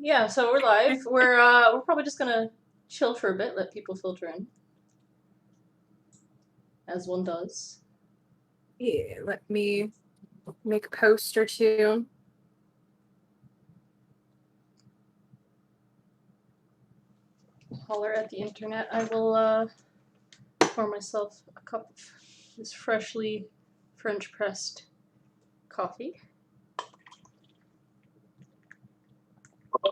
Yeah, so we're live. We're probably just gonna chill for a bit, let people filter in, as one does. Yeah, let me make a post or two. Holler at the internet. I will pour myself a cup of this freshly French pressed coffee.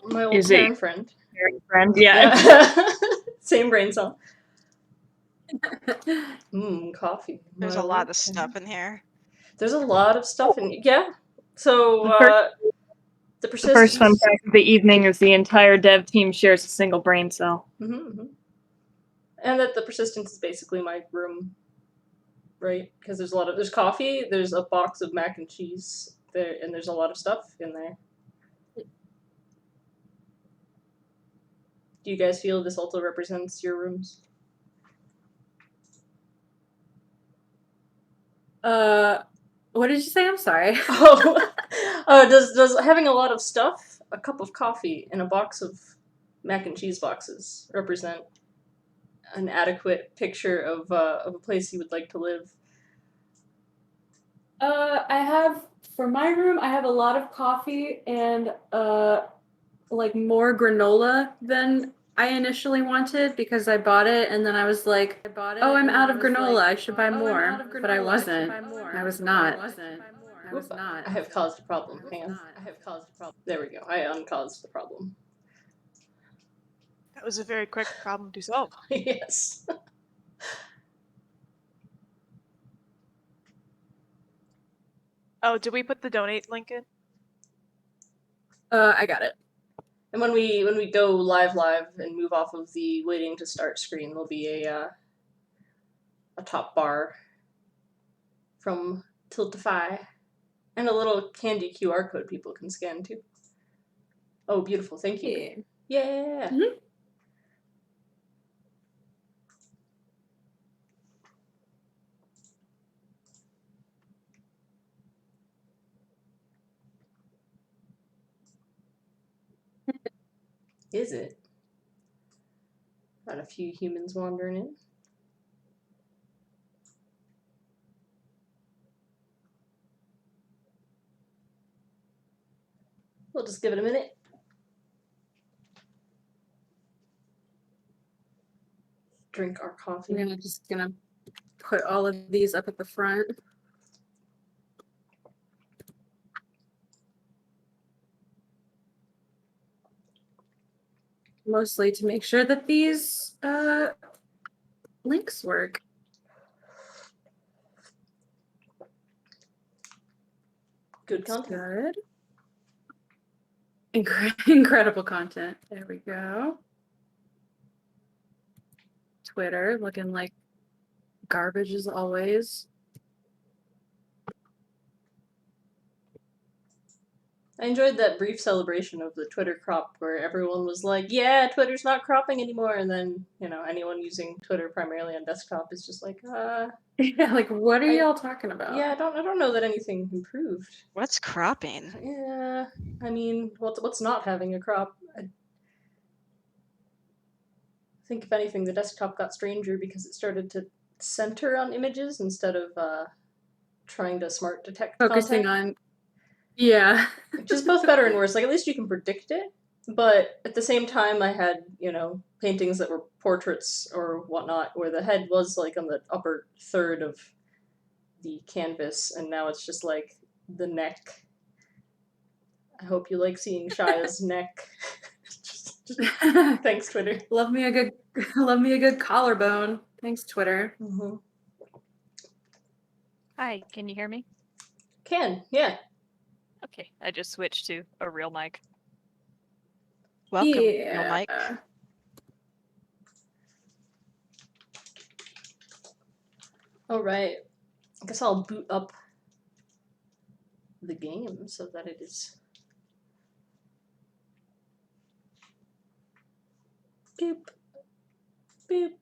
My old Karen friend. Karen friend, yeah. Same brain cell. Coffee. There's a lot of stuff in here. There's a lot of stuff in yeah. So the first fun fact of the evening is the entire dev team shares a single brain cell. And that the persistence is basically my room, right? Because there's coffee, there's a box of mac and cheese there, and there's a lot of stuff in there. Do you guys feel this also represents your rooms? What did you say? I'm sorry. Does having a lot of stuff, a cup of coffee, and a box of mac and cheese boxes represent an adequate picture of a place you would like to live? For my room, I have a lot of coffee and like more granola than I initially wanted because I bought it and then I was like, oh, I'm out of granola. I should buy more. But I wasn't. I was not. I have caused a problem. Hang on. There we go. I uncaused the problem. That was a very quick problem to solve. Yes. Oh, did we put the donate link in? I got it. And when we go live and move off of the waiting to start screen, there'll be a top bar from Tiltify and a little candy QR code people can scan too. Oh, beautiful! Thank you. Yeah. Mm-hmm. Is it? Got a few humans wandering in. We'll just give it a minute. Drink our coffee. I'm just gonna put all of these up at the front. Mostly to make sure that these links work. Good content. Good. Incredible content. There we go. Twitter looking like garbage as always. I enjoyed that brief celebration of the Twitter crop where everyone was like, yeah, Twitter's not cropping anymore. And then, anyone using Twitter primarily on desktop is just like, Yeah, like, what are y'all talking about? Yeah, I don't know that anything improved. What's cropping? Yeah, I mean, what's not having a crop? I think, if anything, the desktop got stranger because it started to center on images instead of trying to smart detect focusing content. on, yeah. Which is both better and worse. Like, at least you can predict it, but at the same time, I had, paintings that were portraits or whatnot, where the head was, like, on the upper third of the canvas, and now it's just, like, the neck. I hope you like seeing Shaya's neck. Thanks, Twitter. Love me a good collarbone. Thanks, Twitter. Mm-hmm. Hi, can you hear me? Can, yeah. Okay, I just switched to a real mic. Welcome, real mic. All right. I guess I'll boot up the game so that it is. Boop. Boop.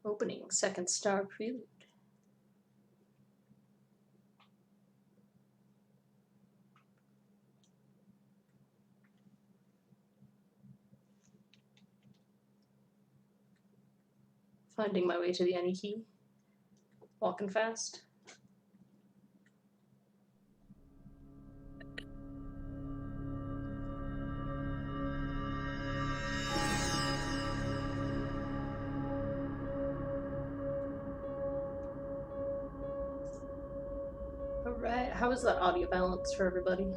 Opening second star Prelude. Finding my way to the any key. Walking fast. Alright, how is that audio balance for everybody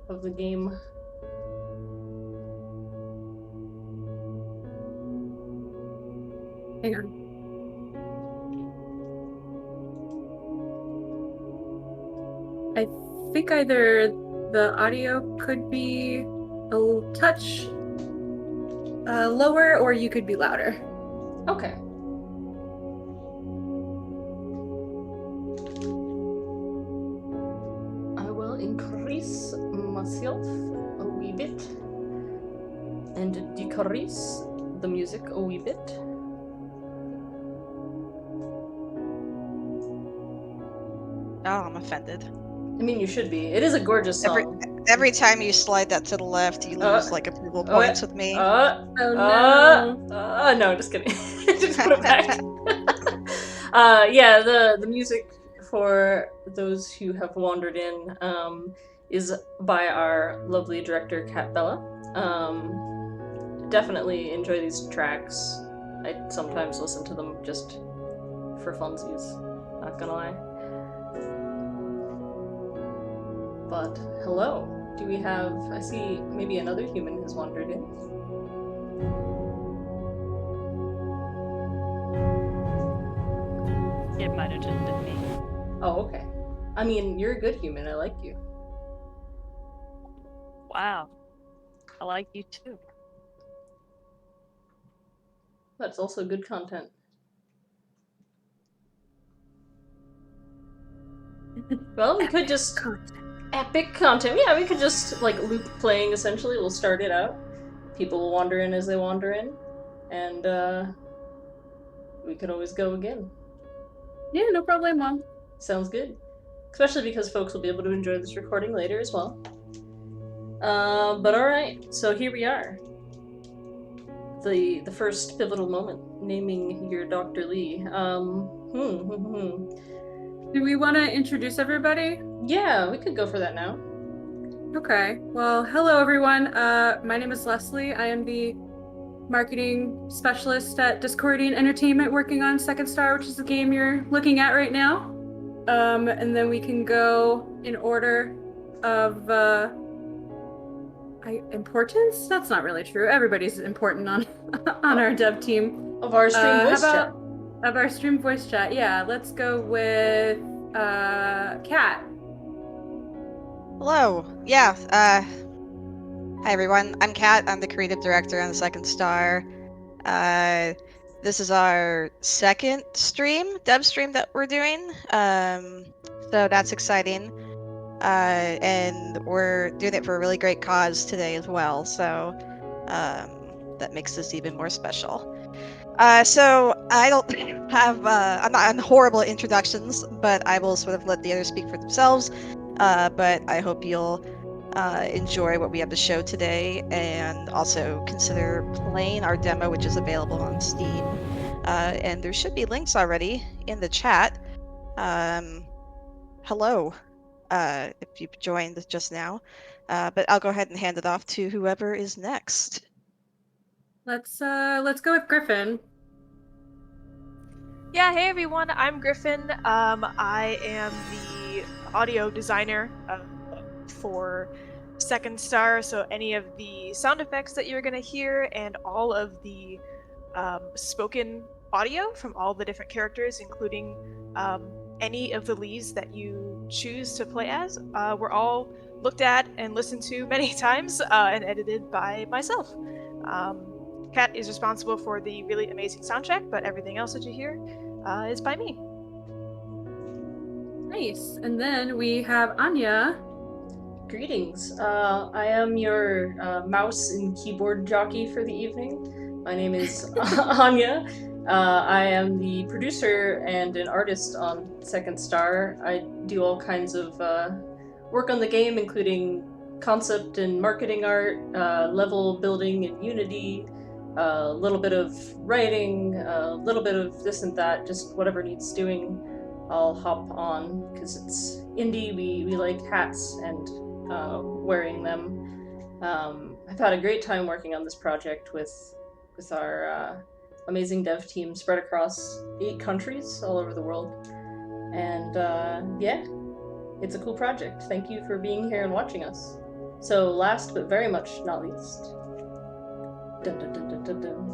of the game? Hang on. I think either the audio could be a touch lower, or you could be louder. Okay. I will increase myself a wee bit and decrease the music a wee bit. Oh, I'm offended. I mean, you should be. It is a gorgeous song. Every time you slide that to the left, you lose like approval points with me. Oh no. No, just kidding. Just put it back. Yeah, the music for those who have wandered in is by our lovely director, Kat Bella. Definitely enjoy these tracks. I sometimes listen to them just for funsies, not gonna lie. But hello, do we have, I see maybe another human has wandered in. It might have just been me. Oh, okay. I mean, you're a good human, I like you. Wow. I like you too. That's also good content. Well, we could just... Epic content. Yeah, we could just, like, loop playing, essentially. We'll start it out. People will wander in as they wander in. And, we could always go again. Yeah, no problem, Mom. Sounds good. Especially because folks will be able to enjoy this recording later as well. But alright, so here we are. The first pivotal moment, naming your Dr. Lee. Do we want to introduce everybody? Yeah, we could go for that now. Okay. Well, hello everyone. My name is Leslie. I am the marketing specialist at Dyscordion Entertainment, working on Second Star, which is the game you're looking at right now. And then we can go in order of importance. That's not really true. Everybody's important on our dev team. Of our stream voice chat. Of our stream voice chat, yeah. Let's go with Kat. Hello. Yeah. Hi everyone. I'm Kat. I'm the creative director on the Second Star. This is our second dev stream that we're doing. So that's exciting. And we're doing it for a really great cause today as well. So that makes this even more special. So I don't have, I'm horrible at introductions, but I will sort of let the others speak for themselves. But I hope you'll enjoy what we have to show today, and also consider playing our demo, which is available on Steam. And there should be links already in the chat. Hello, if you've joined just now. But I'll go ahead and hand it off to whoever is next. Let's go with Griffin. Yeah, hey everyone, I'm Griffin. I am the audio designer for Second Star, so any of the sound effects that you're going to hear and all of the spoken audio from all the different characters, including any of the leads that you choose to play as, were all looked at and listened to many times and edited by myself. Kat is responsible for the really amazing soundtrack, but everything else that you hear is by me. Nice. And then we have Anya. Greetings. I am your mouse and keyboard jockey for the evening. My name is Anya. I am the producer and an artist on Second Star. I do all kinds of work on the game, including concept and marketing art, level building in Unity, a little bit of writing, a little bit of this and that, just whatever needs doing, I'll hop on, because it's indie, we like hats and wearing them. I've had a great time working on this project with our amazing dev team spread across 8 countries all over the world. And yeah, it's a cool project. Thank you for being here and watching us. So last but very much not least. Dun, dun, dun, dun, dun, dun.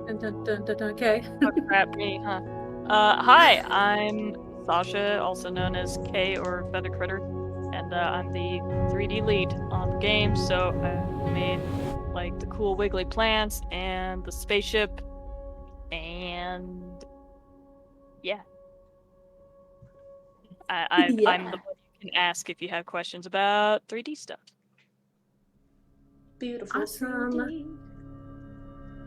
Dun, dun, dun, dun, dun, okay. Oh, crap, me, huh? Hi, I'm Sasha, also known as K or Feather Critter, and I'm the 3D lead on the game, so I made, like, the cool wiggly plants and the spaceship, and yeah. I'm the one you can ask if you have questions about 3D stuff. Beautiful. Awesome. 3D.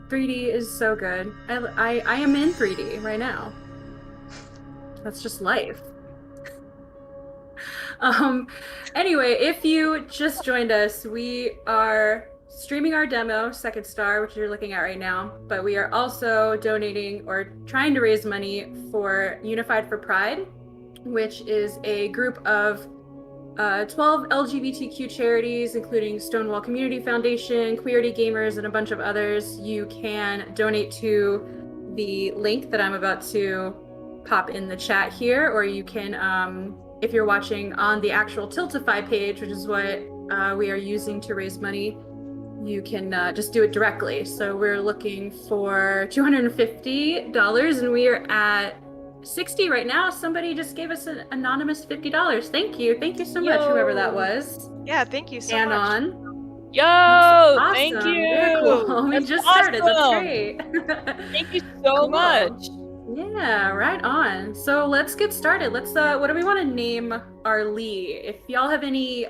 3D is so good. I am in 3D right now. That's just life. Anyway, if you just joined us, we are streaming our demo, Second Star, which you're looking at right now, but we are also donating or trying to raise money for Unified for Pride, which is a group of 12 LGBTQ charities, including Stonewall Community Foundation, Queerty Gamers, and a bunch of others. You can donate to the link that I'm about to pop in the chat here, or you can, if you're watching on the actual Tiltify page, which is what we are using to raise money, you can just do it directly. So we're looking for $250, and we are at 60 right now. Somebody just gave us an anonymous $50. Thank you so much, whoever that was. Yeah, thank you so much. Anon. Yo, Awesome. thank you! Very cool. We That's just started. That's awesome. great. Thank you so Cool. much! Yeah, right on. So let's get started. Let's what do we want to name our Lee? If y'all have any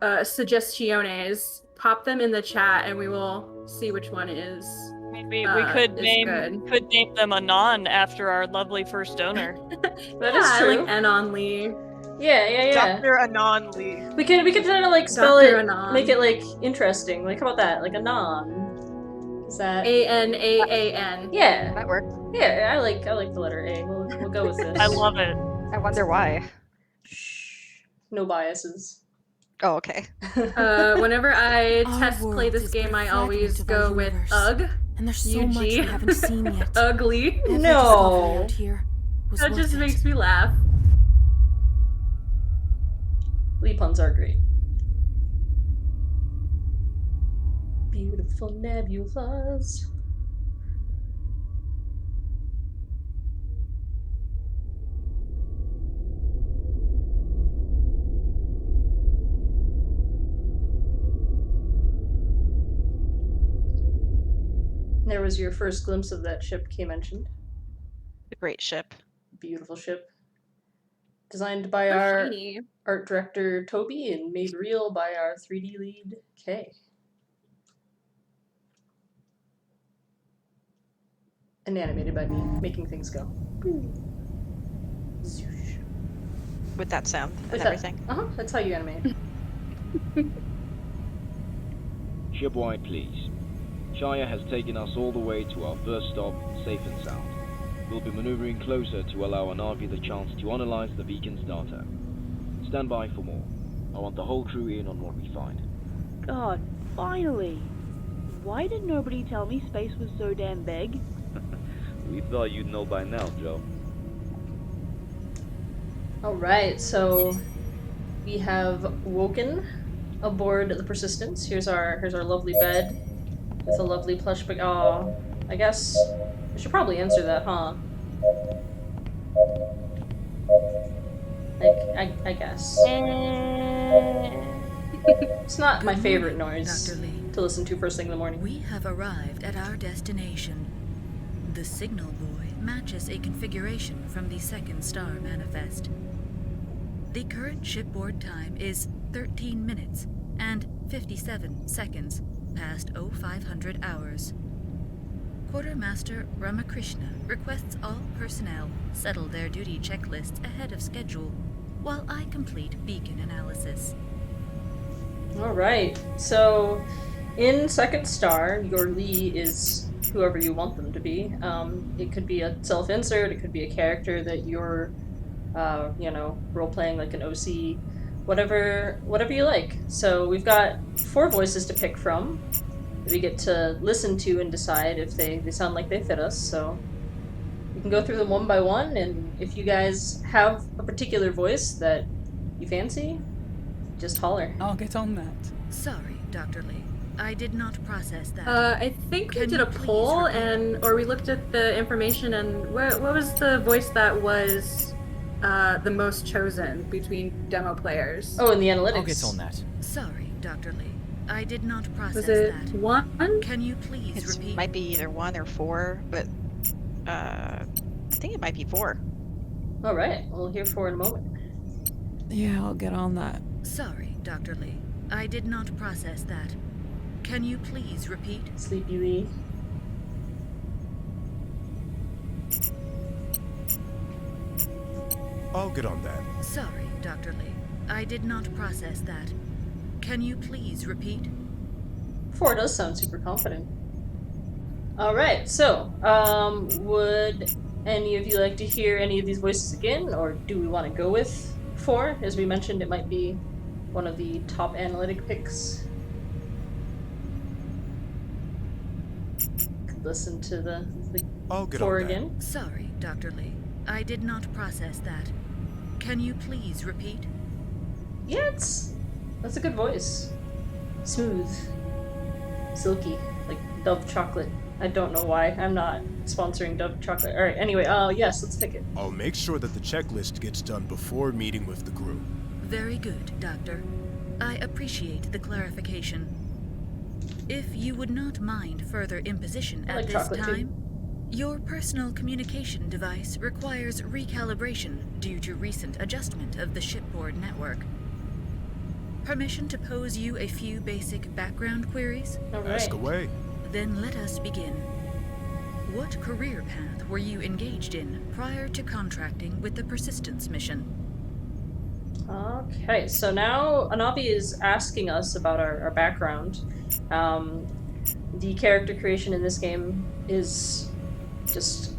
suggestiones, pop them in the chat and we will see which one is. We could is name good. them Anon after our lovely first donor. That is true. I like Anon Lee. Yeah. Dr. Anon Lee. We could try to like spell Dr. it, Anon. make it like interesting. Like how about that? Like Anon. Is that ANAAN. Yeah. That worked. Yeah, I like the letter A. We'll go with this. I love it. I wonder why. Shh. No biases. Oh, okay. Whenever I Our play world this is game, I but a always fragment of our go with universe. UG. And there's so much we UG. haven't seen yet. Ugly. Every No. discovery out here was That worth just it. makes me laugh. Lee puns are great. Beautiful nebulas. There was your first glimpse of that ship Kay mentioned. A great ship. Beautiful ship. Designed by So our shiny. art director Toby and made real by our 3D lead Kay. And animated by me, making things go. Zoosh. With that sound and With that- everything. That's how you animate. Shipwide, please. Shire has taken us all the way to our first stop, safe and sound. We'll be maneuvering closer to allow Anavi the chance to analyze the beacon's data. Stand by for more. I want the whole crew in on what we find. God, finally! Why did nobody tell me space was so damn big? We thought you'd know by now, Joe. Alright, so we have woken aboard the Persistence. Here's our lovely bed with a lovely plush bag. Aw, I guess I should probably answer that, huh? Like, I guess. It's not my Good favorite morning, noise Dr. Lee. to listen to first thing in the morning. We have arrived at our destination. The signal buoy matches a configuration from the Second Star manifest. The current shipboard time is 13 minutes and 57 seconds past 0500 hours. Quartermaster Ramakrishna requests all personnel settle their duty checklists ahead of schedule while I complete beacon analysis. Alright, so In Second Star, your Lee is whoever you want them to be. It could be a self-insert, it could be a character that you're, role-playing like an OC, whatever you like. So we've got 4 voices to pick from that we get to listen to and decide if they sound like they fit us, so we can go through them one by one, and if you guys have a particular voice that you fancy, just holler. I'll get on that. Sorry, Dr. Lee. I did not process that. I think we Can did you a please poll, repeat? or we looked at the information, and what was the voice that was the most chosen between demo players? Oh, and the analytics. I'll get on that. Sorry, Dr. Lee. I did not process Was it that. 1? Can you please It repeat? might be either 1 or 4, but I think it might be 4. Alright, we'll hear 4 in a moment. Yeah, I'll get on that. Sorry, Dr. Lee. I did not process that. Can you please repeat? Sleepy Lee. I'll get on that. Sorry, Dr. Lee. I did not process that. Can you please repeat? 4 does sound super confident. Alright, so, would any of you like to hear any of these voices again, or do we want to go with 4? As we mentioned, it might be one of the top analytic picks. Could listen to the I'll get 4 on that. again. Sorry, Dr. Lee. I did not process that. Can you please repeat? Yeah, that's a good voice. Smooth. Silky. Like Dove chocolate. I don't know why. I'm not sponsoring Dove chocolate. Alright, anyway, yes, let's pick it. I'll make sure that the checklist gets done before meeting with the group. Very good, Doctor. I appreciate the clarification. If you would not mind further imposition I at like this chocolate, too. time, your personal communication device requires recalibration due to recent adjustment of the shipboard network. Permission to pose you a few basic background queries? Ask away. Then let us begin. What career path were you engaged in prior to contracting with the Persistence mission? Okay, so now Anavi is asking us about our background. The character creation in this game is just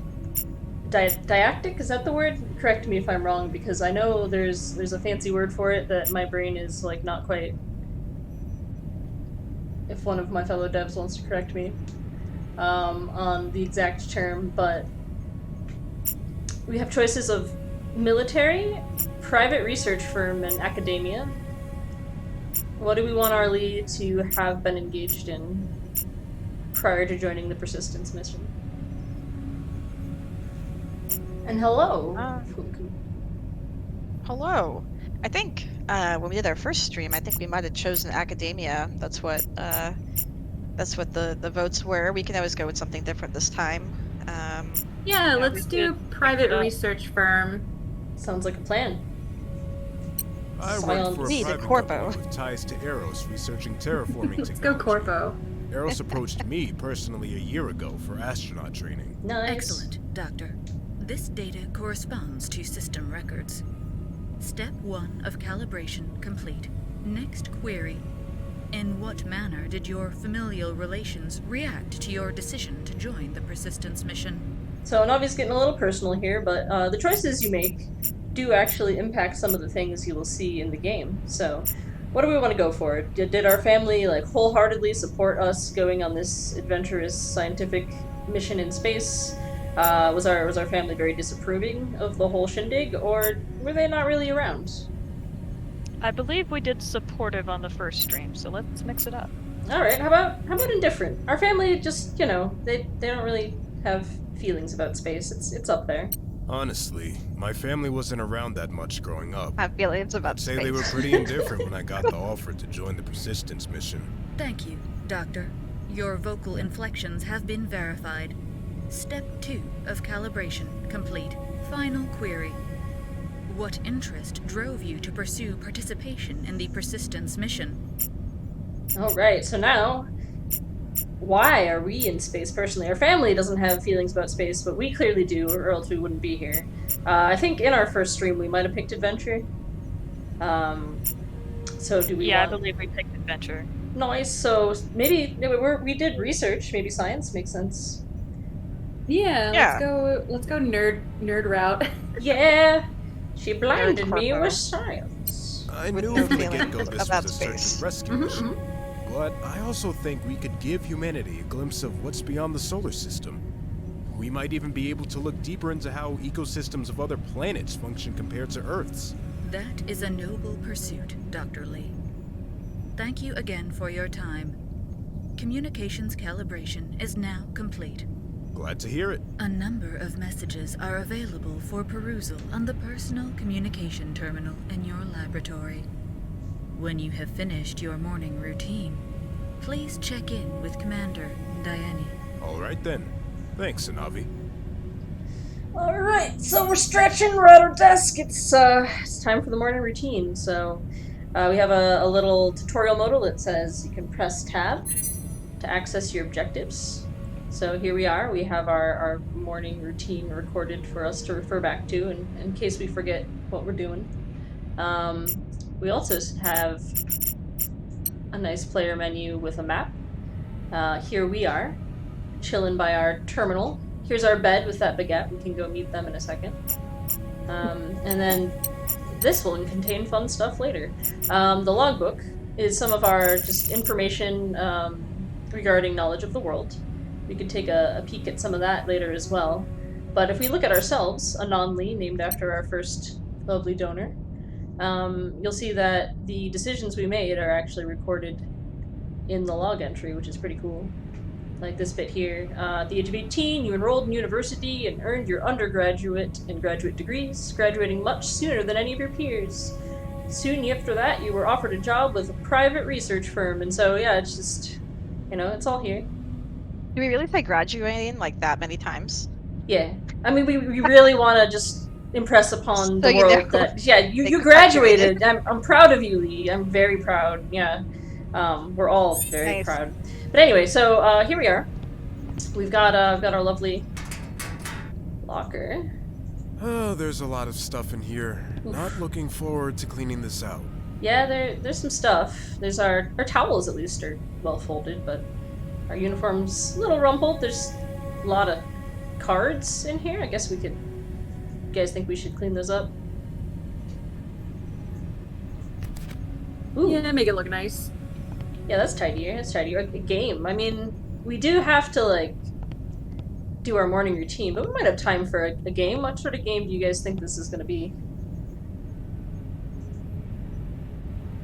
didactic. Is that the word? Correct me if I'm wrong, because I know there's a fancy word for it that my brain is like not quite. If one of my fellow devs wants to correct me on the exact term, but we have choices of military, private research firm, and academia. What do we want our lead to have been engaged in prior to joining the Persistence mission? And hello. Hello. I think when we did our first stream, I think we might have chosen academia. That's what the votes were. We can always go with something different this time. Yeah, let's we do could private pick it up. research firm. Sounds like a plan. I work for a Need a private corpo. company with ties to Eros researching terraforming Let's go technology. Corpo. Eros approached me personally a year ago for astronaut training. Nice. Excellent, Doctor. This data corresponds to system records. Step 1 of calibration complete. Next query. In what manner did your familial relations react to your decision to join the Persistence mission? So Navi's getting a little personal here, but the choices you make do actually impact some of the things you will see in the game. So, what do we want to go for? Did our family like wholeheartedly support us going on this adventurous scientific mission in space? Was our family very disapproving of the whole shindig, or were they not really around? I believe we did supportive on the first stream, so let's mix it up. All right, how about indifferent? Our family just, they don't really have feelings about space. It's up there. Honestly, my family wasn't around that much growing up. I have feelings about I'd say space. they were pretty indifferent when I got the offer to join the Persistence mission. Thank you, Doctor. Your vocal inflections have been verified. Step 2 of calibration complete. Final query. What interest drove you to pursue participation in the Persistence mission? Alright, so now, why are we in space personally? Our family doesn't have feelings about space, but we clearly do, or else we wouldn't be here. I think in our first stream we might have picked adventure. So do we Yeah, I want... believe we picked adventure. Nice. So maybe we did research. Maybe science makes sense. Yeah, Yeah. let's go nerd route. Yeah. She blinded me corpo. with science. I With knew no from the feeling get-go this about was a search space. and rescue mission. But I also think we could give humanity a glimpse of what's beyond the solar system. We might even be able to look deeper into how ecosystems of other planets function compared to Earth's. That is a noble pursuit, Dr. Lee. Thank you again for your time. Communications calibration is now complete. Glad to hear it. A number of messages are available for perusal on the personal communication terminal in your laboratory. When you have finished your morning routine, please check in with Commander Diane. All right then. Thanks, Anavi. All right, so we're stretching. We're at our desk. It's time for the morning routine. So we have a little tutorial modal that says you can press tab to access your objectives. So here we are. We have our morning routine recorded for us to refer back to in case we forget what we're doing. We also have a nice player menu with a map. Here we are, chilling by our terminal. Here's our bed with that baguette. We can go meet them in a second. And then this will contain fun stuff later. The logbook is some of our just information regarding knowledge of the world. We could take a peek at some of that later as well. But if we look at ourselves, Anon Lee, named after our first lovely donor, you'll see that the decisions we made are actually recorded in the log entry, which is pretty cool. Like this bit here. At the age of 18, you enrolled in university and earned your undergraduate and graduate degrees, graduating much sooner than any of your peers. Soon after that, you were offered a job with a private research firm, and so, yeah, it's just, it's all here. Do we really say graduating like that many times? Yeah. I mean, we really want to just impress upon the So you world know that, yeah, you they graduated. graduated. I'm proud of you, Lee. I'm very proud. Yeah. We're all very Nice. proud. But anyway, so here we are. We've got our lovely locker. Oh, there's a lot of stuff in here. Oof. Not looking forward to cleaning this out. Yeah, there's some stuff. There's our towels at least are well folded, but our uniform's a little rumpled. There's a lot of cards in here. I guess we could. You guys think we should clean those up? Ooh. Yeah, make it look nice. Yeah, that's tidier. That's tidier. A game. I mean, we do have to, like, do our morning routine, but we might have time for a game. What sort of game do you guys think this is going to be?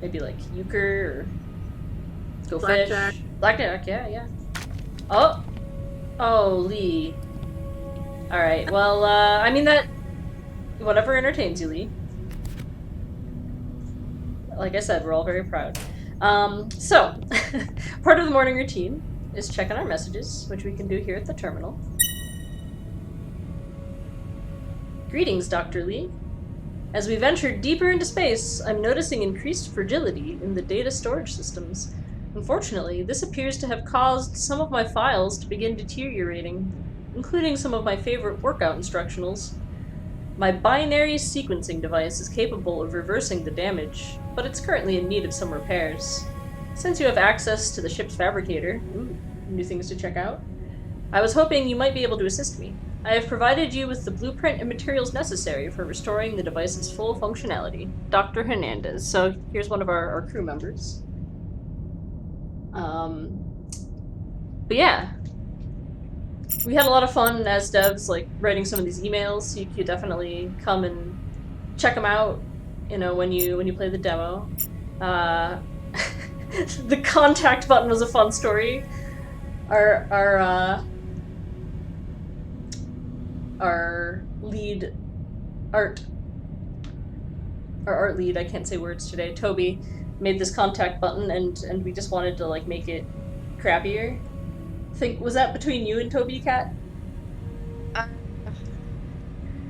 Maybe, like, euchre or go Blackjack. fish? Blackjack, yeah. Oh! Oh, Lee. Alright, well, I mean that... Whatever entertains you, Lee. Like I said, we're all very proud. So, part of the morning routine is checking our messages, which we can do here at the terminal. Greetings, Dr. Lee. As we venture deeper into space, I'm noticing increased fragility in the data storage systems. Unfortunately, this appears to have caused some of my files to begin deteriorating, including some of my favorite workout instructionals. My binary sequencing device is capable of reversing the damage, but it's currently in need of some repairs. Since you have access to the ship's fabricator, new things to check out, I was hoping you might be able to assist me. I have provided you with the blueprint and materials necessary for restoring the device's full functionality. Dr. Hernandez. So here's one of our crew members. But yeah. We had a lot of fun as devs, like, writing some of these emails, so you could definitely come and check them out, when you play the demo. The contact button was a fun story. Our lead art lead, I can't say words today, Toby, made this contact button and we just wanted to, like, make it crappier. Was that between you and Toby, Kat?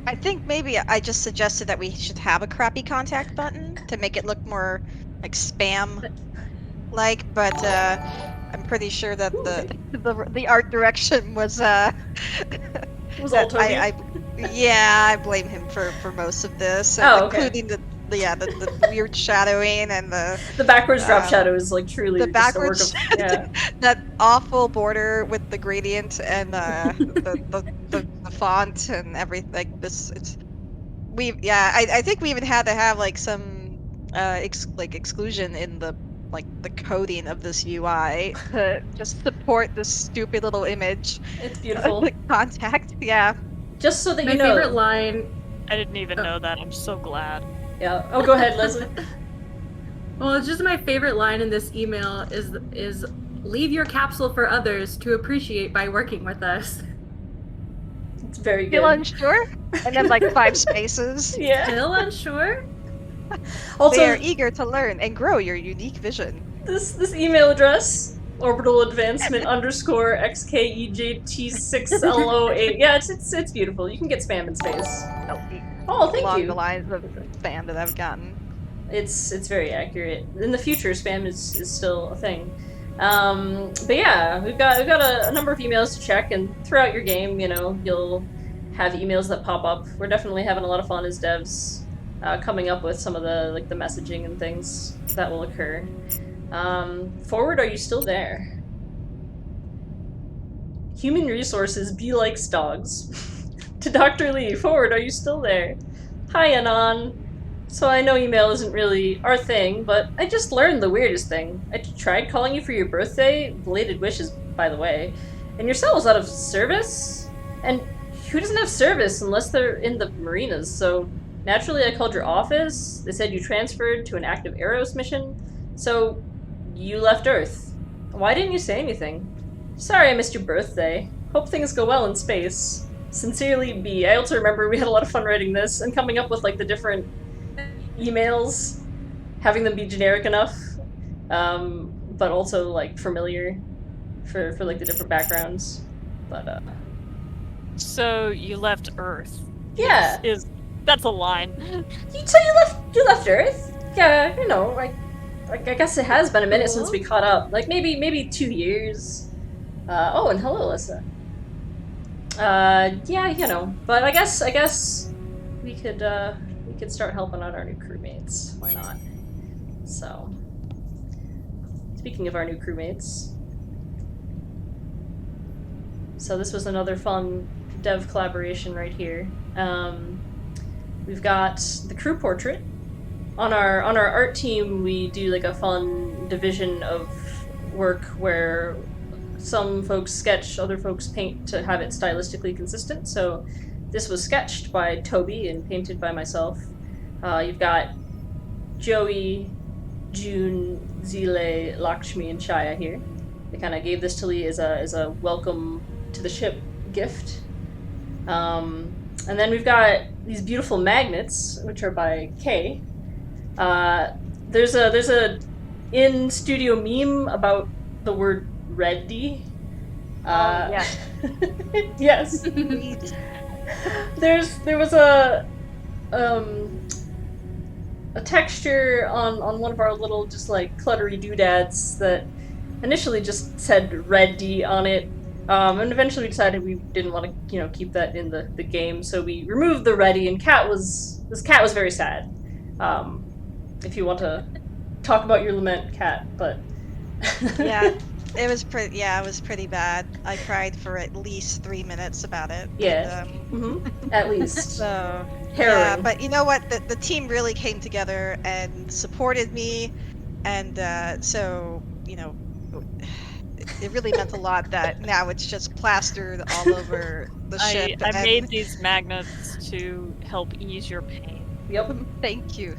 I think maybe I just suggested that we should have a crappy contact button to make it look more like spam-like, but I'm pretty sure that the art direction was Was all Toby? I blame him for most of this, Oh, okay. including the weird shadowing and The backwards drop shadow is like truly the just a work backwards of that awful border with the gradient and the font and everything. Like this, I think we even had to have like some exclusion in the coding of this UI to just support this stupid little image. It's beautiful. The contact, yeah. Just so that My you know. favorite line. I didn't even know that. I'm so glad. Yeah. Oh, go ahead, Leslie. Well, it's just my favorite line in this email is leave your capsule for others to appreciate by working with us. It's very good. Still unsure? And then like 5 spaces. Yeah. Still unsure? Also, they are eager to learn and grow your unique vision. This email address, orbital advancement underscore XKEJT6LO8. Yeah, it's beautiful. You can get spam in space. Oh, thank Along you. the lines of spam that I've gotten. It's very accurate. In the future, spam is still a thing. But yeah, we've got a number of emails to check, and throughout your game, you know, you'll have emails that pop up. We're definitely having a lot of fun as devs, coming up with some of the the messaging and things that will occur. Forward, are you still there? Human resources be like dogs. To Dr. Lee, forward, are you still there? Hi, Anon. So I know email isn't really our thing, but I just learned the weirdest thing. I tried calling you for your birthday, belated wishes, by the way, and your cell was out of service? And who doesn't have service unless they're in the marinas? So naturally I called your office. They said you transferred to an active Eros mission, so you left Earth. Why didn't you say anything? Sorry I missed your birthday. Hope things go well in space. Sincerely, B. I also remember we had a lot of fun writing this and coming up with like the different emails, having them be generic enough, but also like familiar for like the different backgrounds. But So you left Earth. Yeah. That's a line. So you left Earth? Yeah, you know, I guess it has been a minute since we caught up. Like maybe 2 years. Oh, and hello, Alyssa. Yeah, you know, but I guess we could start helping out our new crewmates. Why not? So, speaking of our new crewmates, so this was another fun dev collaboration right here. We've got the crew portrait. On our art team, we do like a fun division of work where some folks sketch, other folks paint to have it stylistically consistent. So this was sketched by Toby and painted by myself. You've got Joey, June, Zile, Lakshmi, and Shaya here. They kind of gave this to Lee as a welcome to the ship gift. And then we've got these beautiful magnets, which are by Kay. There's a in-studio meme about the word ready. Yeah. Yes. There was a texture on one of our little just like cluttery doodads that initially just said ready on it, and eventually we decided we didn't want to keep that in the game, so we removed the ready, and this cat was very sad. If you want to talk about your lament, Cat, but yeah. It was pretty bad. I cried for at least 3 minutes about it. Yeah. At least. So harrowing. Yeah, but you know what? The team really came together and supported me, and so it really meant a lot that now it's just plastered all over the ship. I made these magnets to help ease your pain. Yep. Thank you.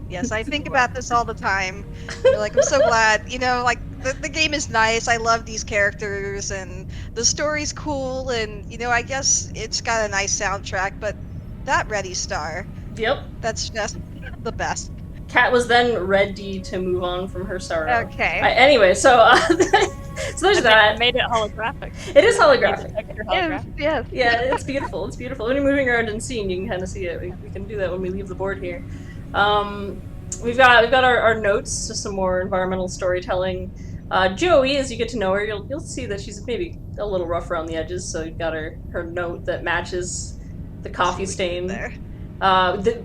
Yes, I think about this all the time. Like, I'm so glad. Like the game is nice. I love these characters, and the story's cool, and I guess it's got a nice soundtrack. But that Ready Star. Yep. That's just the best. Kat was then ready to move on from her sorrow. Okay. Anyway, so there's that. I made it holographic. It is holographic. Yes. Yeah, it's beautiful. It's beautiful. When you're moving around and seeing, you can kind of see it. We can do that when we leave the board here. We've got our notes, just some more environmental storytelling. Joey, as you get to know her, you'll see that she's maybe a little rough around the edges. So you've got her note that matches the coffee stain. There.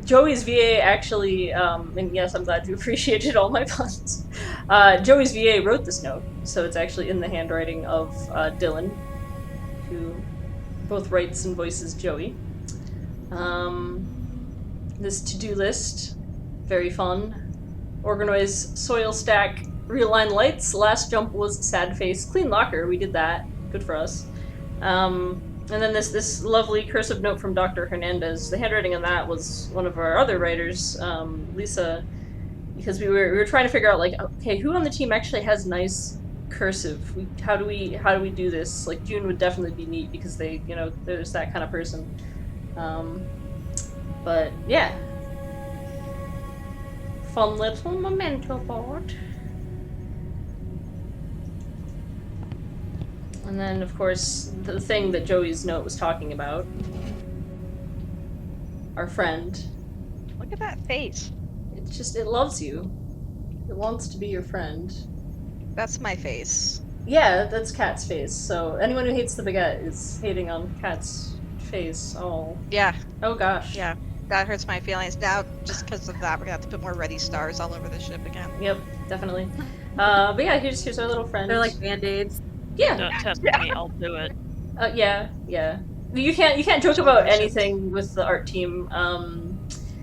Joey's VA actually, and yes, I'm glad you appreciated all my puns. Joey's VA wrote this note, so it's actually in the handwriting of Dylan, who both writes and voices Joey. This to-do list, very fun. Organize soil stack, realign lights. Last jump was sad face, clean locker. We did that. Good for us. And then this lovely cursive note from Dr. Hernandez. The handwriting on that was one of our other writers, Lisa, because we were trying to figure out, like, okay, who on the team actually has nice cursive? How do we do this? Like, June would definitely be neat because they, you know, there's that kind of person. But yeah, fun little memento board. And then, of course, the thing that Joey's note was talking about. Our friend. Look at that face. It's just, it loves you. It wants to be your friend. That's my face. Yeah, that's Kat's face. So anyone who hates the baguette is hating on Kat's face. Oh. Yeah. Oh gosh. Yeah. That hurts my feelings. Now, just because of that, we're gonna have to put more ready stars all over the ship again. Yep, definitely. But yeah, here's our little friend. They're like band-aids. Yeah. Don't test me, I'll do it. Yeah. You can't joke about anything with the art team.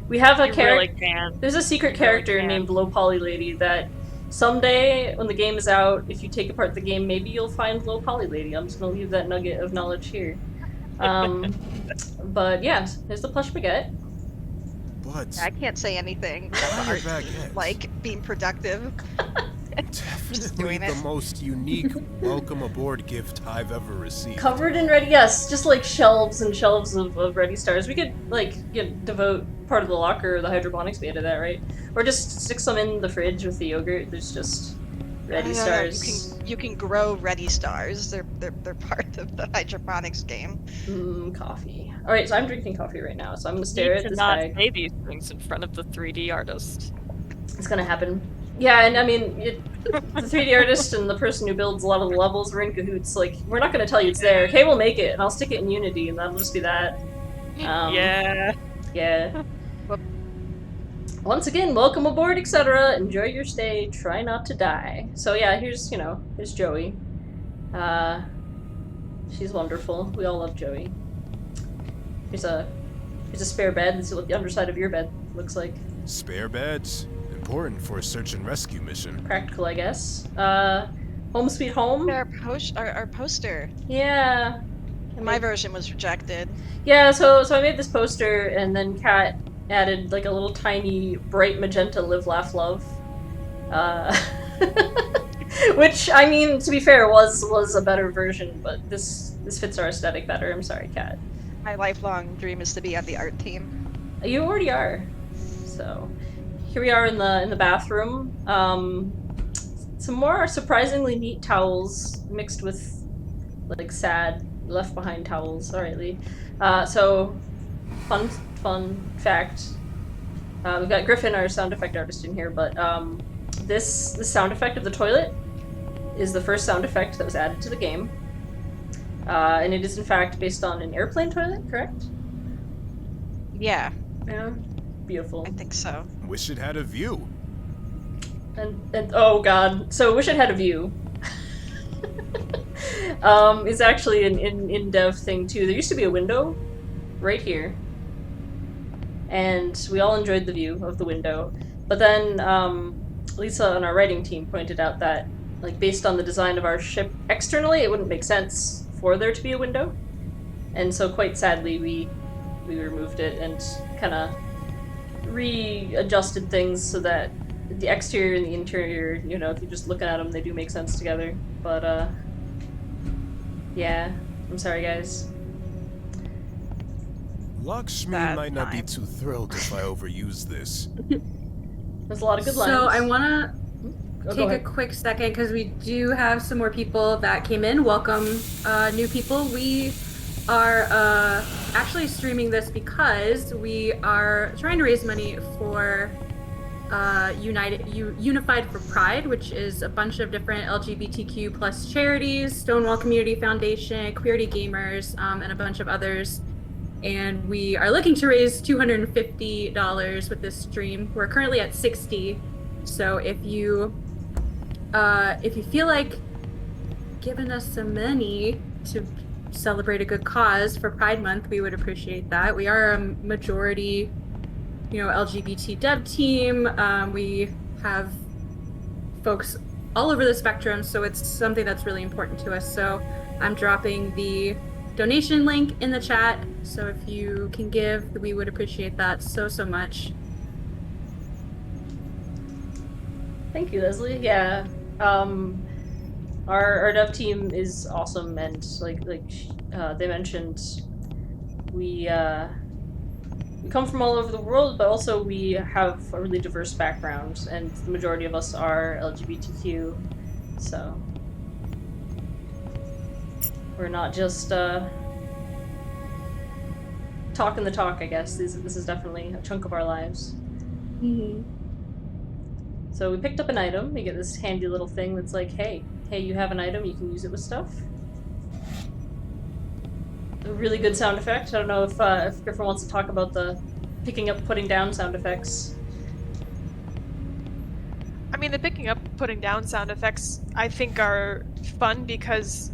We have a character. Really can. There's a secret character named Low Poly Lady that someday, when the game is out, if you take apart the game, maybe you'll find Low Poly Lady. I'm just gonna leave that nugget of knowledge here. But yeah, there's the plush baguette. But I can't say anything. Why a baguette? Like being productive. Definitely the most unique welcome aboard gift I've ever received. Covered in ready, yes, just like shelves and shelves of ready stars. We could like devote part of the locker or the hydroponics made of that, right? Or just stick some in the fridge with the yogurt. There's just ready stars. You can grow ready stars. They're part of the hydroponics game. Coffee. All right, so I'm drinking coffee right now. So I'm gonna stare at this not bag. say these things in front of the 3D artist. It's gonna happen. Yeah, and I mean, the 3D artist and the person who builds a lot of the levels, we're in cahoots. Like, we're not gonna tell you it's there. Kay will make it, and I'll stick it in Unity, and that'll just be that. Yeah. Once again, welcome aboard, etc. Enjoy your stay. Try not to die. So yeah, here's Joey. She's wonderful. We all love Joey. Here's a spare bed. This is what the underside of your bed looks like. Spare beds. Important for a search and rescue mission. Practical, I guess. Home Sweet Home. Our poster. Yeah. My version was rejected. Yeah, so I made this poster, and then Kat added like a little tiny bright magenta live, laugh, love. Which, I mean, to be fair, was a better version, but this fits our aesthetic better. I'm sorry, Kat. My lifelong dream is to be on the art team. You already are. So here we are in the bathroom. Some more surprisingly neat towels mixed with like sad left behind towels. Alright, Lee. So fun fact. We've got Griffin, our sound effect artist, in here, but this sound effect of the toilet is the first sound effect that was added to the game. And it is in fact based on an airplane toilet, correct? Yeah. Yeah. Beautiful. I think so. Wish it had a view. And oh god, so Wish It Had a View. Is actually an in-dev thing too. There used to be a window right here, and we all enjoyed the view of the window. But then Lisa on our writing team pointed out that, like, based on the design of our ship externally, it wouldn't make sense for there to be a window, and so quite sadly we removed it and kind of readjusted things so that the exterior and the interior, you know, if you're just looking at them, they do make sense together. But yeah, I'm sorry guys. Lakshmi might not be too thrilled if I overuse this. There's a lot of good lines. So I want to take a quick second because we do have some more people that came in. Welcome, new people. We are actually streaming this because we are trying to raise money for Unified for Pride, which is a bunch of different LGBTQ plus charities, Stonewall Community Foundation, Queerty Gamers, and a bunch of others. and we are looking to raise $250 with this stream. We're currently at $60, so if you feel like giving us some money to celebrate a good cause for Pride Month, we would appreciate that. We are a majority, LGBT dev team. We have folks all over the spectrum, so it's something that's really important to us. So I'm dropping the donation link in the chat, so if you can give, we would appreciate that so much. Thank you, Leslie. Yeah, our dev team is awesome, and like they mentioned, we come from all over the world, but also we have a really diverse background, and the majority of us are LGBTQ, so we're not just talking the talk, I guess. This is definitely a chunk of our lives. Mm-hmm. So we picked up an item. We get this handy little thing that's like, hey, you have an item, you can use it with stuff. A really good sound effect. I don't know if Griffin wants to talk about the picking up, putting down sound effects. I mean, the picking up, putting down sound effects, I think, are fun because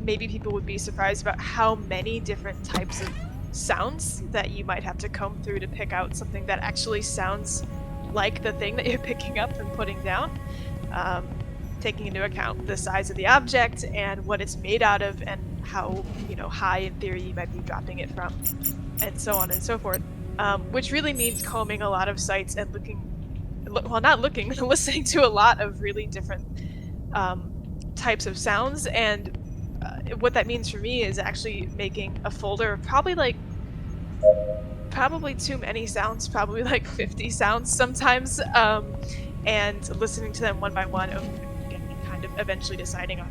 maybe people would be surprised about how many different types of sounds that you might have to comb through to pick out something that actually sounds like the thing that you're picking up and putting down. Taking into account the size of the object and what it's made out of and how, high in theory you might be dropping it from, and so on and so forth. Which really means combing a lot of sites and listening to a lot of really different types of sounds. And what that means for me is actually making a folder of probably too many sounds, probably like 50 sounds sometimes, and listening to them one by one and kind of eventually deciding on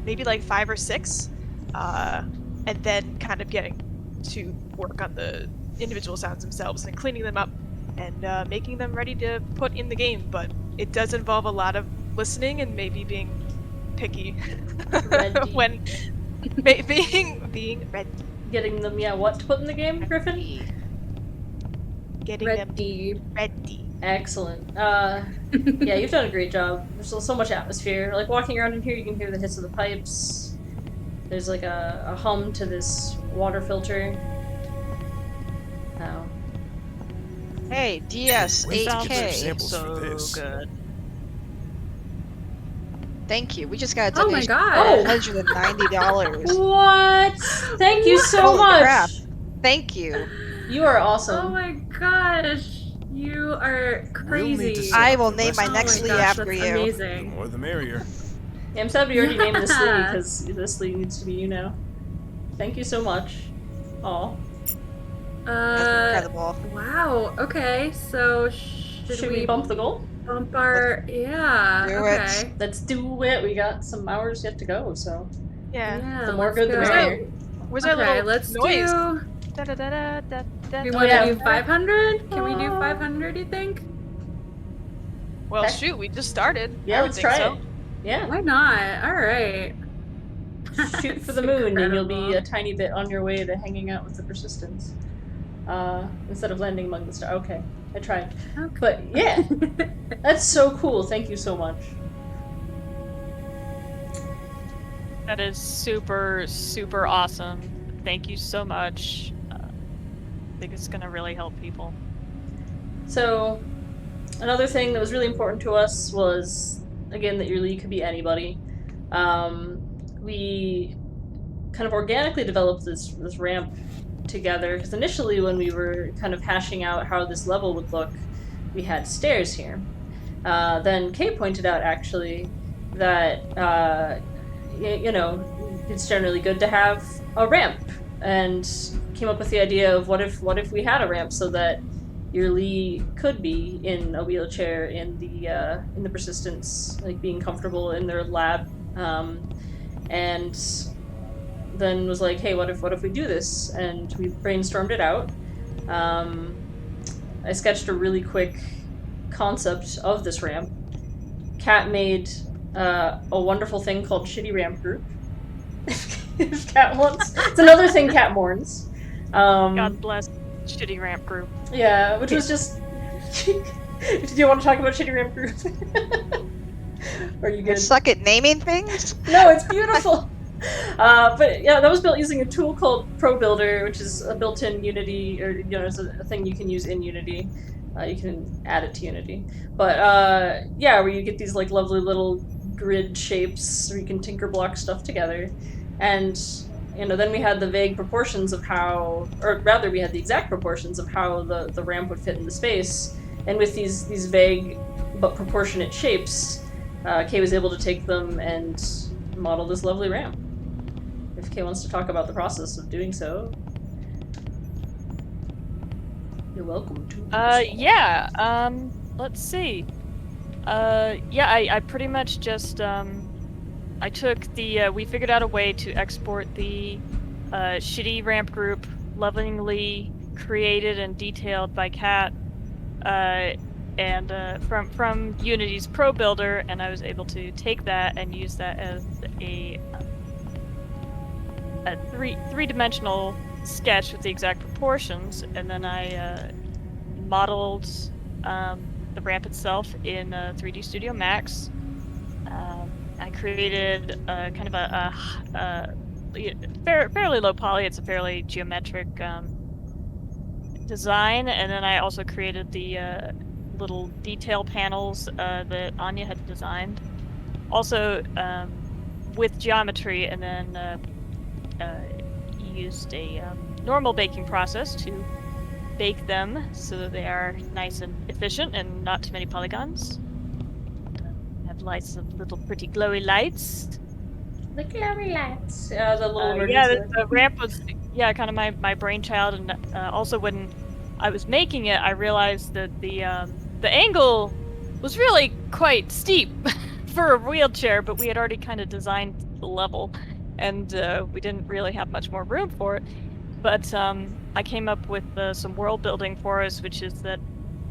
maybe like 5 or 6, and then kind of getting to work on the individual sounds themselves and cleaning them up and making them ready to put in the game. But it does involve a lot of listening and maybe being picky when being ready. Getting them, what to put in the game, Griffin? Getting ready. them ready. Excellent. Yeah, you've done a great job. There's so much atmosphere. Like, walking around in here, you can hear the hiss of the pipes. There's like a hum to this water filter. Oh. Hey, DS Where's the 8K. samples for So this? good. Thank you. We just got a Oh my donation god. of $190. What? Thank you so Holy much! crap. Thank you. You are Oh awesome. my gosh. You are We'll need to crazy. set I up will the name rest my of next the Lee gosh, after that's you. The amazing. more the merrier. Yeah, I'm sad we already named this Lee, Yeah. because this Lee needs to be you now. Thank you so much. Aw. That's incredible. Wow. Okay. So should we bump the goal? bump our? Yeah. Do okay. it. Let's do it. We got some hours yet to go, so Yeah. the more let's good, the go. merrier. Where's our Okay, little let's noise? do. Da, da, da, da, da, da, We da. want to yeah. do 500? Can we do 500? You think? Well, Okay. shoot, we just started. Yeah, I would let's think try so. it. Yeah. Why not? All right. Shoot for the moon, and you'll be Incredible. a tiny bit on your way to hanging out with the Persistence. Instead of landing among the stars. Okay, I tried. Okay. But yeah, that's so cool. Thank you so much. That is super, super awesome. Thank you so much. I think it's gonna really help people. So, another thing that was really important to us was, again, that your league could be anybody. We kind of organically developed this ramp together, because initially when we were kind of hashing out how this level would look, we had stairs here. Then Kay pointed out, actually, that, it's generally good to have a ramp, and came up with the idea of what if we had a ramp so that your Lee could be in a wheelchair in the Persistence, like being comfortable in their lab, and then was like, hey, what if we do this? And we brainstormed it out. I sketched a really quick concept of this ramp. Kat made a wonderful thing called Shitty Ramp Group. If Kat wants, it's another thing Kat mourns. God bless shitty ramp group. Yeah, which was just. Do you want to talk about shitty ramp group? Or are you I good? suck at naming things? No, it's beautiful. But yeah, that was built using a tool called Pro Builder, which is a built-in Unity, or it's a thing you can use in Unity. You can add it to Unity, but yeah, where you get these like lovely little grid shapes where you can tinker block stuff together, and then we had the vague proportions of how, or rather, we had the exact proportions of how the ramp would fit in the space, and with these vague but proportionate shapes, Kay was able to take them and model this lovely ramp. If Kay wants to talk about the process of doing so, you're welcome to. Yeah. Let's see. Yeah, I pretty much just I took the we figured out a way to export the shitty ramp group, lovingly created and detailed by Kat, and from Unity's Pro Builder, and I was able to take that and use that as a three-dimensional sketch with the exact proportions, and then I modeled the ramp itself in 3D Studio Max. I created kind of a fairly low poly. It's a fairly geometric design, and then I also created the little detail panels that Anya had designed. Also with geometry, and then used a normal baking process to bake them so that they are nice and efficient and not too many polygons. Have lots of little pretty glowy lights. The glowy lights. Yeah, the little yeah, the ramp was kind of my brainchild, and also when I was making it, I realized that the angle was really quite steep for a wheelchair, but we had already kind of designed the level, and we didn't really have much more room for it. But I came up with some world building for us, which is that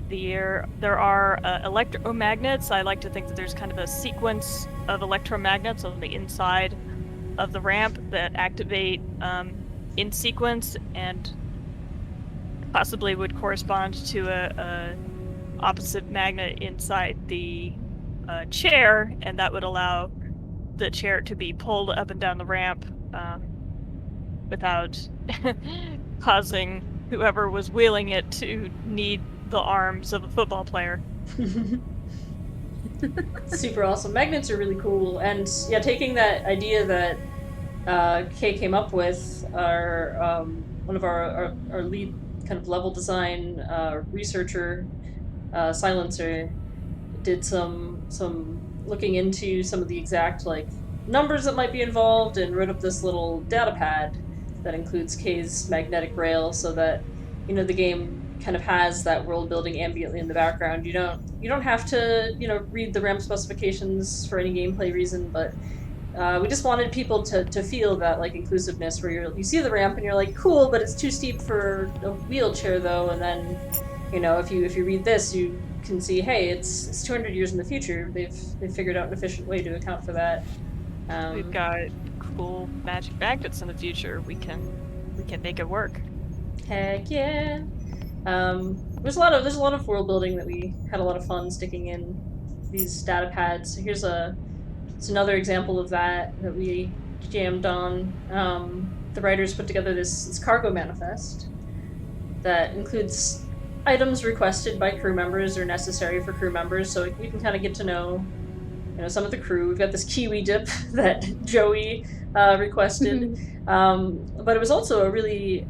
there are electromagnets. I like to think that there's kind of a sequence of electromagnets on the inside of the ramp that activate in sequence and possibly would correspond to a opposite magnet inside the chair, and that would allow the chair to be pulled up and down the ramp without causing whoever was wheeling it to need the arms of a football player. Super awesome. Magnets are really cool, and yeah, taking that idea that Kay came up with, our one of our lead kind of level design researcher, Silencer, did some looking into some of the exact like numbers that might be involved, and wrote up this little data pad that includes Kay's magnetic rail, so that the game kind of has that world building ambiently in the background. You don't have to read the ramp specifications for any gameplay reason, but we just wanted people to feel that like inclusiveness, where you see the ramp and you're like, cool, but it's too steep for a wheelchair though. And then if you read this, you can see, hey, it's 200 years in the future. They've figured out an efficient way to account for that. We've got cool magic magnets in the future. We can make it work. Heck yeah. There's a lot of world building that we had a lot of fun sticking in these data pads. Here's it's another example of that we jammed on. The writers put together this cargo manifest that includes items requested by crew members or necessary for crew members, so you can kind of get to know some of the crew. We've got this kiwi dip that Joey requested, but it was also a really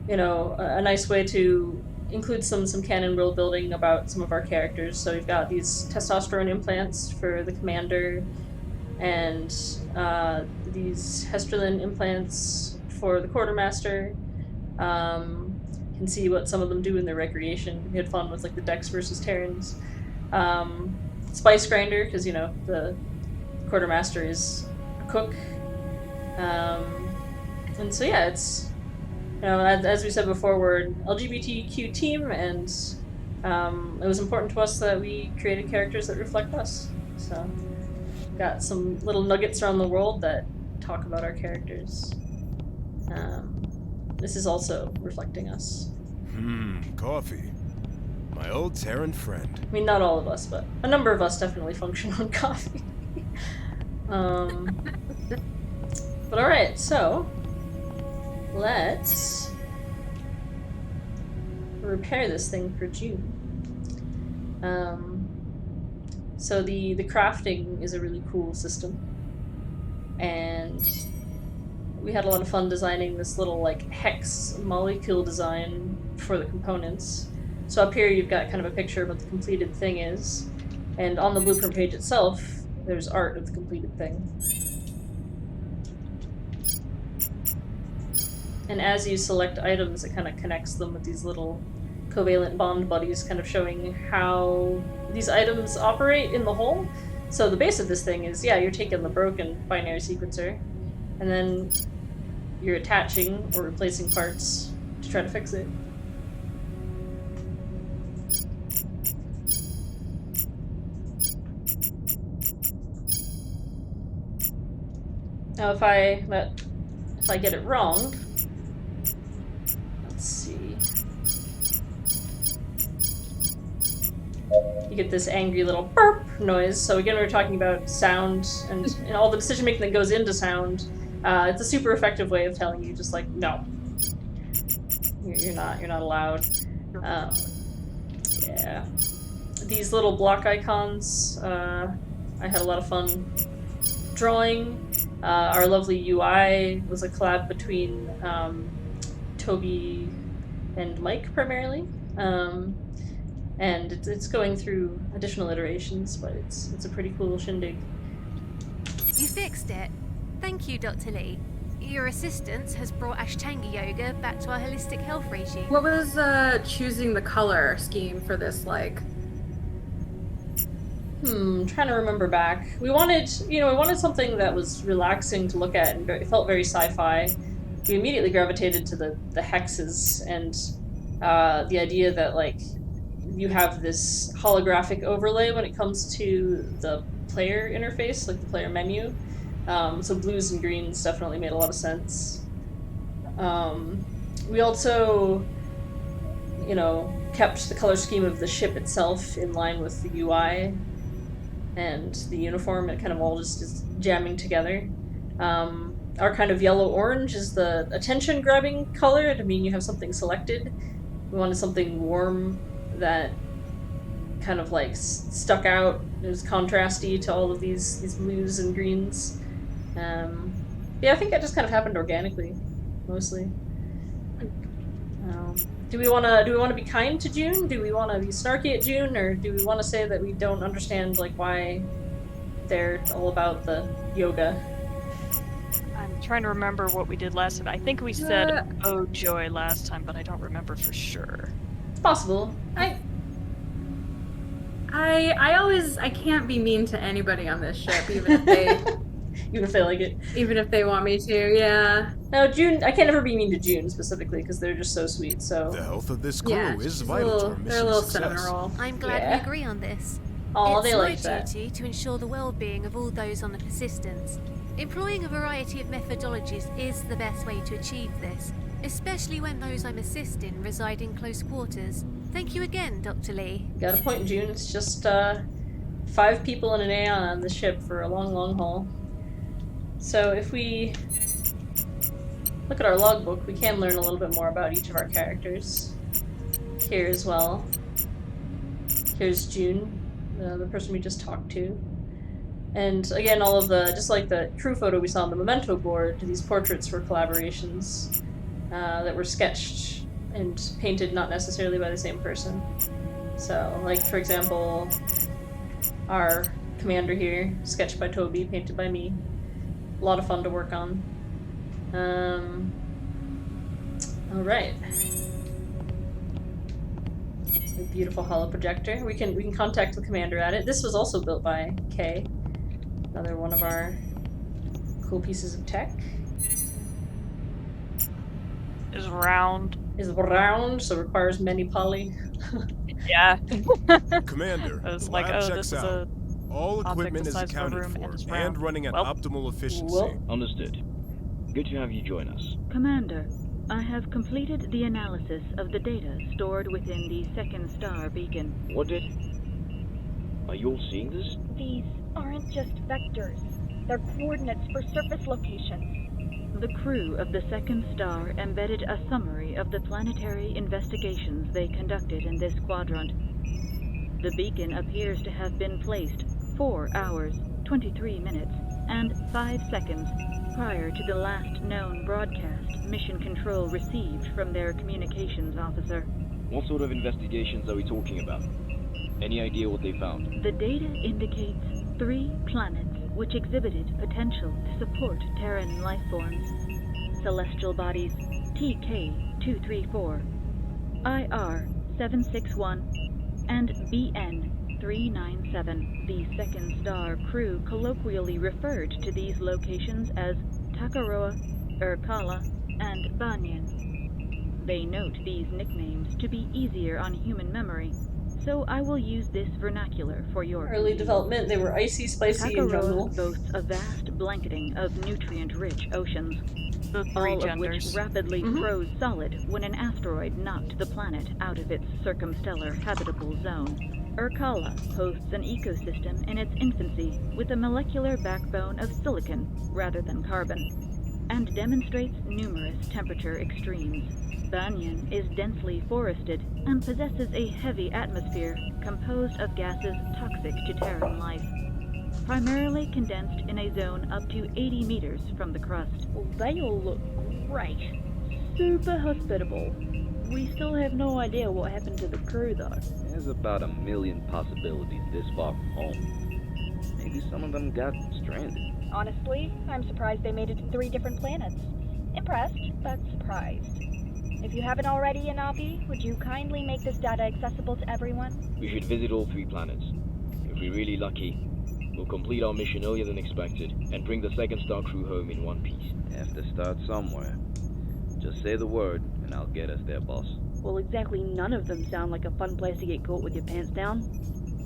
a nice way to include some canon world building about some of our characters. So we've got these testosterone implants for the commander, and these hestrelin implants for the quartermaster. You can see what some of them do in their recreation. We had fun with like the Dex versus Terrans. Spice grinder, because the quartermaster is a cook. And so yeah, it's as we said before, we're an LGBTQ team, and it was important to us that we created characters that reflect us. So got some little nuggets around the world that talk about our characters. this is also reflecting us. Coffee. My old Terran friend. I mean, not all of us, but a number of us definitely function on coffee. But alright, so let's repair this thing for June. So the crafting is a really cool system, and we had a lot of fun designing this little like hex molecule design for the components. So up here you've got kind of a picture of what the completed thing is, and on the blueprint page itself there's art of the completed thing. And as you select items, it kind of connects them with these little covalent bond buddies, kind of showing how these items operate in the whole. So the base of this thing is, yeah, you're taking the broken binary sequencer, and then you're attaching or replacing parts to try to fix it. Now if I get it wrong, let's see. You get this angry little burp noise. So again, we were talking about sound and all the decision making that goes into sound. It's a super effective way of telling you, just like, no, you're not allowed. Yeah, these little block icons, I had a lot of fun drawing. Our lovely UI was a collab between Toby and Mike primarily. And it's going through additional iterations, but it's a pretty cool shindig. You fixed it. Thank you, Dr. Lee. Your assistance has brought Ashtanga Yoga back to our holistic health regime. What was choosing the color scheme for this like? Trying to remember back. We wanted something that was relaxing to look at and it felt very sci-fi. We immediately gravitated to the hexes and the idea that like you have this holographic overlay when it comes to the player interface, like the player menu. So blues and greens definitely made a lot of sense. We also, kept the color scheme of the ship itself in line with the UI and the uniform. It kind of all just is jamming together. Our kind of yellow-orange is the attention-grabbing color to mean you have something selected. We wanted something warm that kind of like stuck out. It was contrasty to all of these blues and greens. Yeah, I think that just kind of happened organically, mostly. Do we want to be kind to June? Do we want to be snarky at June, or do we want to say that we don't understand like why they're all about the yoga? I'm trying to remember what we did last time. I think we said "Oh joy" last time, but I don't remember for sure. It's possible. I can't be mean to anybody on this ship, even if they like it. Even if they want me to, yeah. No, June, I can't ever be mean to June specifically because they're just so sweet. So the health of this crew is vital to our mission they're a little success. cinnamon roll. I'm glad we agree on this. Oh, it's they like my that. duty to ensure the well-being of all those on the Persistence. Employing a variety of methodologies is the best way to achieve this, especially when those I'm assisting reside in close quarters. Thank you again, Dr. Lee. Got a point, June. It's just 5 people in an Aeon on the ship for a long, long haul. So if we look at our logbook, we can learn a little bit more about each of our characters. Here as well. Here's June, the person we just talked to. And again, all of just like the crew photo we saw on the memento board, these portraits were collaborations that were sketched and painted not necessarily by the same person. So, like, for example, our commander here, sketched by Toby, painted by me. A lot of fun to work on. Alright. A beautiful hollow projector. We can contact the commander at it. This was also built by Kay. Another one of our cool pieces of tech. Is round. Is round, so requires many poly. Yeah. Commander, I was the like, lab oh, checks this is out. a All object equipment the is size of a accounted room for and it's and round. running at Well. optimal efficiency. Well. Understood. Good to have you join us. Commander, I have completed the analysis of the data stored within the second star beacon. What did... Are you all seeing this? These aren't just vectors. They're coordinates for surface locations. The crew of the second star embedded a summary of the planetary investigations they conducted in this quadrant. The beacon appears to have been placed 4 hours, 23 minutes, and 5 seconds prior to the last known broadcast Mission Control received from their communications officer. What sort of investigations are we talking about? Any idea what they found? The data indicates 3 planets which exhibited potential to support Terran life forms. Celestial bodies TK-234, IR-761, and BN-397. The second star crew colloquially referred to these locations as Takaroa, Urkala, and Banyan. They note these nicknames to be easier on human memory, so I will use this vernacular for your Early development, they were icy, spicy, and jungle. Takaroa boasts a vast blanketing of nutrient-rich oceans, The 3 all genders. of which rapidly froze solid when an asteroid knocked the planet out of its circumstellar habitable zone. Urkala hosts an ecosystem in its infancy with a molecular backbone of silicon rather than carbon, and demonstrates numerous temperature extremes. Banyan is densely forested and possesses a heavy atmosphere composed of gases toxic to Terran life, primarily condensed in a zone up to 80 meters from the crust. Well, they all look great. Super hospitable. We still have no idea what happened to the crew, though. There's about 1 million possibilities this far from home. Maybe some of them got stranded. Honestly, I'm surprised they made it to 3 different planets. Impressed, but surprised. If you haven't already, Inavi, would you kindly make this data accessible to everyone? We should visit all 3 planets. If we're really lucky, we'll complete our mission earlier than expected and bring the second star crew home in one piece. Have to start somewhere. Just say the word, and I'll get us there, boss. Well, exactly none of them sound like a fun place to get caught with your pants down.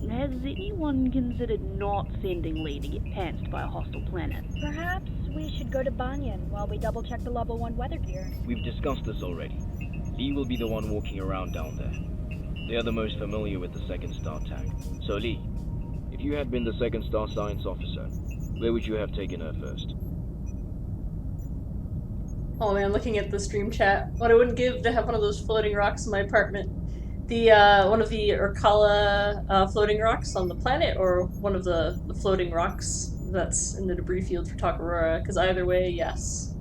Has anyone considered not sending Lee to get pantsed by a hostile planet? Perhaps we should go to Banyan while we double-check the level 1 weather gear. We've discussed this already. Lee will be the one walking around down there. They are the most familiar with the second star tag. So Lee, if you had been the second star science officer, where would you have taken her first? Oh man, looking at the stream chat, what I wouldn't give to have one of those floating rocks in my apartment. The one of the Urkala floating rocks on the planet, or one of the floating rocks that's in the debris field for Takarura, because either way, yes.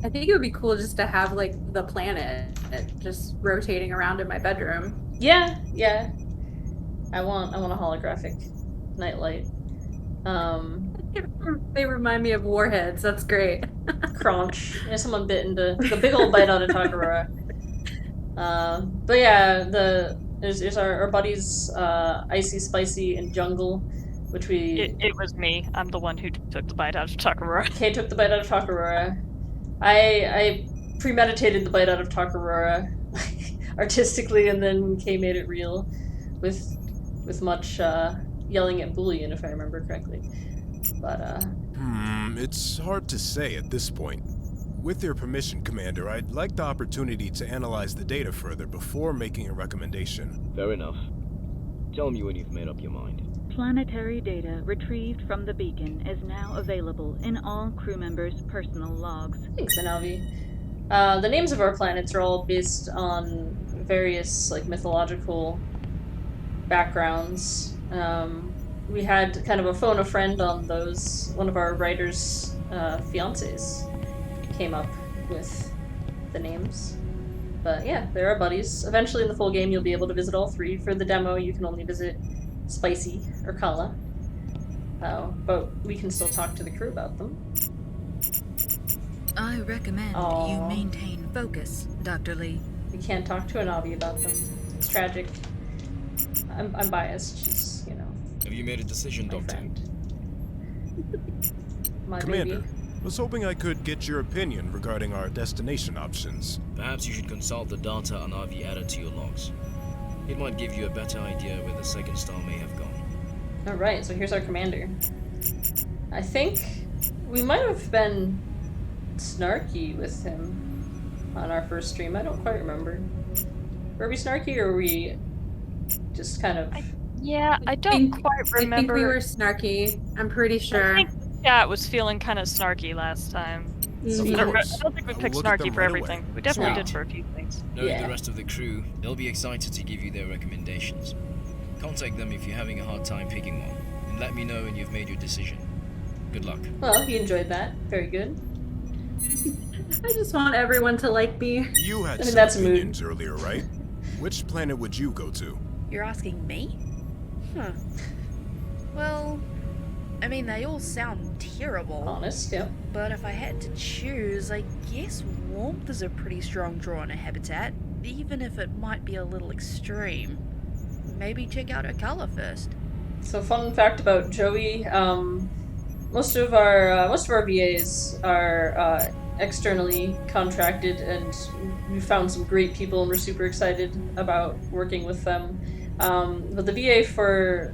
I think it would be cool just to have like the planet just rotating around in my bedroom. Yeah, yeah. I want a holographic nightlight. They remind me of warheads. That's great. Crunch. Yeah, someone bit into the big old bite out of Takarura. But yeah, there's our buddies, Icy, Spicy, and Jungle, which we... It was me. I'm the one who took the bite out of Takarura. Kay took the bite out of Takarura. I premeditated the bite out of Takarura artistically, and then Kay made it real with much yelling at Boolean, if I remember correctly. But It's hard to say at this point. With your permission, Commander, I'd like the opportunity to analyze the data further before making a recommendation. Fair enough. Tell me when you've made up your mind. Planetary data retrieved from the beacon is now available in all crew members' personal logs. Thanks, Inavi. The names of our planets are all based on various like mythological backgrounds. We had kind of a phone a friend on those. One of our writers' fiancés came up with the names. But yeah, they're our buddies. Eventually in the full game you'll be able to visit all 3. For the demo you can only visit Spicy or Kala. But we can still talk to the crew about them. I recommend you maintain focus, Dr. Lee. We can't talk to Inavi about them. It's tragic. I'm biased. She's, you know. Have you made a decision, Doctor? My Commander, baby. was hoping I could get your opinion regarding our destination options. Perhaps you should consult the data Anavi added to your logs. It might give you a better idea where the second star may have gone. Alright, so here's our commander. I think we might have been snarky with him on our first stream. I don't quite remember. Were we snarky or were we just kind of... Yeah, I don't quite remember. I think we were snarky. I'm pretty sure. I think the chat was feeling kind of snarky last time. Mhm. I don't think we picked snarky for everything. We definitely did for a few things. Knowing the rest of the crew, they'll be excited to give you their recommendations. Contact them if you're having a hard time picking one, and let me know when you've made your decision. Good luck. Well, you enjoyed that. Very good. I just want everyone to like me. You had I mean, some that's a mood. opinions earlier, right? Which planet would you go to? You're asking me? Huh. Well, I mean, they all sound terrible. Honest, yeah. But if I had to choose, I guess warmth is a pretty strong draw in a habitat, even if it might be a little extreme. Maybe check out Akala first. So, fun fact about Joey: most of our VAs are externally contracted, and we found some great people, and we're super excited about working with them. But the VA for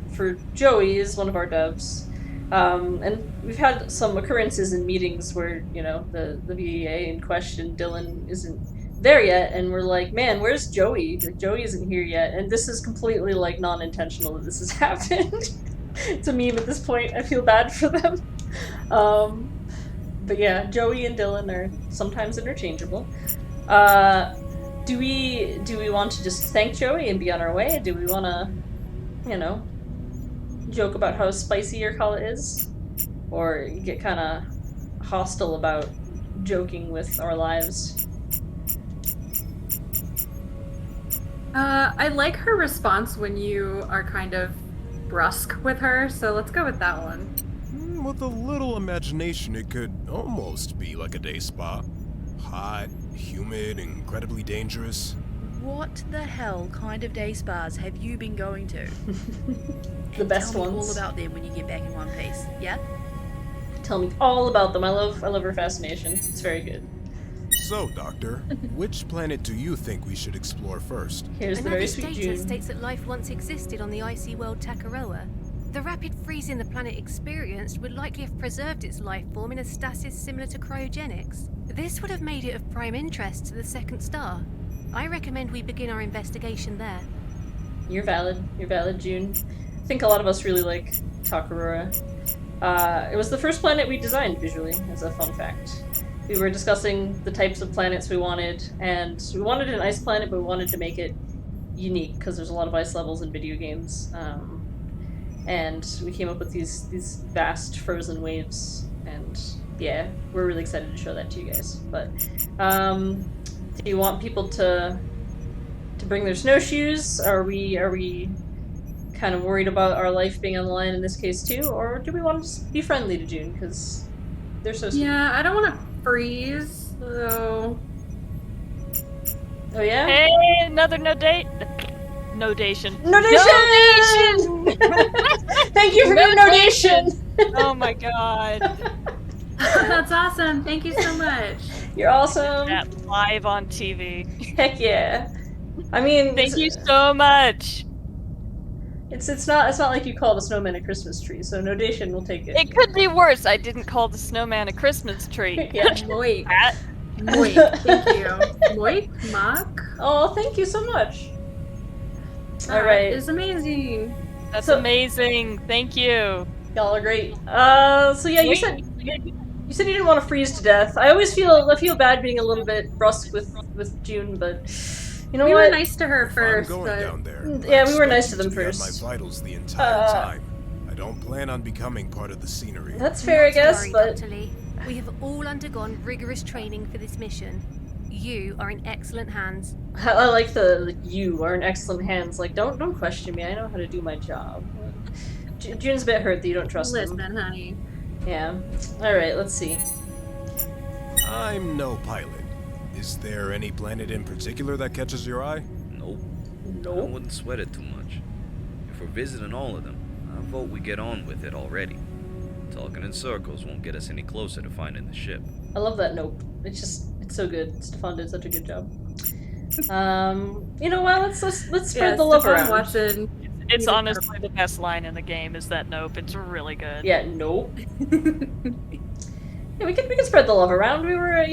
Joey is one of our devs, and we've had some occurrences in meetings where the VA in question, Dylan, isn't there yet, and we're like, man, where's Joey? Like, Joey isn't here yet, and this is completely like non-intentional that this has happened. It's a meme at this point. I feel bad for them. But yeah, Joey and Dylan are sometimes interchangeable. Do we want to just thank Joey and be on our way? Do we want to, joke about how spicy your call is? Or get kind of hostile about joking with our lives? I like her response when you are kind of brusque with her, so let's go with that one. With a little imagination, it could almost be like a day spa. Hot, humid, incredibly dangerous. What the hell kind of day spas have you been going to? The best Tell me ones. all about them when you get back in one piece, yeah? Tell me all about them. I love her fascination. It's very good. So, Doctor, which planet do you think we should explore first? Here's the Another very sweet data June. states that life once existed on the icy world Takaroa. The rapid freezing the planet experienced would likely have preserved its life form in a stasis similar to cryogenics. This would have made it of prime interest to the second star. I recommend we begin our investigation there. You're valid. You're valid, June. I think a lot of us really like Takaroa. It was the first planet we designed visually, as a fun fact. We were discussing the types of planets we wanted, and we wanted an ice planet, but we wanted to make it unique, because there's a lot of ice levels in video games. And we came up with these vast frozen waves, and yeah, we're really excited to show that to you guys. But do you want people to bring their snowshoes? Are we kind of worried about our life being on the line in this case too, or do we want to just be friendly to June because they're so sweet? Yeah, I don't want to freeze, so... Oh yeah? Hey, another nodation. Nodation! Thank you for your nodation! Oh my god. That's awesome. Thank you so much. You're awesome. That live on TV. Heck yeah. I mean, thank you so much. It's not like you called a snowman a Christmas tree, so nodation will take it. It could be worse. I didn't call the snowman a Christmas tree. Yeah. Moik. Moik. Thank you. Moik, Mock. Oh, thank you so much. All right. It's amazing. That's amazing. Thank you. Y'all are great. So yeah, you said you didn't want to freeze to death. I always feel bad being a little bit brusque with June, but you know we what? were nice to her first. I'm going down there. Yeah, we were nice to them be on first. my vitals the entire time. I don't plan on becoming part of the scenery. That's fair, I guess, Sorry, but Dr. Lee. We have all undergone rigorous training for this mission. You are in excellent hands. I like the you are in excellent hands. Like, don't question me. I know how to do my job. June's a bit hurt that you don't trust him. Listen, honey. Yeah. All right. Let's see. I'm no pilot. Is there any planet in particular that catches your eye? Nope. Nope. I wouldn't sweat it too much. If we're visiting all of them, I vote we get on with it already. Talking in circles won't get us any closer to finding the ship. I love that nope. It's so good. Stefan did such a good job. You know what? Let's spread the love around. Watching. It's honestly the best line in the game. Is that nope? It's really good. Yeah, nope. Yeah, we can spread the love around. We were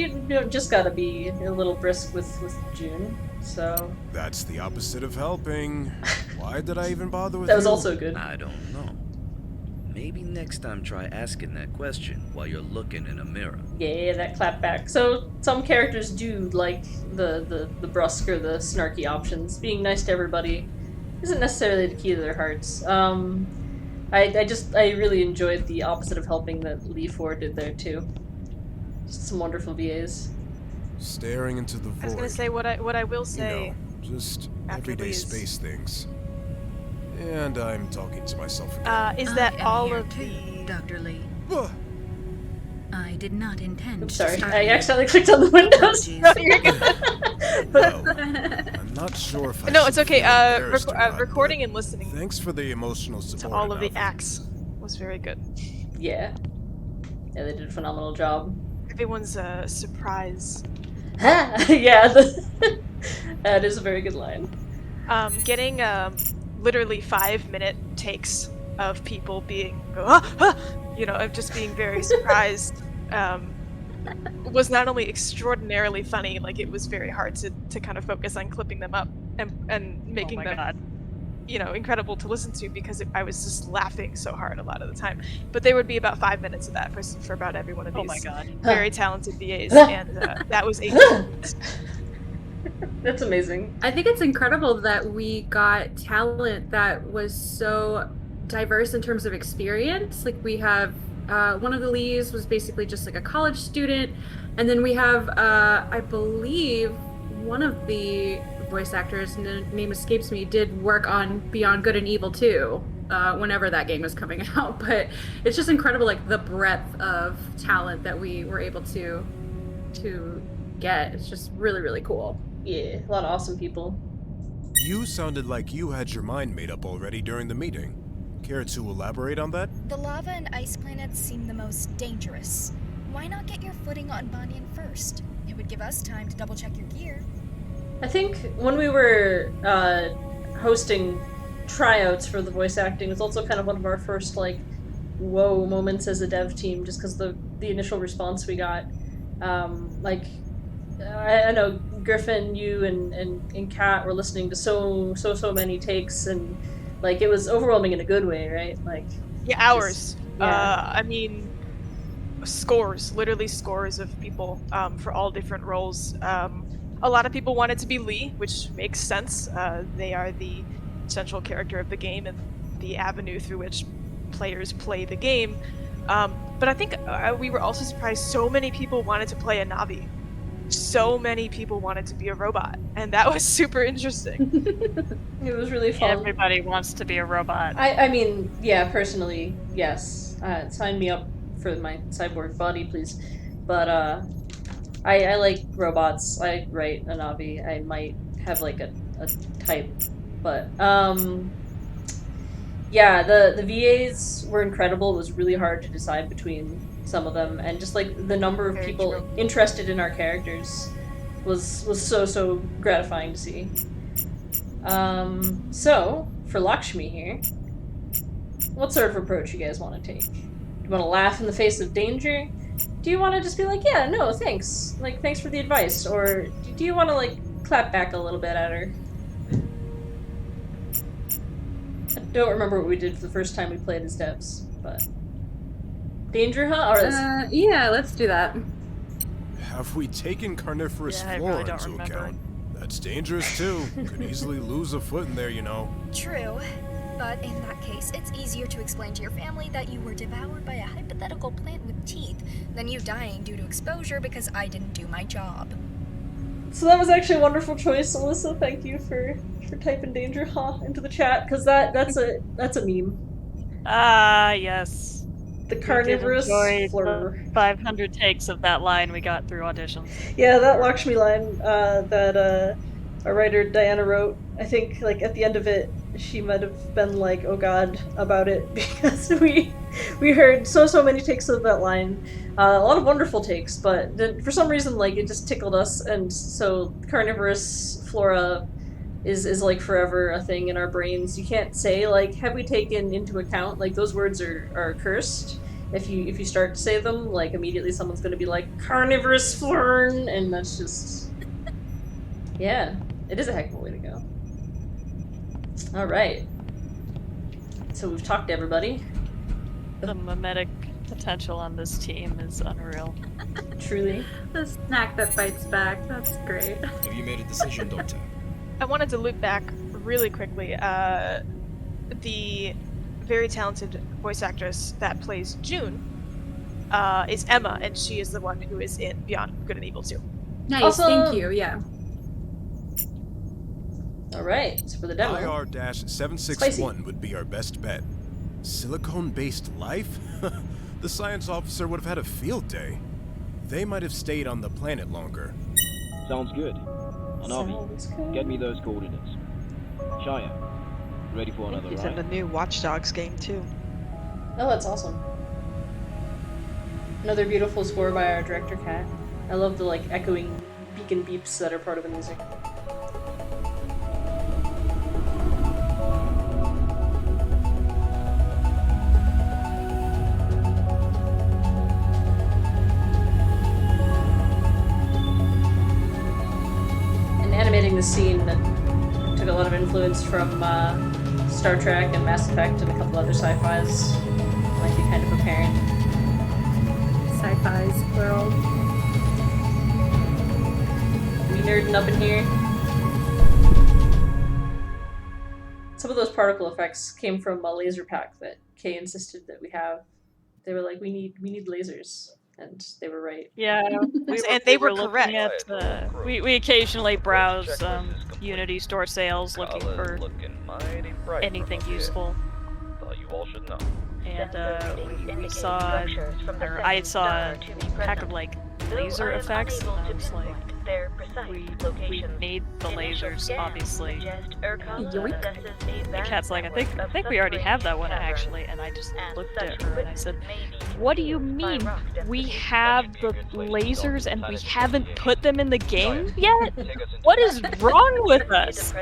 just gotta be a little brisk with June. So That's the opposite of helping. Why did I even bother with that was you? also good. I don't know. Maybe next time try asking that question while you're looking in a mirror. Yeah, that clap back. So some characters do like the brusque or the snarky options. Being nice to everybody isn't necessarily the key to their hearts. I really enjoyed the opposite of helping that Lee 4 did there too. Just some wonderful VAs. Staring into the void. I was gonna say what I will say. You know, just after everyday Lee's. space things. And I'm talking to myself again. Is that I am all here of too, the Dr. Lee. I did not intend Oops, to sorry. start I you. accidentally clicked on the windows. Apologies. No, you're good. I'm not sure if I No, should it's okay. feel embarrassed or not, Recording but and listening thanks for the emotional support. to all of the Navi. acts was very good. Yeah. Yeah, they did a phenomenal job. Everyone's surprise. Yeah, that is a very good line. Getting literally 5-minute takes of people being of just being very surprised was not only extraordinarily funny, like it was very hard to kind of focus on clipping them up and making them incredible to listen to because I was just laughing so hard a lot of the time. But there would be about 5 minutes of that for about every one of these very talented VAs, and that was 8 minutes. That's amazing. I think it's incredible that we got talent that was so diverse in terms of experience. Like we have one of the leads was basically just like a college student, and then we have I believe one of the voice actors, name escapes me, did work on Beyond Good and Evil 2 whenever that game was coming out. But it's just incredible, like the breadth of talent that we were able to get. It's just really, really cool. Yeah, a lot of awesome people. You sounded like you had your mind made up already during the meeting. Care to elaborate on that? The lava and ice planets seem the most dangerous. Why not get your footing on Banyan first? It would give us time to double check your gear. I think when we were hosting tryouts for the voice acting, it was also kind of one of our first like whoa moments as a dev team, just because the initial response we got. I know Griffin, you and Kat were listening to so many takes, and like it was overwhelming in a good way, right? Like Hours. Yeah. I mean, literally scores of people for all different roles. A lot of people wanted to be Lee, which makes sense. They are the central character of the game and the avenue through which players play the game. But I think we were also surprised so many people wanted to play a Navi. So many people wanted to be a robot, and that was super interesting. It was really fun. Everybody wants to be a robot. I mean, yeah, personally, yes. Sign me up for my cyborg body, please. But I like robots. I write a Navi. I might have like a type, but yeah, the VAs were incredible. It was really hard to decide between some of them, and just like the number of people interested in our characters was so gratifying to see. So for Lakshmi here, what sort of approach you guys want to take? Do you want to laugh in the face of danger? Do you want to just be like, yeah, no, thanks, like thanks for the advice, or do you want to like clap back a little bit at her? I don't remember what we did for the first time we played as devs, but danger, huh? Or yeah, let's do that. Have we taken carnivorous flora into account? That's dangerous too. Could easily lose a foot in there, you know. True, but in that case, it's easier to explain to your family that you were devoured by a hypothetical plant with teeth than you dying due to exposure because I didn't do my job. So that was actually a wonderful choice, Alyssa. Thank you for typing danger, huh, into the chat, because that's a meme. Ah, yes. The carnivorous fleur. 500 takes of that line we got through auditions. Yeah, that Lakshmi line that our writer Diana wrote, I think like at the end of it, she might have been like, "Oh God," about it because we heard so many takes of that line, a lot of wonderful takes, but then for some reason like it just tickled us, and so carnivorous flora is like forever a thing in our brains. You can't say like, have we taken into account, like those words are cursed. if you start to say them, like immediately someone's gonna be like carnivorous fern, and that's just yeah, it is a heck of a way to go. All right, so we've talked to everybody. The mimetic potential on this team is unreal. Truly. The snack that bites back. That's great. Have you made a decision, Doctor? I wanted to loop back really quickly. The very talented voice actress that plays June is Emma, and she is the one who is in Beyond Good and Evil 2. Nice, Awesome. thank you, yeah. Alright, so for the demo. IR-761 would be our best bet. Silicone-based life? The science officer would have had a field day. They might have stayed on the planet longer. Sounds good. Anavi, get me those coordinates. Shia, ready for another He's ride? in the new Watch Dogs game too. Oh, that's awesome. Another beautiful score by our director, Kat. I love the like echoing beacon beeps that are part of the music. And animating the scene took a lot of influence from Star Trek and Mass Effect and a couple other sci-fis. Might be kind of apparent. Sci-fi's world. We nerding up in here. Some of those particle effects came from a laser pack that Kay insisted that we have. They were like, we need lasers, and they were right. Yeah, they were looking correct. At, we occasionally browse Unity store sales looking for anything useful. Thought you all should know. And we saw, or I saw a pack of like laser effects, and I was like, we need the lasers, obviously. The cat's like, I think we already have that one actually, and I just looked at her and I said, what do you mean? We have the lasers and we haven't put them in the game yet? What is wrong with us?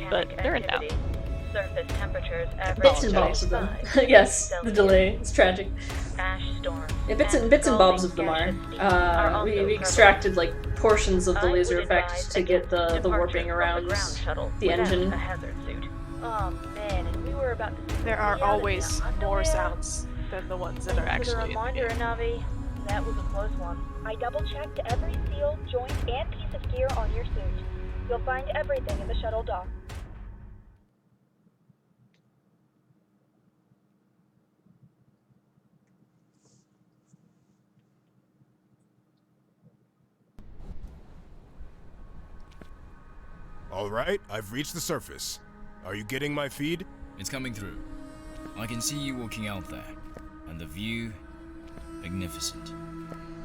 But they're in now. Surface temperatures Bits and bobs of them. Yes, the delay. It's tragic. Yeah, bits and bobs of them are. We extracted like portions of the laser effect to get the warping around the engine. Oh man, and we were about to. There are always more sounds than the ones that are actually. As a reminder, Navi, that was a close one. I double-checked every seal, joint, and piece of gear on your suit. You'll find everything in the shuttle dock. All right, I've reached the surface. Are you getting my feed? It's coming through. I can see you walking out there. And the view, magnificent.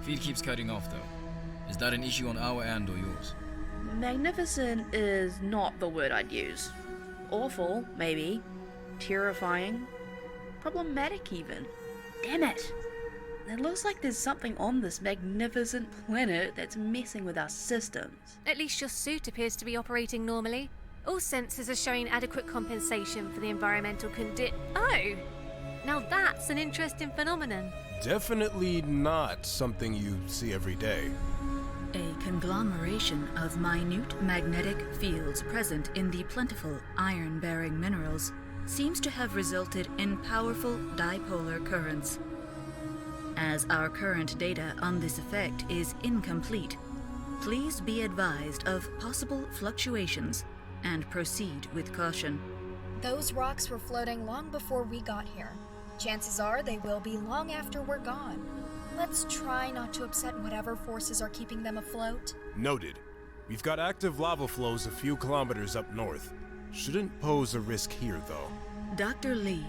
Feed keeps cutting off though. Is that an issue on our end or yours? Magnificent is not the word I'd use. Awful, maybe. Terrifying. Problematic even. Damn it! It looks like there's something on this magnificent planet that's messing with our systems. At least your suit appears to be operating normally. All sensors are showing adequate compensation for the environmental Oh! Now that's an interesting phenomenon. Definitely not something you see every day. A conglomeration of minute magnetic fields present in the plentiful iron-bearing minerals seems to have resulted in powerful dipolar currents. As our current data on this effect is incomplete, please be advised of possible fluctuations and proceed with caution. Those rocks were floating long before we got here. Chances are they will be long after we're gone. Let's try not to upset whatever forces are keeping them afloat. Noted. We've got active lava flows a few kilometers up north. Shouldn't pose a risk here, though. Dr. Lee,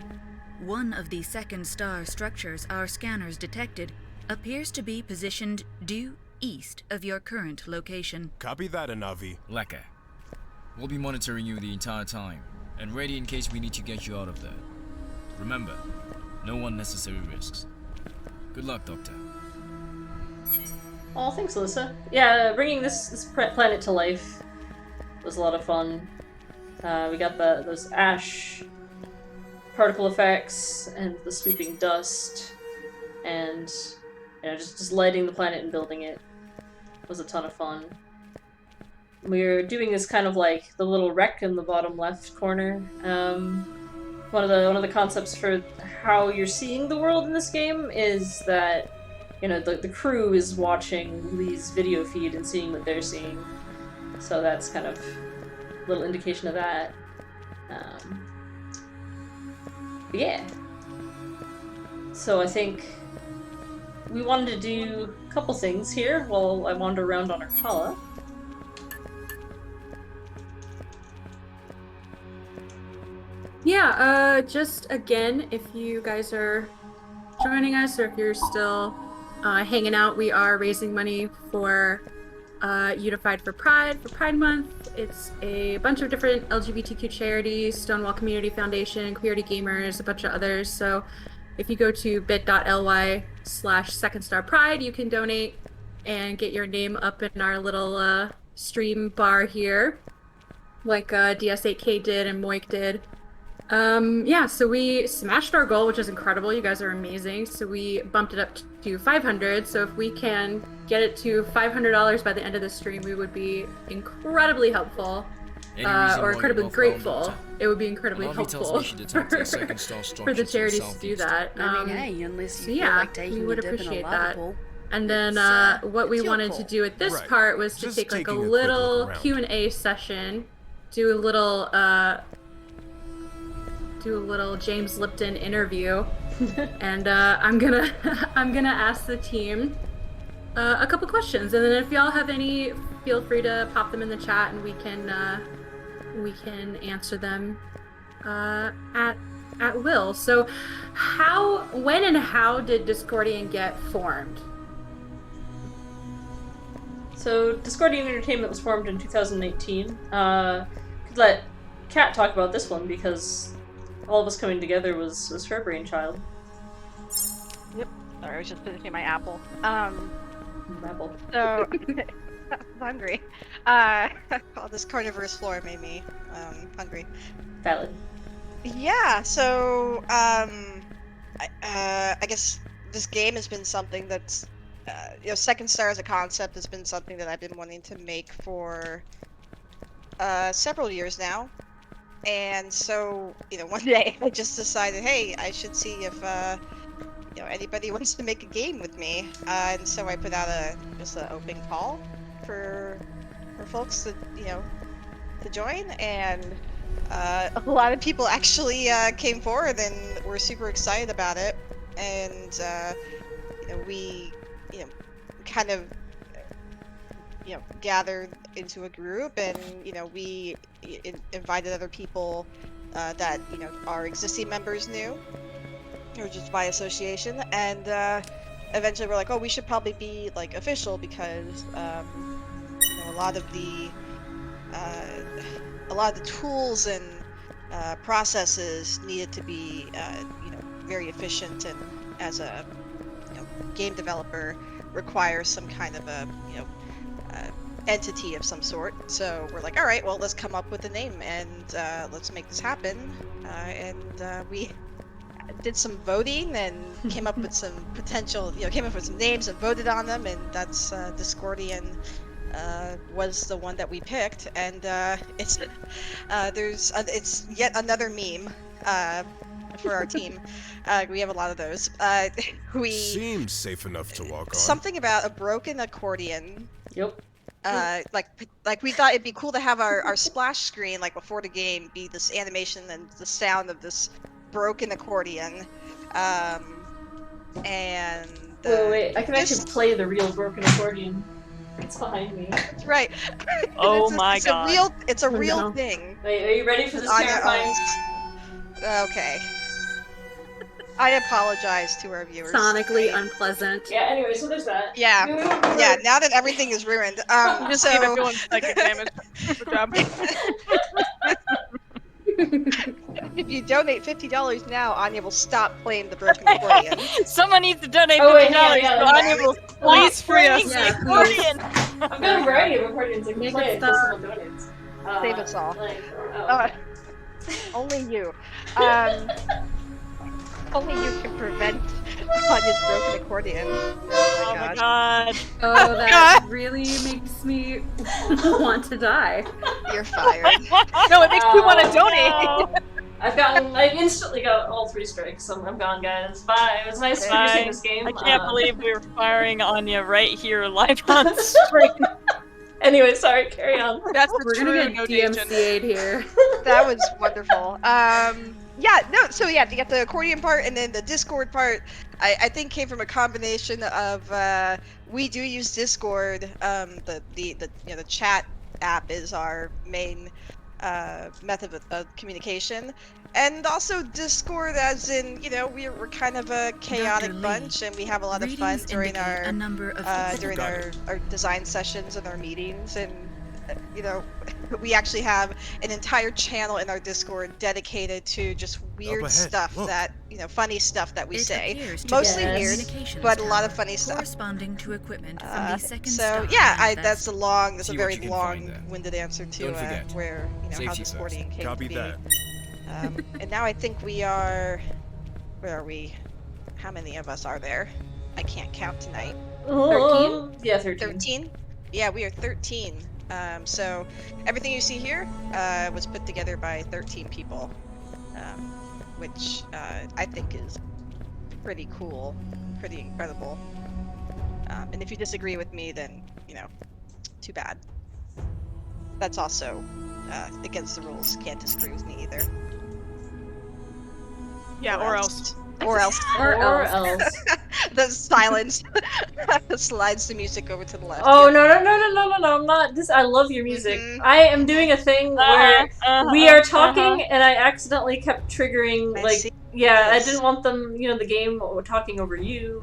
one of the second star structures our scanners detected appears to be positioned due east of your current location. Copy that, Anavi. Leka. We'll be monitoring you the entire time, and ready in case we need to get you out of there. Remember, no unnecessary risks. Good luck, Doctor. Oh, thanks, Alyssa. Yeah, bringing this planet to life was a lot of fun. We got those ash particle effects and the sweeping dust, and just lighting the planet and building it was a ton of fun. We're doing this kind of like the little wreck in the bottom left corner. One of the concepts for how you're seeing the world in this game is that the crew is watching Lee's video feed and seeing what they're seeing. So that's kind of a little indication of that. Yeah. So I think we wanted to do a couple things here while I wander around on Arcala. Yeah, just again, if you guys are joining us or if you're still hanging out, we are raising money for Unified for Pride Month. It's a bunch of different LGBTQ charities, Stonewall Community Foundation, Queerty Gamers, a bunch of others. So if you go to bit.ly/secondstarpride, you can donate and get your name up in our little stream bar here, like DS8K did and Moik did. Yeah, so we smashed our goal, which is incredible. You guys are amazing. So we bumped it up to 500. So if we can get it to $500 by the end of the stream, we would be incredibly helpful, or incredibly grateful. It would be incredibly helpful for the charities to do that. I mean, hey, unless So you feel yeah, like taking we would a dip in a appreciate lava that. pool. And then what we It's your wanted call. to do at this Right. part was to Just take like a taking a quick little look around. Q&A session, do a little James Lipton interview, and I'm gonna ask the team a couple questions, and then if y'all have any, feel free to pop them in the chat, and we can answer them at will. So, when, and how did Dyscordion get formed? So Dyscordion Entertainment was formed in 2018. Could let Kat talk about this one because all of us coming together was her brainchild. Yep. Sorry, I was just finishing my apple. Apple. So I'm hungry. Oh, this carnivorous floor made me hungry. Valid. Yeah, so I guess this game has been something that's Second Star as a concept has been something that I've been wanting to make for several years now. And so, one day I just decided, hey, I should see if anybody wants to make a game with me. And so I put out just an open call for folks to to join, and a lot of people actually came forward and were super excited about it. And we kind of gathered into a group, and we invited other people that our existing members knew, or just by association, and eventually we're like, oh, we should probably be like official, because a lot of the tools and processes needed to be very efficient, and as a game developer requires some kind of a entity of some sort. So we're like, all right, well, let's come up with a name, and let's make this happen. And we did some voting and came up with some came up with some names and voted on them, and that's Dyscordion was the one that we picked. And it's yet another meme for our team. We have a lot of those. Seems safe enough to walk on. Something about a broken accordion. Yep. Like we thought it'd be cool to have our splash screen, like before the game, be this animation and the sound of this broken accordion. And wait, I can actually play the real broken accordion. It's behind me. That's right. Oh my god. It's a real thing. Wait, are you ready for this terrifying? Okay. I apologize to our viewers. Sonically unpleasant. Yeah, anyway, so there's that. Yeah. Yeah, now that everything is ruined. Just so... gave everyone psychic damage. Good job. If you donate $50 now, Anya will stop playing the broken accordion. Someone needs to donate $50 so Anya will please free us the accordion. I've got a variety of accordions I can play if someone donates. Save us all. Okay. Only you. Only you can prevent Tanya's broken accordion. Oh my god. Oh, that really makes me want to die. You're fired. No, it makes me want to Oh, donate. I instantly got all 3 strikes, so I'm gone, guys. Bye. It was nice producing this game. I can't believe we were firing on you right here live on stream. Anyway, sorry, carry on. That's We're gonna get DMCA'd here. That was wonderful. So you get the accordion part, and then the Discord part, I think came from a combination of, we do use Discord, the chat app is our main method of communication, and also Discord as in, we're kind of a chaotic bunch, and we have a lot of fun during our our design sessions and our meetings, and we actually have an entire channel in our Discord dedicated to just weird stuff that, funny stuff that we say. Mostly weird, but a lot of funny stuff. Corresponding to equipment from the second So star yeah, manifest. that's a very long-winded answer to where, how Dyscordion came Copy to be. that. And now I think we are, where are we? How many of us are there? I can't count tonight. 13? Yeah, 13. 13? Yeah, we are 13. So everything you see here was put together by 13 people, which I think is pretty cool, pretty incredible. And if you disagree with me, then, too bad. That's also against the rules. Can't disagree with me either. Yeah, or else. Or else. Or else. The silence slides the music over to the left. Oh, no, I'm not. I love your music. I am doing a thing where we are talking and I accidentally kept triggering, I didn't want them, the game talking over you.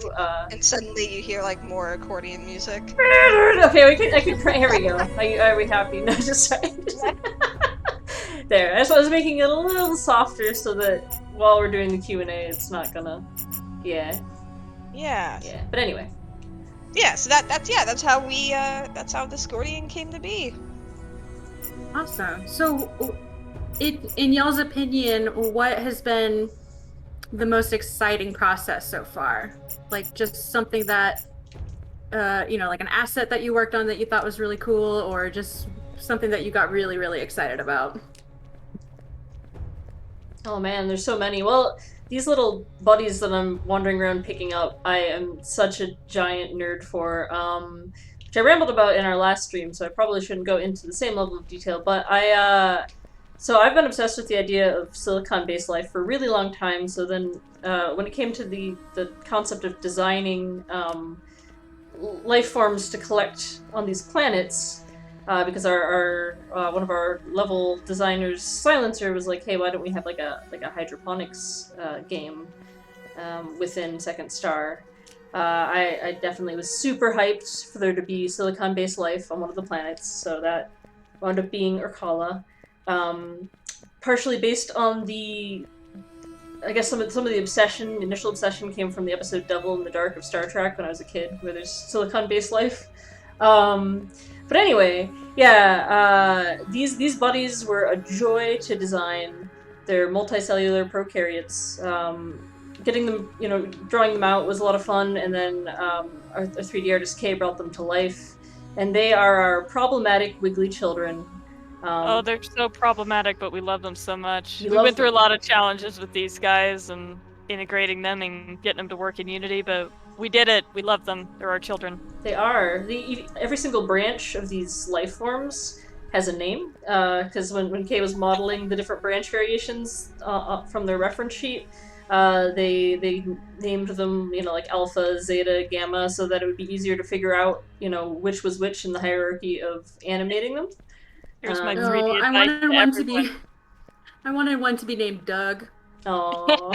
And suddenly you hear, more accordion music. Okay, here we go. Are we happy? No, just sorry. There, I was making it a little softer so that while we're doing the Q&A, it's not gonna, Yeah. But anyway. Yeah, so that's how that's how Dyscordion came to be. Awesome. So, in y'all's opinion, what has been the most exciting process so far? Just something that, like an asset that you worked on that you thought was really cool, or just something that you got really, really excited about? Oh man, there's so many. Well, these little buddies that I'm wandering around picking up, I am such a giant nerd for, which I rambled about in our last stream, so I probably shouldn't go into the same level of detail, but so I've been obsessed with the idea of silicon-based life for a really long time, so then when it came to the concept of designing life forms to collect on these planets, because our one of our level designers, Silencer, was like, hey, why don't we have like a hydroponics game within Second Star? I definitely was super hyped for there to be silicon-based life on one of the planets, so that wound up being Urkala. Partially based on the, I guess some of the initial obsession came from the episode Devil in the Dark of Star Trek when I was a kid, where there's silicon-based life. But anyway, these buddies were a joy to design. They're multicellular prokaryotes. Getting them, drawing them out was a lot of fun, and then our 3D artist Kay brought them to life. And they are our problematic wiggly children. They're so problematic, but we love them so much. We went through a lot of challenges with these guys and integrating them and getting them to work in Unity, but we did it. We love them. They're our children. They are. Every single branch of these life forms has a name, because when Kay was modeling the different branch variations from their reference sheet, they named them, like Alpha, Zeta, Gamma, so that it would be easier to figure out, which was which in the hierarchy of animating them. Here's my 3D I wanted one to be named Doug. Oh,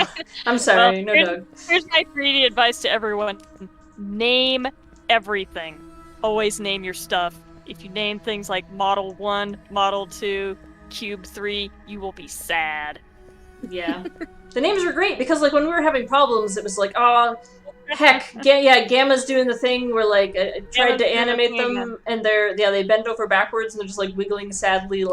I'm sorry, no Doug. Here's my 3D advice to everyone. Name everything. Always name your stuff. If you name things like Model 1, Model 2, Cube 3, you will be sad. Yeah. The names were great because, when we were having problems, it was like, oh, heck, Gamma's doing the thing where, I tried to animate them, and they bend over backwards, and they're just, wiggling sadly,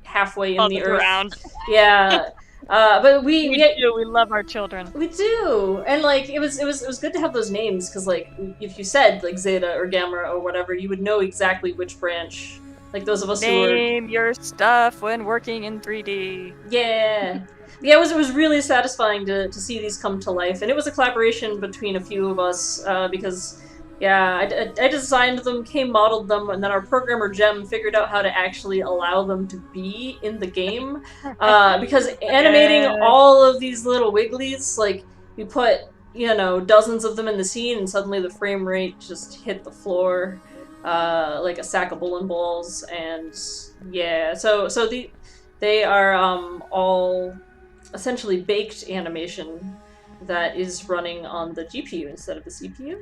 halfway in the earth. Ground. Yeah. But we love our children. We do, and like it was good to have those names because like if you said like Zeta or Gamma or whatever, you would know exactly which branch. Like those of us who were Name your stuff when working in 3D. yeah. Yeah, it was really satisfying to see these come to life, and it was a collaboration between a few of us because, yeah, I designed them, modeled them, and then our programmer Jem figured out how to actually allow them to be in the game because animating all of these little wigglies, like you put dozens of them in the scene, and suddenly the frame rate just hit the floor like a sack of bowling balls, and yeah, so they are all essentially baked animation that is running on the GPU instead of the CPU.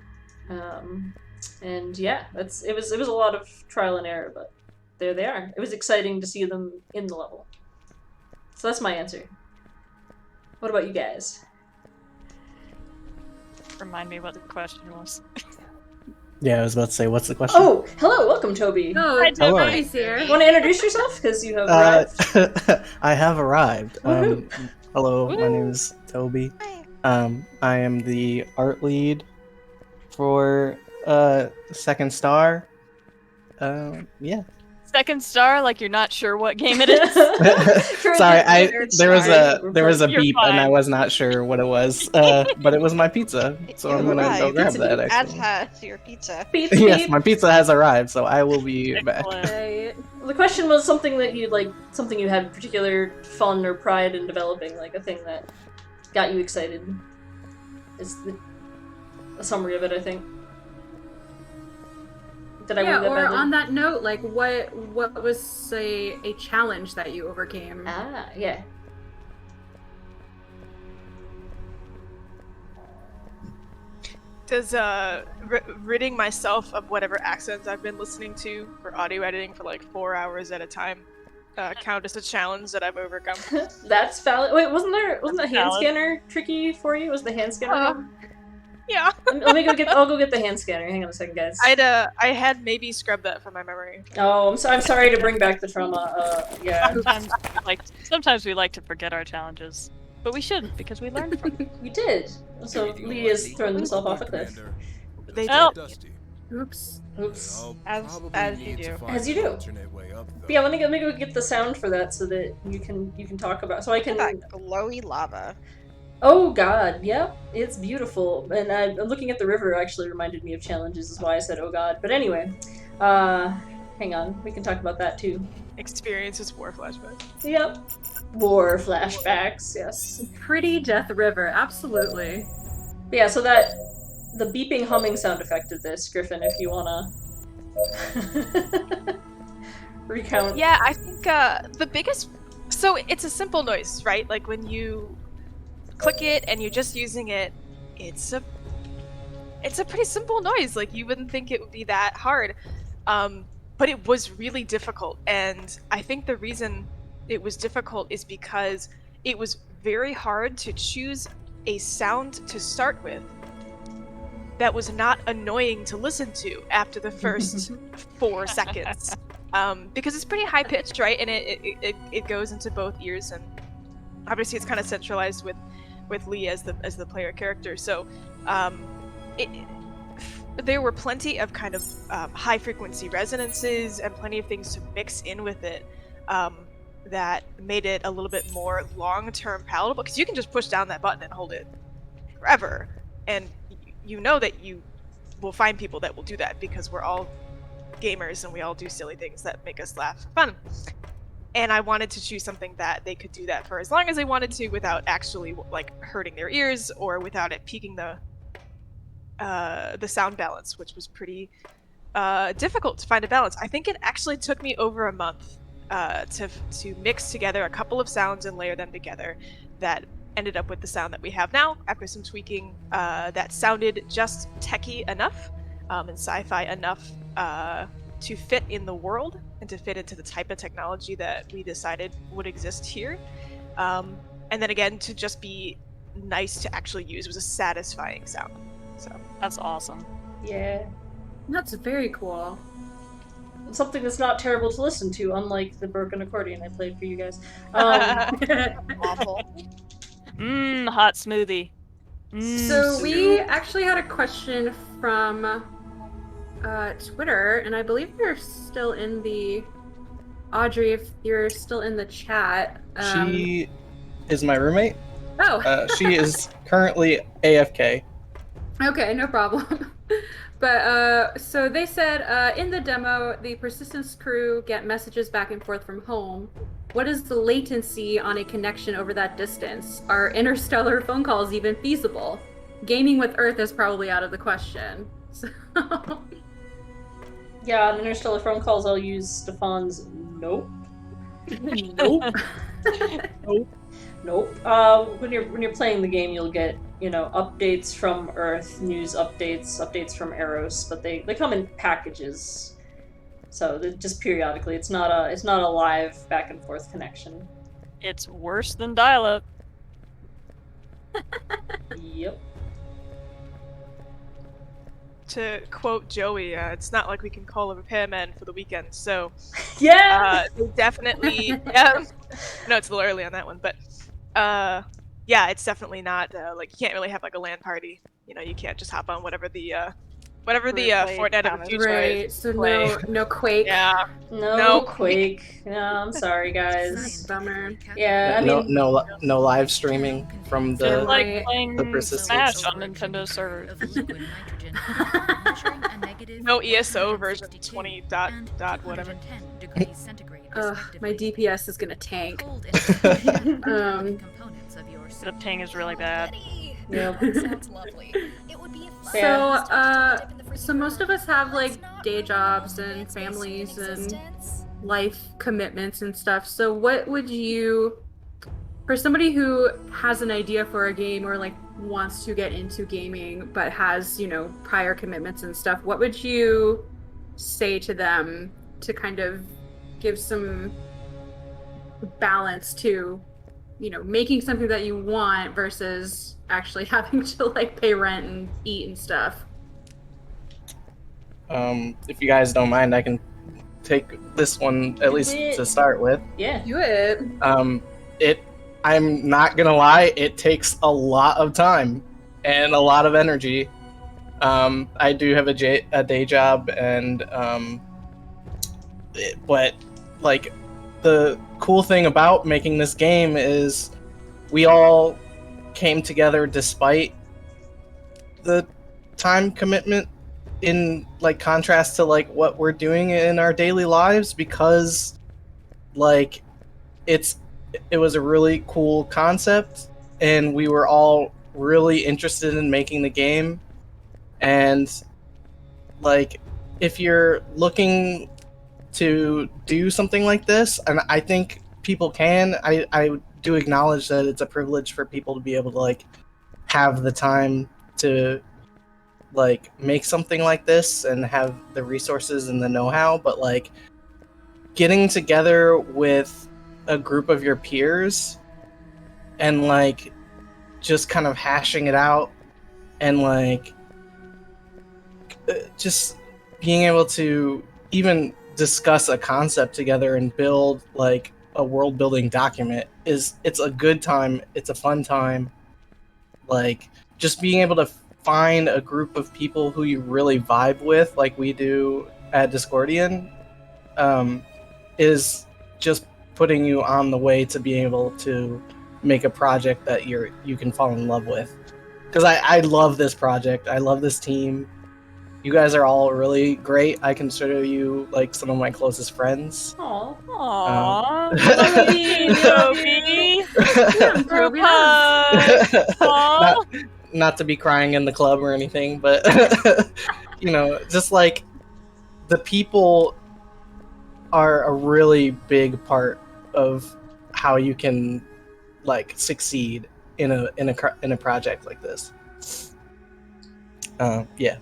And yeah, it was a lot of trial and error, but there they are. It was exciting to see them in the level. So that's my answer. What about you guys? Remind me what the question was. Yeah, I was about to say, what's the question? Oh, hello, welcome, Toby. Oh, Hello. Toby's here. Want to introduce yourself? Because you have arrived. I have arrived. Woohoo. Hello, my name is Toby. I am the art lead for Second Star. Yeah. Second Star, like you're not sure what game it is. Sorry, there was a You're beep fine. and I was not sure what it was. But it was my pizza, so I'm gonna go grab that. As Actually, has your pizza. yes, my pizza has arrived, so I will be back. The question was something that something you had particular fun or pride in developing, like a thing that got you excited. Is a summary of it, I think. Did I Yeah, read that or badly? on that note, like what was a challenge that you overcame? Ah, yeah. Does ridding myself of whatever accents I've been listening to for audio editing for like 4 hours at a time count as a challenge that I've overcome? That's valid. Wait, wasn't the hand valid. scanner tricky for you? Was the hand scanner? Yeah. Let me go get. I'll go get the hand scanner. Hang on a second, guys. I had maybe scrubbed that from my memory. Oh, I'm sorry to bring back the trauma. Yeah. Sometimes we like to forget our challenges, but we shouldn't because we learned from them. We did. So Lee has thrown himself off a cliff. They did. Oops. Oops. As you do. As you do. But yeah, let me go get the sound for that so that you can talk about. So I can. That glowy lava. Oh god, yep, it's beautiful. And I'm looking at the river actually reminded me of challenges, is why I said oh god. But anyway, hang on, we can talk about that too. Experiences war flashbacks. Yep. War flashbacks, yes. Pretty Death River, absolutely. But yeah, so the beeping humming sound effect of this, Griffin, if you wanna recount. Yeah, I think the biggest. So it's a simple noise, right? Like when you click it and you're just using it, it's a pretty simple noise. Like you wouldn't think it would be that hard, but it was really difficult. And I think the reason it was difficult is because it was very hard to choose a sound to start with that was not annoying to listen to after the first 4 seconds, because it's pretty high pitched, right? And it goes into both ears, and obviously it's kind of centralized with Lee as the player character. So there were plenty of kind of high frequency resonances and plenty of things to mix in with it that made it a little bit more long-term palatable, because you can just push down that button and hold it forever, and you know that you will find people that will do that because we're all gamers and we all do silly things that make us laugh for fun. And I wanted to choose something that they could do that for as long as they wanted to without actually like hurting their ears or without it peaking the sound balance, which was pretty difficult to find a balance. I think it actually took me over a month to mix together a couple of sounds and layer them together that ended up with the sound that we have now after some tweaking that sounded just techie enough and sci-fi enough to fit in the world and to fit into the type of technology that we decided would exist here. And then again, to just be nice to actually use. It was a satisfying sound. So that's awesome. Yeah. That's very cool. something that's not terrible to listen to, unlike the broken accordion I played for you guys. Awful. Hot smoothie. So we actually had a question from Twitter, and I believe you're still in the Audrey. If you're still in the chat, She is my roommate. Oh. She is currently AFK. Okay, no problem. But so they said in the demo, the Persistence crew get messages back and forth from home. What is the latency on a connection over that distance? Are interstellar phone calls even feasible? Gaming with Earth is probably out of the question. So... Yeah, on interstellar phone calls, I'll use Stefan's nope. Nope. Nope. When you're playing the game, you'll get, you know, updates from Earth, news updates from Eros, but they come in packages. So just periodically. It's not a live back and forth connection. It's worse than dial-up. Yep. To quote Joey, it's not like we can call a repairman for the weekend, so yeah, they definitely yeah. No, it's a little early on that one, but yeah, it's definitely not like you can't really have like a LAN party. You know, you can't just hop on whatever the Fortnite of the future right, is. so play. no Quake. Yeah. No Quake. No, I'm sorry, guys. Bummer. Yeah, I mean, no live streaming from the It's like playing Persistence. Smash on Nintendo servers. No ESO version 20 dot whatever. Ugh, my DPS is gonna tank. The ping is really bad. Yeah. Sounds lovely. It would be fun. So most of us have like day jobs and families and life commitments and stuff. So what would you, for somebody who has an idea for a game or like wants to get into gaming but has, you know, prior commitments and stuff, what would you say to them to kind of give some balance to, you know, making something that you want versus actually having to like pay rent and eat and stuff? If you guys don't mind, I can take this one at least to start with. Yeah. Do it. I'm not gonna lie, it takes a lot of time and a lot of energy. I do have a day job, and but like the cool thing about making this game is we all came together despite the time commitment, in like contrast to like what we're doing in our daily lives, because like it was a really cool concept and we were all really interested in making the game. And like if you're looking to do something like this, and I think people can, I do acknowledge that it's a privilege for people to be able to like have the time to like make something like this and have the resources and the know-how, but like getting together with a group of your peers and like just kind of hashing it out and like just being able to even discuss a concept together and build like a world building document it's a good time, it's a fun time. Like just being able to find a group of people who you really vibe with, like we do at Dyscordion, is just putting you on the way to being able to make a project that you can fall in love with. Because I love this project, I love this team. You guys are all really great. I consider you like some of my closest friends. Aww. Not to be crying in the club or anything, but you know, just like the people are a really big part of how you can like succeed in a project like this. Yeah.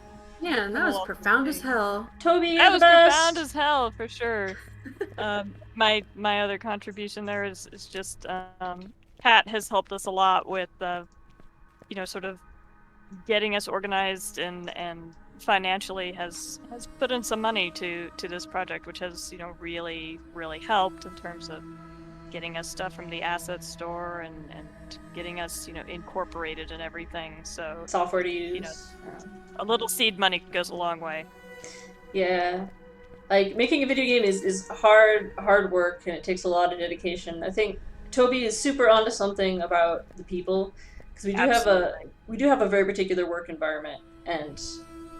Yeah, that was profound as hell. Toby, that the was best. profound as hell for sure. My other contribution there is just Pat has helped us a lot with you know, sort of getting us organized and financially has put in some money to this project, which has really helped in terms of getting us stuff from the asset store and getting us incorporated and everything. So software to use. A little seed money goes a long way. Yeah. Like, making a video game is hard work, and it takes a lot of dedication. I think Toby is super onto something about the people, because we do have a very particular work environment, and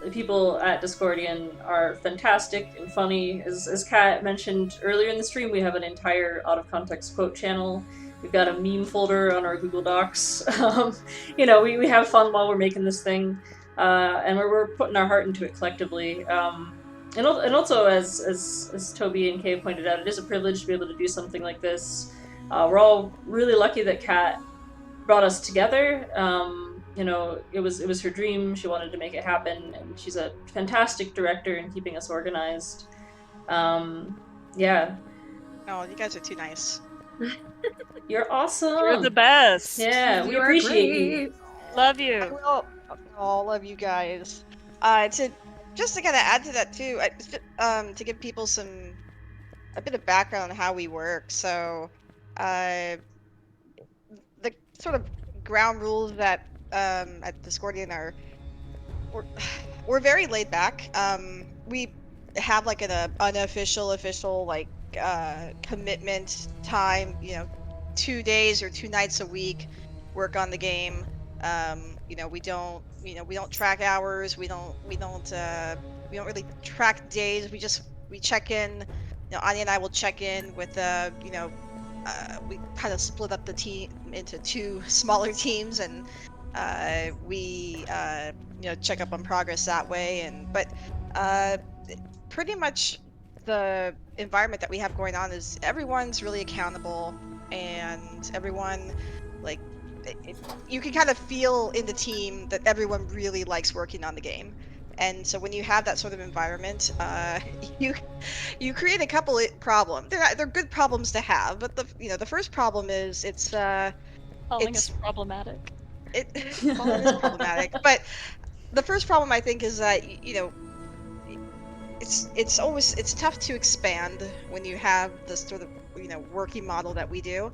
the people at Dyscordion are fantastic and funny. As Kat mentioned earlier in the stream, we have an entire out of context quote channel. We've got a meme folder on our Google Docs. We have fun while we're making this thing, and we're putting our heart into it collectively. And also, as Toby and Kay pointed out, it is a privilege to be able to do something like this. We're all really lucky that Kat brought us together. It was her dream. She wanted to make it happen, and she's a fantastic director in keeping us organized. Yeah. Oh, you guys are too nice. You're awesome. You're the best. Yeah, we appreciate you. Love you. Love you guys. Just to kind of add to that too, to give people a bit of background on how we work. So, the sort of ground rules that at Dyscordion are we're very laid back. We have like an unofficial official commitment time. 2 days or 2 nights a week work on the game. We don't track hours. We don't really track days. We check in. Anya and I will check in with we kind of split up the team into 2 smaller teams, and we check up on progress that way. But pretty much the environment that we have going on is everyone's really accountable, and everyone you can kind of feel in the team that everyone really likes working on the game. And so when you have that sort of environment, you create a couple of problems. They're good problems to have, but the first problem is Calling us problematic. Calling us problematic. But the first problem, I think, is that it's tough to expand when you have this sort of working model that we do.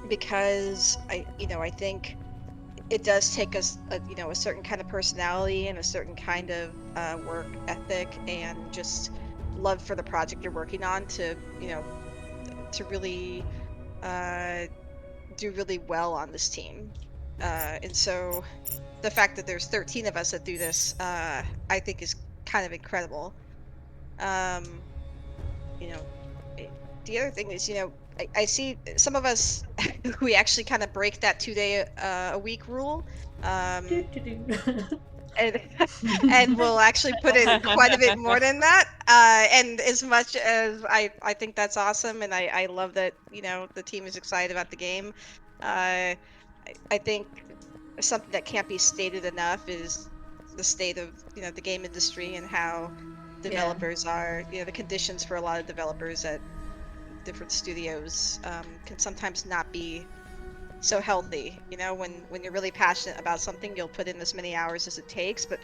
Because I think it does take us a certain kind of personality and a certain kind of work ethic and just love for the project you're working on to really do really well on this team. And so the fact that there's 13 of us that do this, I think is kind of incredible. The other thing is, I see some of us we actually kind of break that 2-day a week rule, and we'll actually put in quite a bit more than that. And as much as I think that's awesome, and I love that the team is excited about the game. I think something that can't be stated enough is the state of the game industry and how developers are. The conditions for a lot of developers at different studios can sometimes not be so healthy. When you're really passionate about something, you'll put in as many hours as it takes, but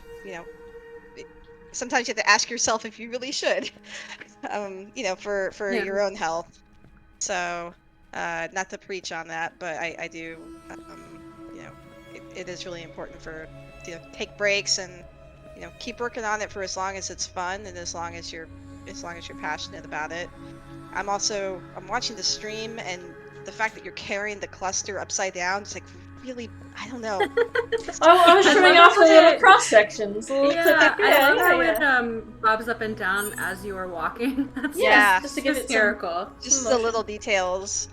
sometimes you have to ask yourself if you really should, for your own health. So not to preach on that, but I do it is really important for take breaks and keep working on it for as long as it's fun and as long as you're passionate about it. I'm watching the stream, and the fact that you're carrying the cluster upside down, it's like really, I don't know. I was showing off the little cross sections. I love how it bobs up and down as you are walking. That's just to give hysterical. Just the little details.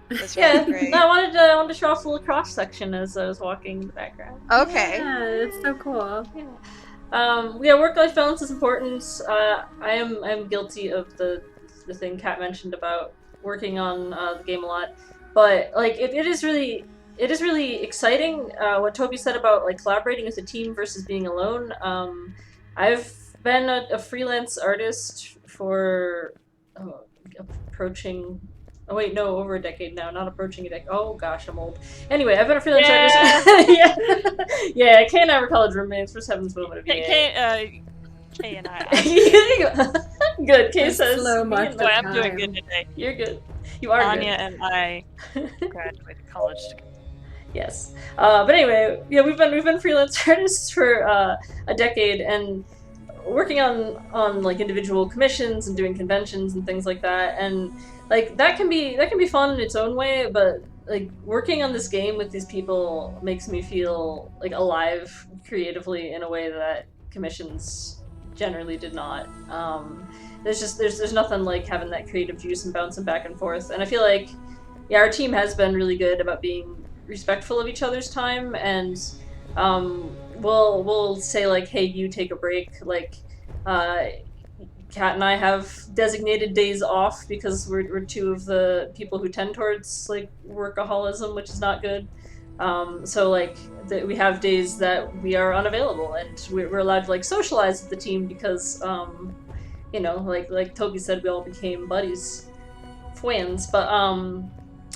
That's really great. No, I wanted to show off the little cross section as I was walking in the background. Okay. Yeah, it's so cool. Work-life balance is important. I am guilty of the thing Kat mentioned about working on the game a lot, but it is really exciting what Toby said about collaborating as a team versus being alone. I've been a freelance artist for approaching Oh wait, no, over a decade now, not approaching a decade. Oh gosh, I'm old. Anyway, I've been a freelance Yeah. artist. Yeah, Kay and I were college roommates for Seven's moment of Kay and I. Good. Kay A says. slow me and month of I'm doing time. good today. You're good. You are Anya good. and I graduated college together. Yes. But anyway, yeah, we've been freelance artists for a decade and working on like individual commissions and doing conventions and things like that. And like that can be fun in its own way, but like working on this game with these people makes me feel like alive creatively in a way that commissions generally did not. There's nothing like having that creative juice and bouncing back and forth. And I feel like yeah, our team has been really good about being respectful of each other's time, and we'll say like, hey, you take a break. Like, Kat and I have designated days off because we're two of the people who tend towards like workaholism, which is not good. So like we have days that we are unavailable, and we're allowed to like socialize with the team because you know, like Toby said, we all became buddies, twins. But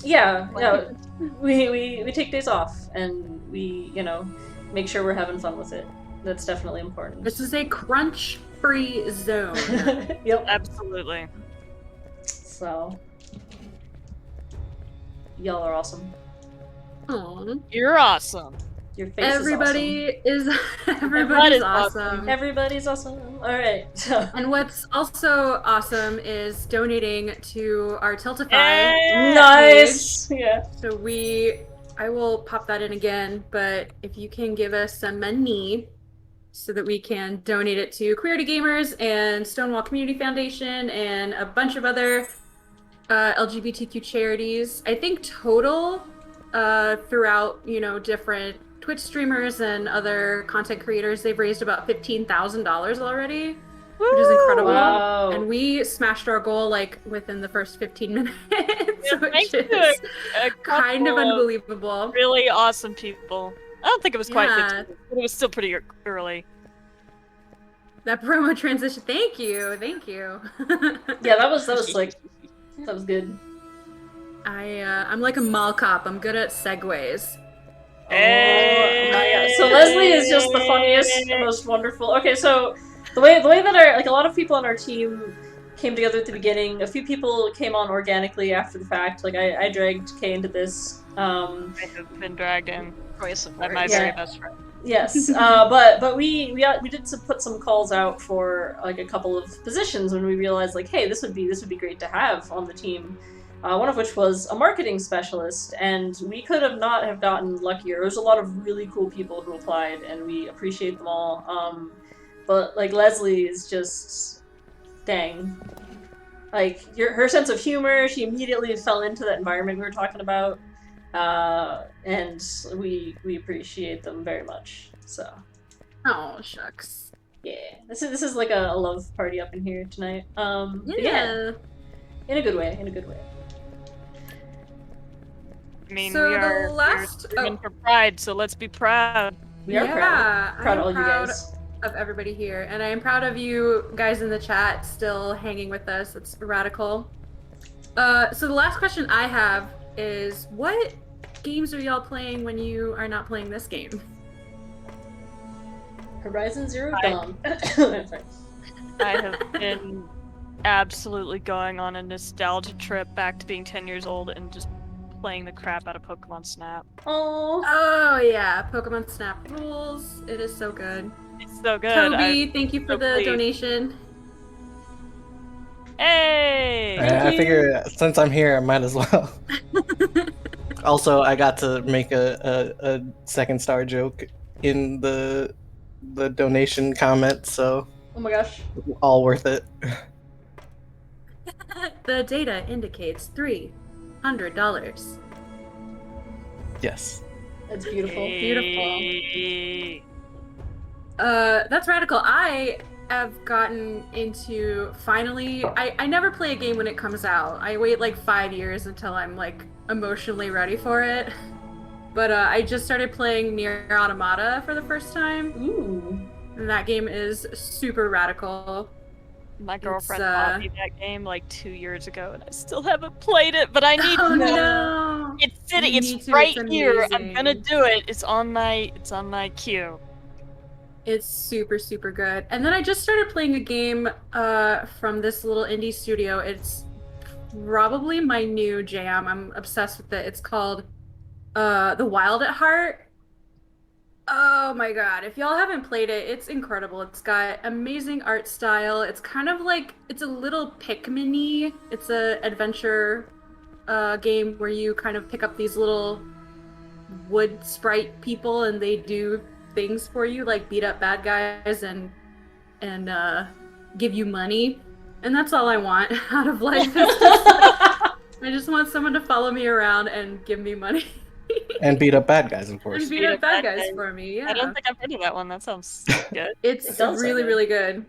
yeah, we take days off and we, you know, make sure we're having fun with it. That's definitely important. This is a crunch-free zone. Yep. Absolutely. So, y'all are awesome. Aww. You're awesome. Your face Everybody is is awesome. everybody's awesome. Everybody's awesome. All right. And what's also awesome is donating to our Tiltify. Nice. Page. Yeah. So I will pop that in again, but if you can give us some money so that we can donate it to Queer to Gamers and Stonewall Community Foundation and a bunch of other LGBTQ charities. I think total throughout, you know, different Twitch streamers and other content creators, they've raised about $15,000 already, which is incredible. Wow. And we smashed our goal like within the first 15 minutes, which Thanks to is a kind of couple unbelievable. Really awesome people. I don't think it was quite Yeah. 15, but it was still pretty early. That promo transition, thank you. Yeah, that was like that was good. I'm like a mall cop. I'm good at segues. Oh my god. So Leslie is just the funniest, most wonderful. Okay, so the way that a lot of people on our team came together at the beginning. A few people came on organically after the fact. Like I dragged Kay into this. I have been dragged in by my very best friend. Yes, but we did put some calls out for like a couple of positions when we realized like, hey, this would be great to have on the team. One of which was a marketing specialist, and we could have not have gotten luckier. There's a lot of really cool people who applied, and we appreciate them all. But like Leslie is just, dang, like her sense of humor. She immediately fell into that environment we were talking about, and we appreciate them very much. So, oh shucks. Yeah, this is like a love party up in here tonight. But yeah, in a good way. I mean, So we the are last- streaming for Pride, so let's be proud. We are proud. Proud of all you guys. Of everybody here, and I am proud of you guys in the chat still hanging with us. It's radical. So the last question I have is, what games are y'all playing when you are not playing this game? Horizon Zero Dawn. I have been absolutely going on a nostalgia trip back to being 10 years old and just playing the crap out of Pokemon Snap. Oh yeah, Pokemon Snap rules. It is so good. It's so good. Toby, thank you for the donation. Hey! I figure since I'm here, I might as well. Also, I got to make a second star joke in the donation comment, so Oh my gosh. all worth it. The data indicates $300. Yes. That's beautiful. Beautiful. That's radical. I have gotten into finally. I never play a game when it comes out. I wait like 5 years until I'm like emotionally ready for it. But I just started playing Nier Automata for the first time. Ooh. And that game is super radical. My girlfriend bought me that game like 2 years ago, and I still haven't played it. But I need Oh to. no! It's sitting. You It's need to, right it's here. I'm gonna amazing. do it. It's on my queue. It's super, super good. And then I just started playing a game from this little indie studio. It's probably my new jam. I'm obsessed with it. It's called The Wild at Heart. Oh my god, if y'all haven't played it, it's incredible. It's got amazing art style. It's kind of like, it's a little Pikmin-y. It's a adventure game where you kind of pick up these little wood sprite people and they do things for you, like beat up bad guys and give you money. And that's all I want out of life. I just want someone to follow me around and give me money. And beat up bad guys, of course. And beat up bad guys for me, yeah. I don't think I've heard of that one. That sounds good. It's really, really good.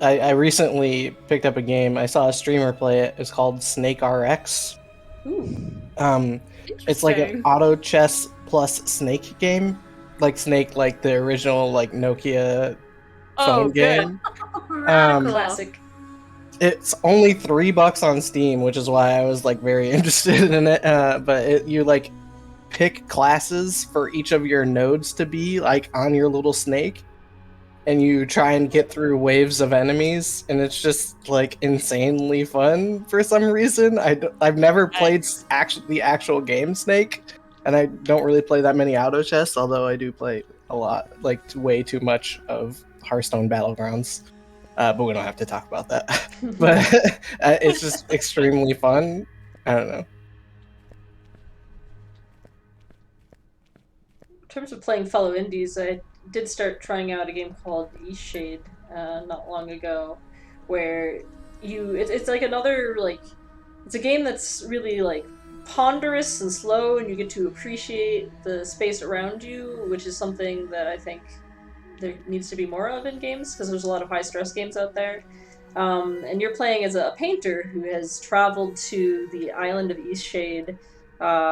I recently picked up a game. I saw a streamer play it. It's called Snake RX. It's like an auto chess plus Snake game, like Snake, like the original like Nokia phone game. Classic. It's only $3 on Steam, which is why I was like very interested in it. But you like pick classes for each of your nodes to be like on your little snake, and you try and get through waves of enemies, and it's just like insanely fun for some reason. I've never played the actual game Snake, and I don't really play that many auto chess, although I do play a lot, like way too much of Hearthstone Battlegrounds. But we don't have to talk about that. But it's just extremely fun. I don't know. In terms of playing fellow indies, I did start trying out a game called Eastshade not long ago, where it's like another, like, it's a game that's really like ponderous and slow, and you get to appreciate the space around you, which is something that I think there needs to be more of in games, because there's a lot of high stress games out there. And you're playing as a painter who has traveled to the island of Eastshade,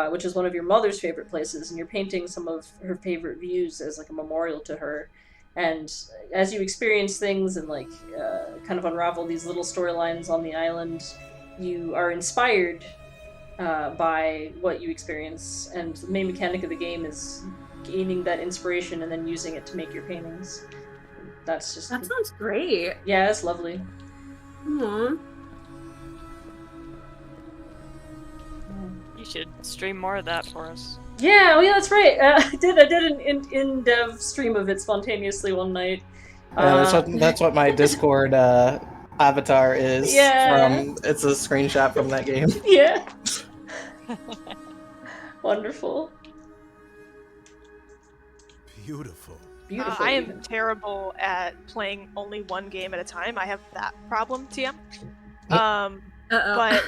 which is one of your mother's favorite places, and you're painting some of her favorite views as like a memorial to her. And as you experience things and like kind of unravel these little storylines on the island, you are inspired by what you experience, and the main mechanic of the game is gaining that inspiration and then using it to make your paintings. That sounds great. Yeah, it's lovely. Aww. You should stream more of that for us. Yeah, oh yeah, that's right. I did an in-dev stream of it spontaneously one night. That's what my Discord avatar is. Yeah. It's a screenshot from that game. Yeah. Wonderful. Beautiful. Beautiful. I am terrible at playing only one game at a time. I have that problem, TM. But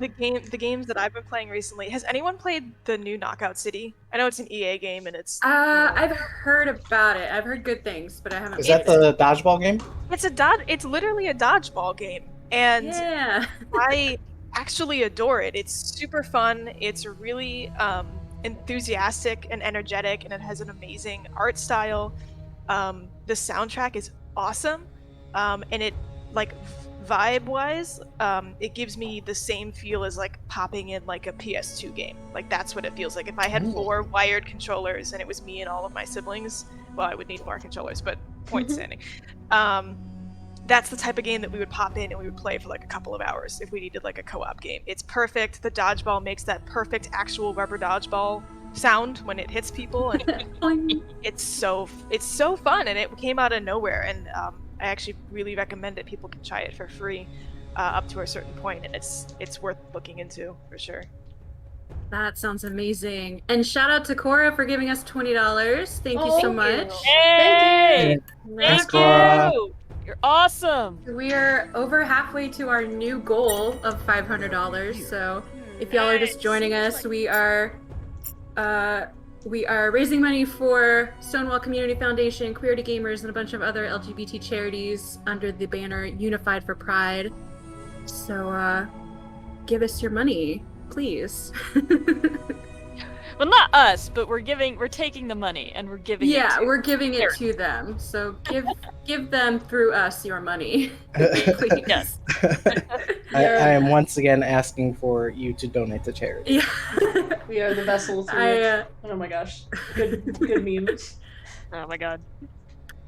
the games that I've been playing recently, has anyone played the new Knockout City? I know it's an EA game and it's I've heard about it. I've heard good things, but I haven't. Is that the dodgeball game? It's literally a dodgeball game, and yeah. I actually adore it. It's super fun. It's really enthusiastic and energetic, and it has an amazing art style. The soundtrack is awesome, and it, like, vibe-wise, it gives me the same feel as like popping in like a PS2 game. Like, that's what it feels like. If I had 4 wired controllers and it was me and all of my siblings, well, I would need more controllers, but point standing. That's the type of game that we would pop in and we would play for like a couple of hours if we needed like a co-op game. It's perfect. The dodgeball makes that perfect actual rubber dodgeball sound when it hits people, and it's so fun, and it came out of nowhere, and I actually really recommend it. People can try it for free up to a certain point, and it's worth looking into for sure. That sounds amazing. And shout out to Cora for giving us $20. Thank you so much. Hey! Thank you! You're awesome! We are over halfway to our new goal of $500, so if y'all are just joining us, we are raising money for Stonewall Community Foundation, Queer to Gamers, and a bunch of other LGBT charities under the banner Unified for Pride. So give us your money, please. Well, not us, but we're taking the money and we're giving it Yeah, to we're giving it Eric. to them. So give them through us your money, please. Yes. I am once again asking for you to donate to charity. Yeah. We are the vessel through which. Oh my gosh, good meme. Oh my god.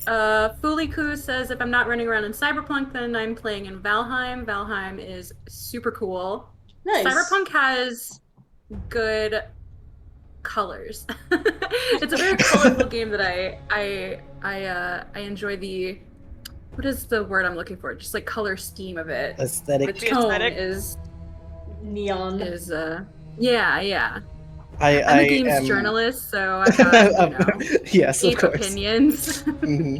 Fuliku says if I'm not running around in Cyberpunk, then I'm playing in Valheim. Valheim is super cool. Nice. Cyberpunk has good colors. It's a very colorful game that I enjoy the, what is the word I'm looking for? Just like color scheme of it. Aesthetic. The tone Aesthetic. is neon. Is yeah. I'm a games journalist, so I've got, yes, of deep course. opinions. Mhm.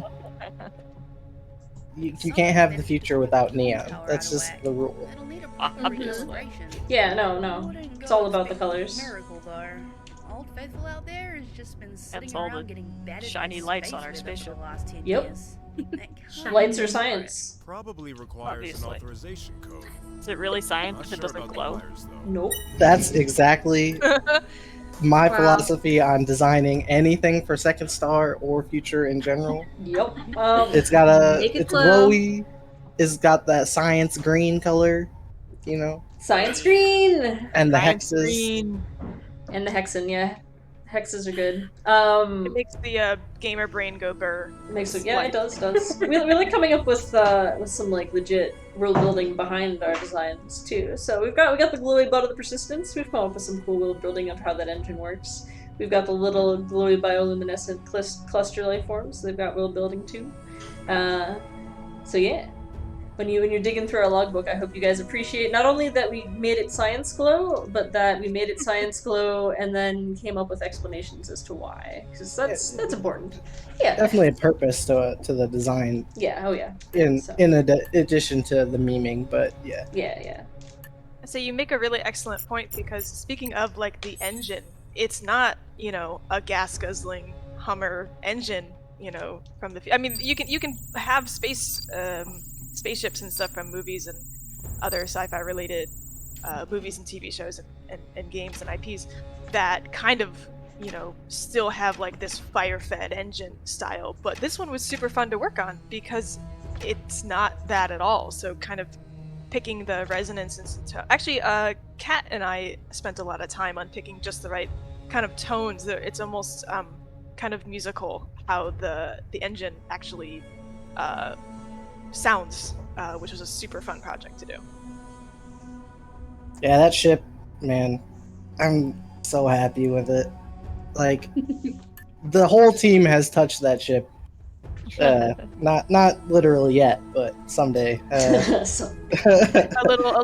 You can't have the future without neon. That's just the rule. Obviously. Yeah, no. It's all about the colors. Miracle though. Old Faithful out there has just been sitting That's all around the getting bedded shiny in lights space on our rhythm for spaceship. the last 10 Yep. years. Lights are science. Probably requires Obviously. an authorization code. Is it really science Not if it sure doesn't about the glow? wires, though. Nope. That's exactly my Wow. philosophy on designing anything for Second Star or Future in general. Yep. It's got Make it it's glow. glowy. It's got that science green color, you know, Science green. and the Science hexes. green. And the hexen, yeah. Hexes are good. It makes the gamer brain go burr. Makes it, yeah, it does. We like coming up with some like legit world building behind our designs too. So we got the glowy butt of the persistence. We've come up with some cool world building of how that engine works. We've got the little glowy bioluminescent cluster life forms. They've got world building too. So yeah. When you're digging through our logbook, I hope you guys appreciate not only that we made it science glow, but that we made it science glow and then came up with explanations as to why. Because that's important. Yeah. Definitely a purpose to the design. Yeah. Oh yeah. In addition to the memeing, but yeah. Yeah. So you make a really excellent point, because speaking of like the engine, it's not, a gas guzzling Hummer engine, from the. I mean, you can have spaceships and stuff from movies and other sci-fi related movies and TV shows and games and IPs that kind of, still have like this fire-fed engine style. But this one was super fun to work on because it's not that at all. So kind of picking the resonance and actually, Kat and I spent a lot of time on picking just the right kind of tones. It's almost kind of musical how the engine actually sounds, which was a super fun project to do. Yeah, that ship, man, I'm so happy with it. Like, the whole team has touched that ship. Not literally yet, but someday. a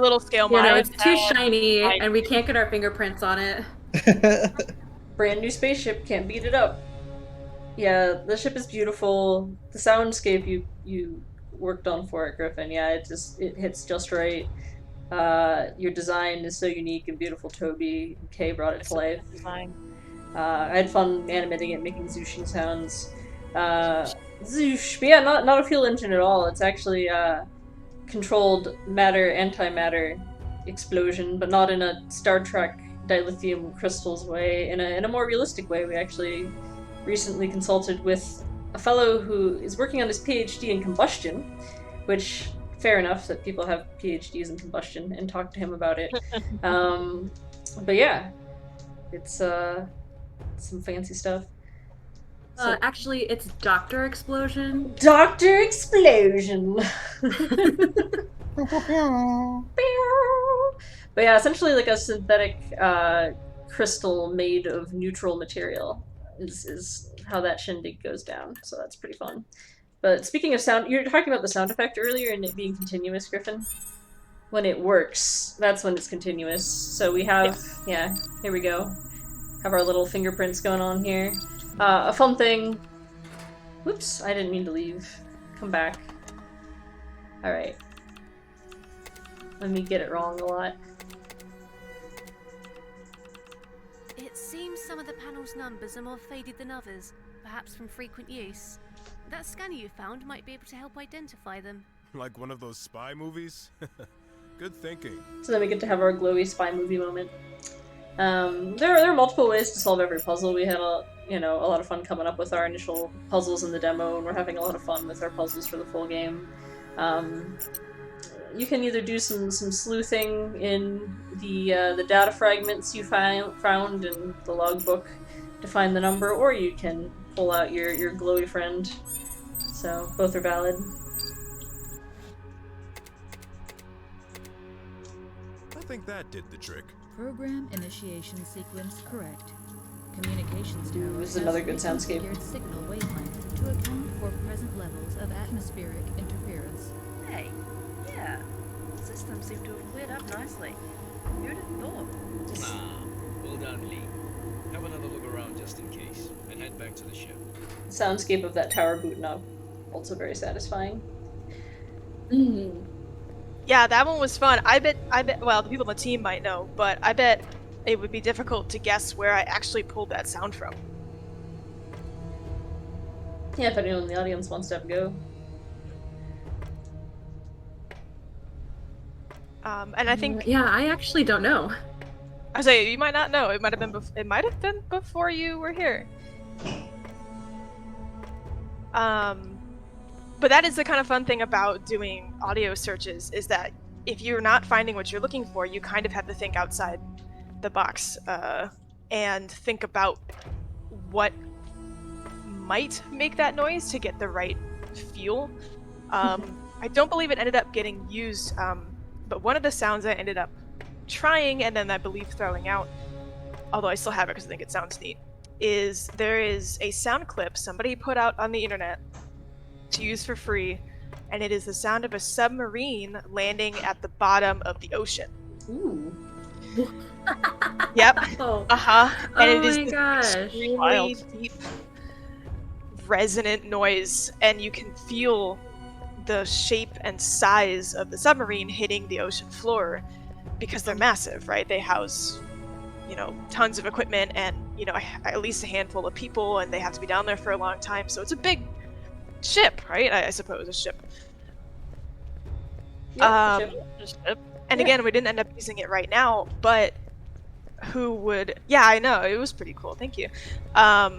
little scale model. It's too shiny, and we can't get our fingerprints on it. Brand new spaceship, can't beat it up. Yeah, the ship is beautiful. The soundscape you worked on for it, Griffin. Yeah, it hits just right. Your design is so unique and beautiful, Toby. Kay brought it to life. I had fun animating it, making Zushin sounds. Zoosh, but yeah, not a fuel engine at all. It's actually controlled matter, antimatter explosion, but not in a Star Trek dilithium crystals way. In a more realistic way. We actually recently consulted with a fellow who is working on his PhD in combustion, which, fair enough that people have PhDs in combustion, and talked to him about it. But yeah, it's some fancy stuff. So, Actually, it's Dr. Explosion. Dr. Explosion! But yeah, essentially like a synthetic crystal made of neutral material is how that shindig goes down. So that's pretty fun. But speaking of sound, you were talking about the sound effect earlier and it being continuous, Griffin. When it works, that's when it's continuous. So we have, yeah, here we go. Have our little fingerprints going on here. A fun thing. Whoops, I didn't mean to leave. Come back. Alright. Let me get it wrong a lot. It seems some of the panel's numbers are more faded than others, perhaps from frequent use. That scanner you found might be able to help identify them. Like one of those spy movies? Good thinking. So then we get to have our glowy spy movie moment. There are multiple ways to solve every puzzle. We had a lot of fun coming up with our initial puzzles in the demo, and we're having a lot of fun with our puzzles for the full game. You can either do some sleuthing in the data fragments you found in the logbook to find the number, or you can pull out your glowy friend. So both are valid. I think that did the trick. Program initiation sequence correct. Communications tower This is another good has soundscape. reconfigured signal wavelength to account for present levels of atmospheric interference. Hey, yeah, systems seem to have cleared up nicely. Who'd have thought? Well done, Lee. Have another look around just in case, and head back to the ship. Soundscape of that tower booting up, also very satisfying. Yeah, that one was fun. I bet, well, the people on the team might know, but I bet it would be difficult to guess where I actually pulled that sound from. Yeah, if anyone in the audience wants to have a go. And I think... Yeah, I actually don't know. I say, you might not know. It might have been, it might have been before you were here. But that is the kind of fun thing about doing audio searches, is that if you're not finding what you're looking for, you kind of have to think outside the box and think about what might make that noise to get the right feel. I don't believe it ended up getting used, but one of the sounds I ended up trying and then I believe throwing out, although I still have it because I think it sounds neat, is there is a sound clip somebody put out on the internet to use for free, and it is the sound of a submarine landing at the bottom of the ocean. Ooh. Yep. Oh. And Oh it is my this gosh. extremely deep, resonant noise, and you can feel the shape and size of the submarine hitting the ocean floor because they're massive, right? They house, tons of equipment and, at least a handful of people, and they have to be down there for a long time. So it's a big ship, right? I suppose a ship. Yep, ship. And again, we didn't end up using it right now, but who would? Yeah, I know, it was pretty cool. Thank you. But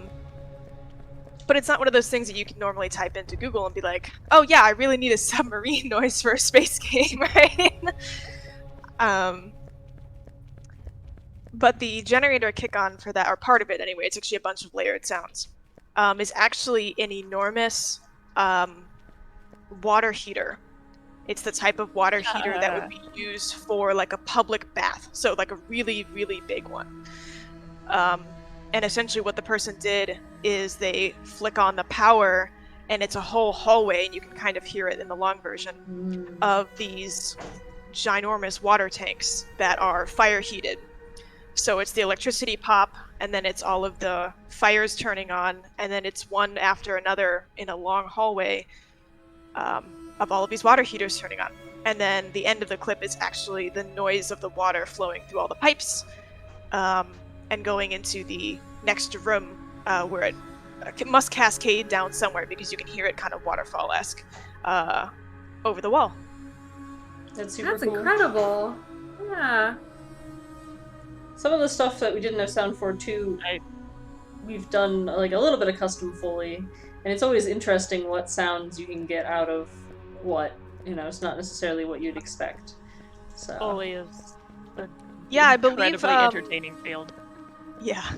it's not one of those things that you can normally type into Google and be like, oh yeah, I really need a submarine noise for a space game, right? But the generator kick-on for that, or part of it anyway, it's actually a bunch of layered sounds, is actually an enormous water heater. It's the type of water heater that would be used for like a public bath, so like a really, really big one. And essentially what the person did is they flick on the power, and it's a whole hallway, and you can kind of hear it in the long version, of these ginormous water tanks that are fire heated. So it's the electricity pop, and then it's all of the fires turning on, and then it's one after another in a long hallway of all of these water heaters turning on. And then the end of the clip is actually the noise of the water flowing through all the pipes and going into the next room where it must cascade down somewhere, because you can hear it kind of waterfall-esque over the wall. That's That's cool. incredible. Yeah. Some of the stuff that we didn't have sound for too, we've done like a little bit of custom Foley, and it's always interesting what sounds you can get out of what. It's not necessarily what you'd expect. So Foley is a I believe incredibly entertaining field. Yeah.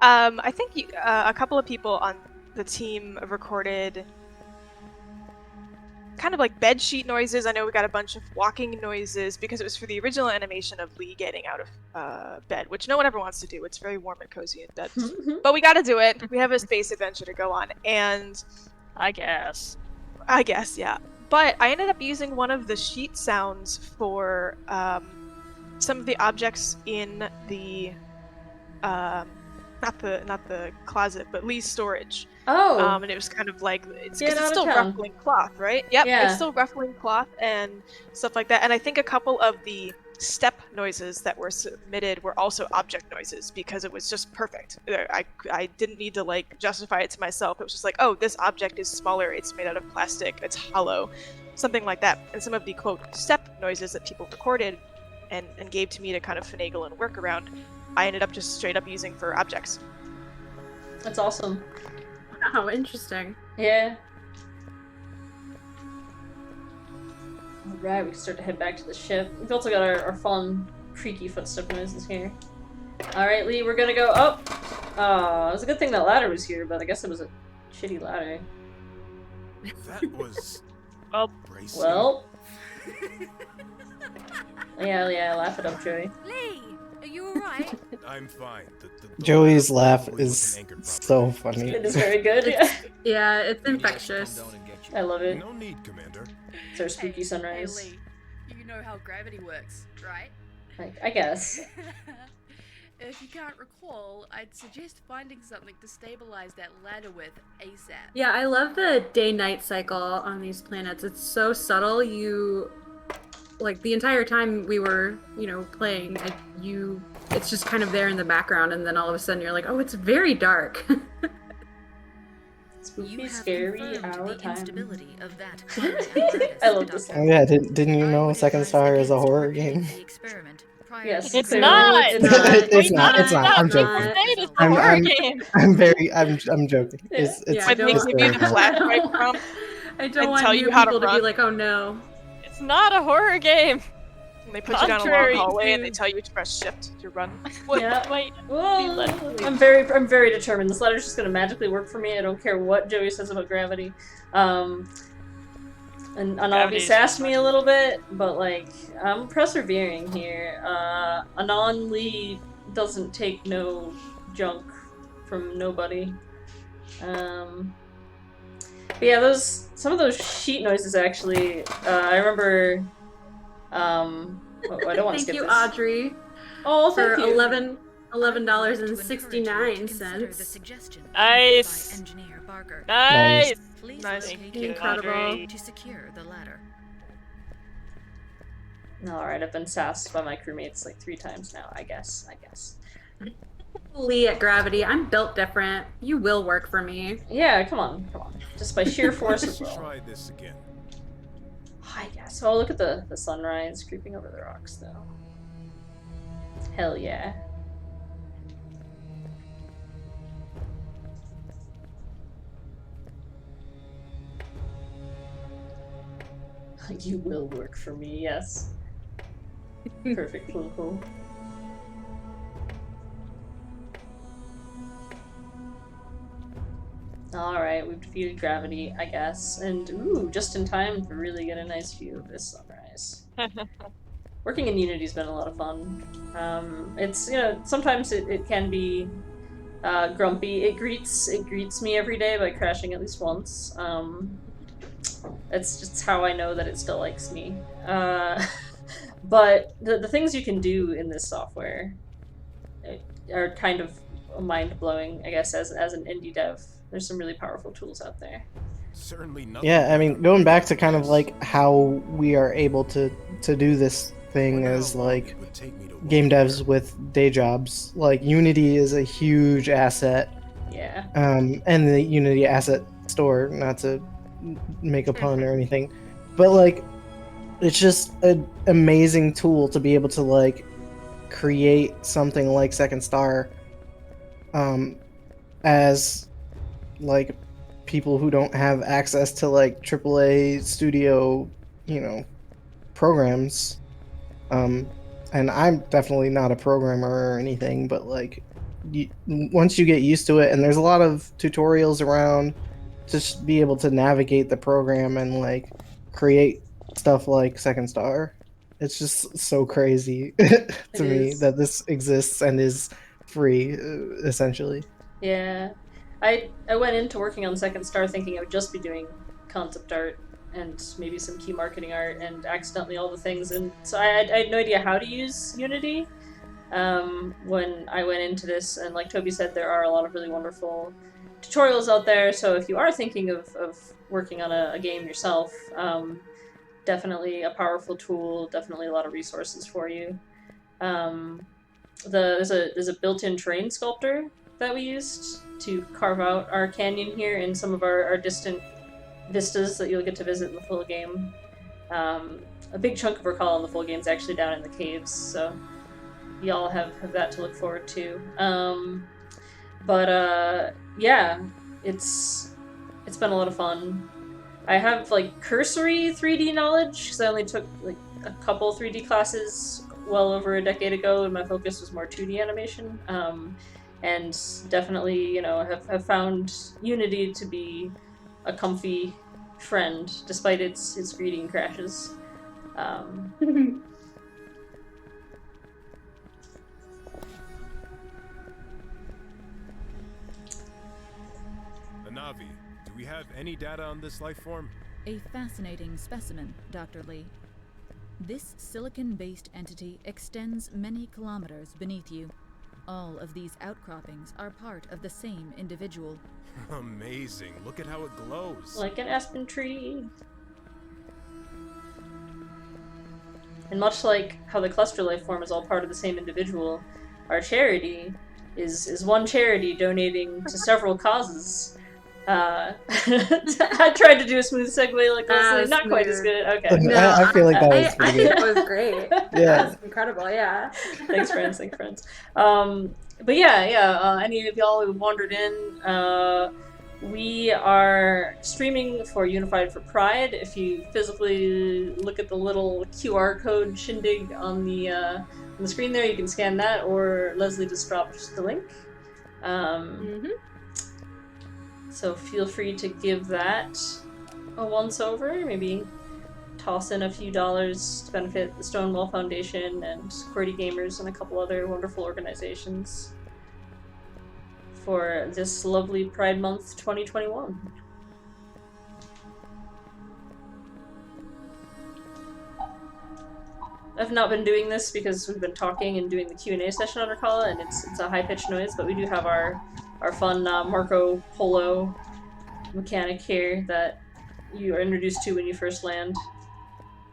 I think a couple of people on the team recorded kind of like bed sheet noises. I know we got a bunch of walking noises because it was for the original animation of Lee getting out of bed, which no one ever wants to do. It's very warm and cozy in bed. But we got to do it. We have a space adventure to go on, and I guess, yeah. But I ended up using one of the sheet sounds for some of the objects in the not the closet, but Lee's storage. Oh. And it was kind of like it's Get out of still town. ruffling cloth, right? Yep, Yeah. it's still ruffling cloth and stuff like that. And I think a couple of the step noises that were submitted were also object noises, because it was just perfect. I didn't need to like justify it to myself. It was just like, oh, this object is smaller, it's made out of plastic, it's hollow, something like that. And some of the quote step noises that people recorded and gave to me to kind of finagle and work around, I ended up just straight up using for objects. That's awesome. Oh, interesting. Yeah. Alright, we can start to head back to the ship. We've also got our fun, creaky footstep noises here. Alright, Lee, we're gonna go up. It was a good thing that ladder was here, but I guess it was a shitty ladder. That was... Well. Yeah, laugh it up, Joey. Lee, are you alright? I'm fine. Joey's laugh is so funny. It is very good, yeah. Yeah, it's infectious. I love it. No need, Commander. It's our spooky sunrise. Hey, Lee, you know how gravity works, right? I guess. If you can't recall, I'd suggest finding something to stabilize that ladder with ASAP. Yeah, I love the day-night cycle on these planets. It's so subtle. Like, the entire time we were, playing, it's just kind of there in the background, and then all of a sudden you're like, oh, it's very dark. Spooky, scary hour time. Instability of that I love this Oh yeah, didn't you know Second Star is a horror game? Yes, It's clearly. not. It's not. I'm joking. It's a horror game. I'm joking. It's When they give you the flashlight prompt I don't and want tell new you how people to to run. be like, oh no. It's not a horror game. And they put you down a long Contrary hallway and to- they tell you to press shift to run. Yeah. Wait. Well, I'm very determined. This letter's just gonna magically work for me. I don't care what Joey says about gravity. And Anavi sassed me a little bit, but like, I'm persevering here. Anon Lee doesn't take no junk from nobody. But yeah, some of those sheet noises actually, I remember, I don't want to Thank skip you, this. Audrey. Oh, for thank you. $11.69. Nice. Nice. Nice. Thank you, Incredible. Audrey. To secure the ladder. Alright, I've been sassed by my crewmates like 3 times now, I guess. Lee at Gravity, I'm built different. You will work for me. Yeah, come on. Just by sheer force of will. Try this again. I guess. Oh, look at the sunrise creeping over the rocks, though. Hell yeah. You will work for me, yes. Perfect, cool. Alright, we've defeated gravity, I guess. And, ooh, just in time to really get a nice view of this sunrise. Working in Unity's been a lot of fun. It's, sometimes it can be grumpy. It greets me every day by crashing at least once. It's just how I know that it still likes me. But the things you can do in this software are kind of mind-blowing, I guess, as an indie dev. There's some really powerful tools out there. Certainly nothing. Yeah, I mean, going back to kind of like how we are able to do this thing as like game devs with day jobs, like Unity is a huge asset. Yeah. And the Unity asset store, not to make a pun or anything, but like it's just an amazing tool to be able to like create something like Second Star as like people who don't have access to like AAA studio, programs. And I'm definitely not a programmer or anything, but like once you get used to it, and there's a lot of tutorials around to just be able to navigate the program and like create stuff like Second Star. It's just so crazy to me that this exists and is free, essentially. Yeah. I went into working on Second Star thinking I would just be doing concept art and maybe some key marketing art and accidentally all the things, and so I had no idea how to use Unity when I went into this, and like Toby said, there are a lot of really wonderful tutorials out there, so if you are thinking of working on a game yourself, definitely a powerful tool, definitely a lot of resources for you. There's a built-in terrain sculptor that we used to carve out our canyon here and some of our distant vistas that you'll get to visit in the full game. a big chunk of Recall in the full game is actually down in the caves, so y'all have that to look forward to. Yeah, it's been a lot of fun. I have like cursory 3D knowledge because I only took like a couple 3D classes well over a decade ago, and my focus was more 2D animation. And definitely, you know, have found Unity to be a comfy friend despite its greeting crashes. Navi, do we have any data on this life form? A fascinating specimen, Dr. Lee. This silicon-based entity extends many kilometers beneath you. All of these outcroppings are part of the same individual. Amazing. Look at how it glows. Like an aspen tree. And much like how the cluster life form is all part of the same individual, our charity is one charity donating to several causes. I tried to do a smooth segue like this, not quite as good. Okay. No, I feel like that was I pretty think good. it was great. Yeah. That was incredible, yeah. Thanks, friends. But yeah, any of y'all who wandered in, we are streaming for UnifiedForPride. If you physically look at the little QR code shindig on the screen there, you can scan that, or Leslie just dropped the link. So feel free to give that a once-over, maybe toss in a few dollars to benefit the Stonewall Foundation and QWERTY Gamers and a couple other wonderful organizations for this lovely Pride Month 2021. I've not been doing this because we've been talking and doing the Q&A session on Arcala, and it's a high-pitched noise, but we do have our fun Marco Polo mechanic here that you are introduced to when you first land.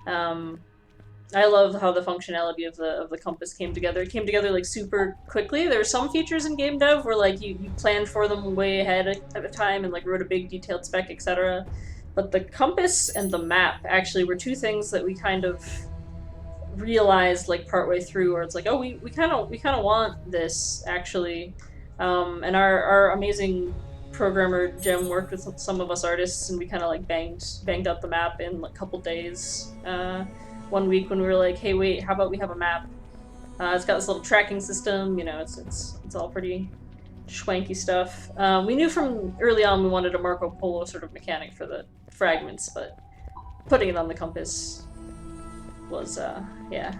I love how the functionality of the compass came together. It came together like super quickly. There were some features in game dev where like you planned for them way ahead at a time and like wrote a big detailed spec, etc. But the compass and the map actually were two things that we kind of realized like partway through, where it's like, oh, we kind of want this actually. And our amazing programmer Jem worked with some of us artists, and we kind of like banged out the map in like a couple days. One week when we were like, hey, wait, how about we have a map? It's got this little tracking system, you know, it's all pretty schwanky stuff. We knew from early on we wanted a Marco Polo sort of mechanic for the fragments, but putting it on the compass was, yeah.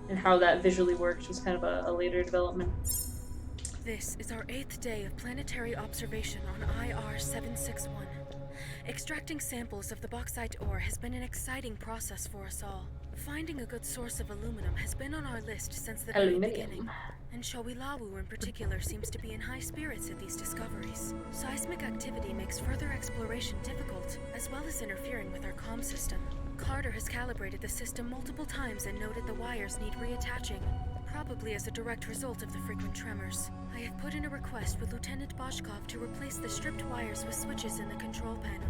And how that visually worked was kind of a later development. This is our 8th day of planetary observation on IR-761. Extracting samples of the bauxite ore has been an exciting process for us all. Finding a good source of aluminum has been on our list since the very beginning. And Showilawu in particular seems to be in high spirits at these discoveries. Seismic activity makes further exploration difficult, as well as interfering with our comm system. Carter has calibrated the system multiple times and noted the wires need reattaching, probably as a direct result of the frequent tremors. I have put in a request with Lieutenant Boshkov to replace the stripped wires with switches in the control panel.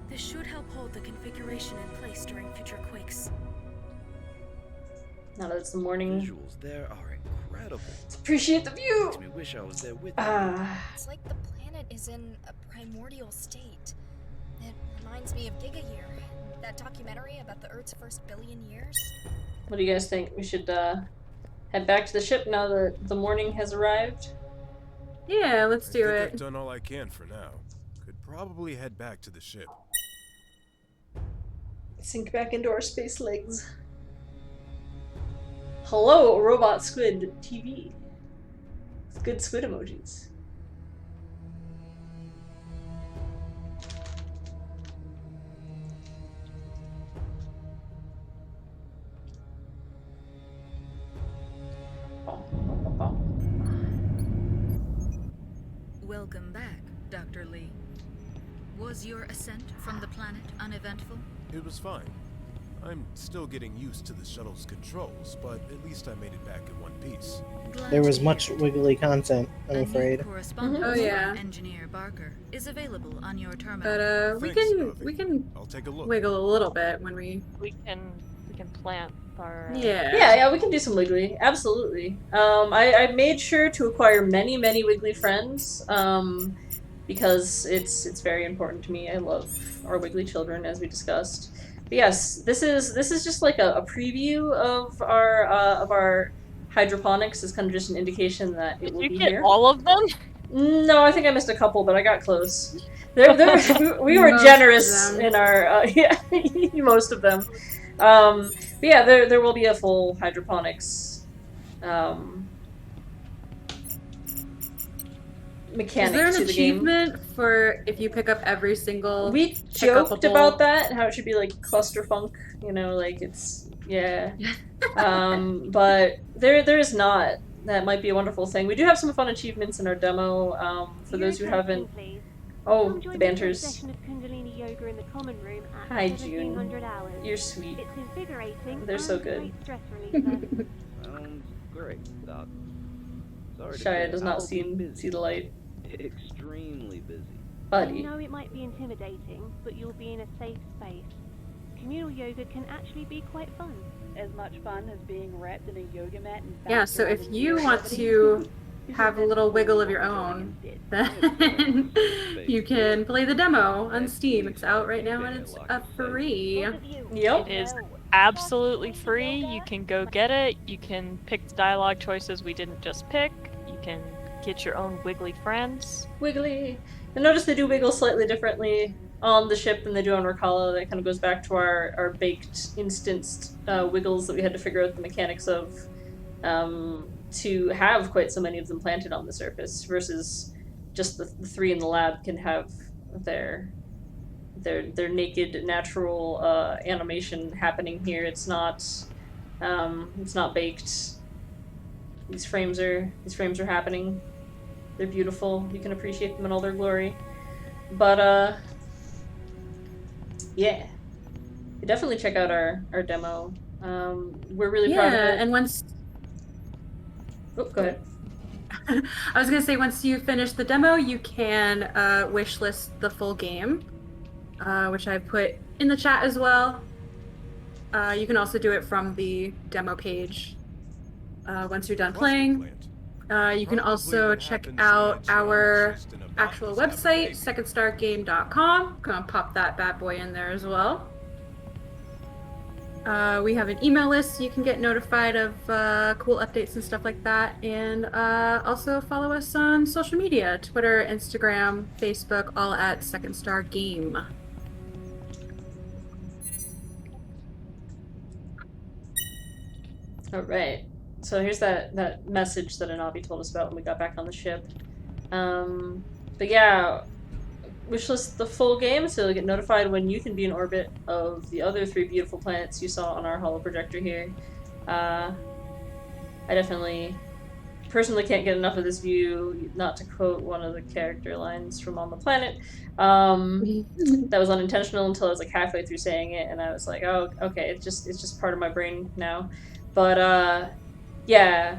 This should help hold the configuration in place during future quakes. Now that it's the morning. Visuals there are incredible. Appreciate the view! Makes me wish I was there with you. It's like the planet is in a primordial state. It reminds me of Giga Year, that documentary about the Earth's first billion years. What do you guys think? We should head back to the ship now that the morning has arrived? Yeah, let's do I it. think I've done all I can for now. Could probably head back to the ship. Sink back into our space legs. Hello, Robot Squid TV. With good squid emojis. Welcome back, Dr. Lee. Was your ascent from the planet uneventful? It was fine. I'm still getting used to the shuttle's controls, but at least I made it back in one piece. There was much wiggly content, I'm A new afraid. correspondence Oh, yeah. from Engineer Barker is available on your terminal. But we can I'll take a look. wiggle a little bit when we We can plant our Yeah, we can do some wiggly. Absolutely. I made sure to acquire many wiggly friends, because it's very important to me. I love our wiggly children, as we discussed. But yes, this is just like a preview of our hydroponics. It's kind of just an indication that it will be get here. all of them? No, I think I missed a couple, but I got close. We were Most generous of them. in our yeah, most of them. But yeah, there will be a full hydroponics mechanic Is there an to the game. achievement for if you pick up every single We joked about that, how it should be like clusterfunk, you know, like it's yeah. But there is not. That might be a wonderful thing. We do have some fun achievements in our demo. For those who haven't. Oh, the banters. Session of Kundalini yoga in the common room at Hi, 1700 June. hours. You're sweet. It's invigorating. They're so and good. great stress reliever. Sounds great, Doc. Sorry to Shia say, does not I'll be busy. see the light. Extremely busy. I Buddy. know it might be intimidating, but you'll be in a safe space. Communal yoga can actually be quite fun. As much fun as being wrapped in a yoga mat and Yeah, so if you want to have a little wiggle of your own, then you can play the demo on Steam. It's out right now and it's free. Yep. It is absolutely free. You can go get it. You can pick the dialogue choices we didn't just pick. You can get your own wiggly friends. Wiggly. And notice they do wiggle slightly differently on the ship than they do on Rakala. That kind of goes back to our baked, instanced wiggles that we had to figure out the mechanics of to have quite so many of them planted on the surface versus just the three in the lab can have their naked, natural animation happening here. It's not baked. These frames are happening. They're beautiful. You can appreciate them in all their glory. But yeah, you definitely check out our demo. We're really proud of it. And once oh, go ahead. I was gonna say once you finish the demo, you can wishlist the full game, which I put in the chat as well. You can also do it from the demo page once you're done playing. You can also check out our actual website, secondstargame.com. Gonna pop that bad boy in there as well. We have an email list so you can get notified of cool updates and stuff like that. And also follow us on social media, Twitter, Instagram, Facebook, all at Second Star Game. All right. So here's that message that Anabi told us about when we got back on the ship. But yeah, wishlist the full game so you'll get notified when you can be in orbit of the other 3 beautiful planets you saw on our holo projector here. I definitely personally can't get enough of this view, not to quote one of the character lines from On the Planet. That was unintentional until I was like halfway through saying it and I was like, oh, okay, it's just part of my brain now. But yeah,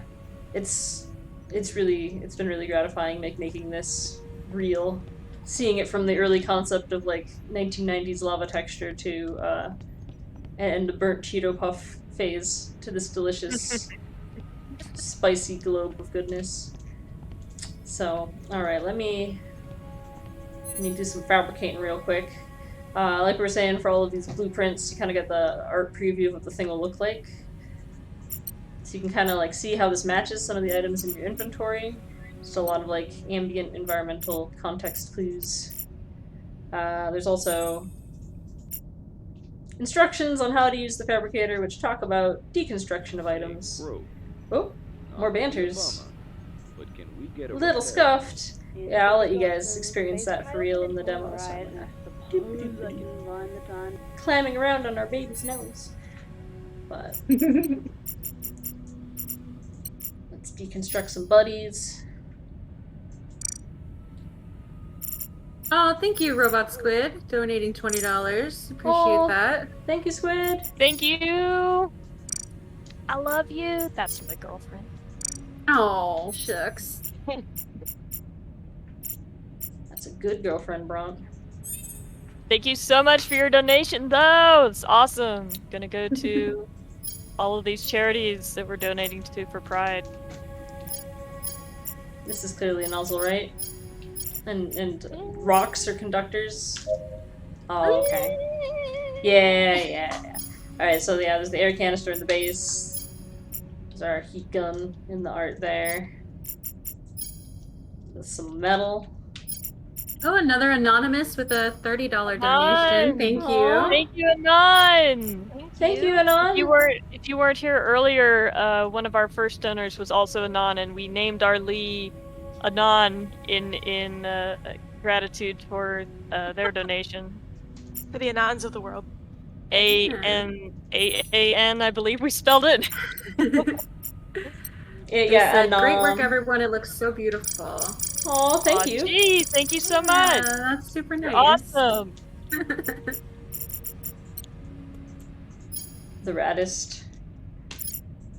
it's been really gratifying making this real. Seeing it from the early concept of like 1990s lava texture to and the burnt Cheeto puff phase to this delicious spicy globe of goodness. So, alright, let me do some fabricating real quick. Like we were saying, for all of these blueprints, you kind of get the art preview of what the thing will look like. So you can kind of like see how this matches some of the items in your inventory. Just a lot of like ambient environmental context clues. There's also instructions on how to use the fabricator, which talk about deconstruction of items. Oh, more banters. Little scuffed. Yeah, I'll let you guys experience that for real in the demo. So clamming around on our baby's nose. But let's deconstruct some buddies. Oh, thank you, Robot Squid, donating $20. Appreciate Oh, that. Thank you, Squid. Thank you. I love you. That's my girlfriend. Oh, shucks. That's a good girlfriend, Bronk. Thank you so much for your donation, though. It's awesome. Gonna go to all of these charities that we're donating to for Pride. This is clearly a nozzle, right? And rocks are conductors. Oh, okay. Yeah. Alright, so yeah, there's the air canister in the base. There's our heat gun in the art there. There's some metal. Oh, another anonymous with a $30 donation. Anon! Thank you. Thank you, Anon! Thank you, Anon! If you weren't here earlier, one of our first donors was also Anon, and we named our Lee Anon in gratitude for their donation. For the Anons of the world. A-N-A-A-N, I believe we spelled it. Yeah, great work, everyone. It looks so beautiful. Oh, thank you. Geez, thank you so much. That's super nice. You're awesome. The raddest.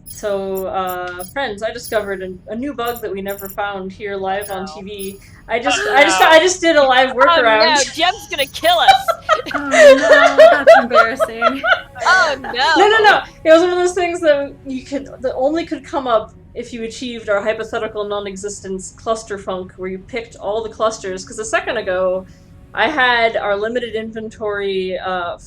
So, friends, I discovered a new bug that we never found here live on TV. I just did a live workaround. Oh no, Jem's gonna kill us. Oh no, that's embarrassing. Oh no. No. It was one of those things that only could come up if you achieved our hypothetical non-existence clusterfunk, where you picked all the clusters. Because a second ago, I had our limited inventory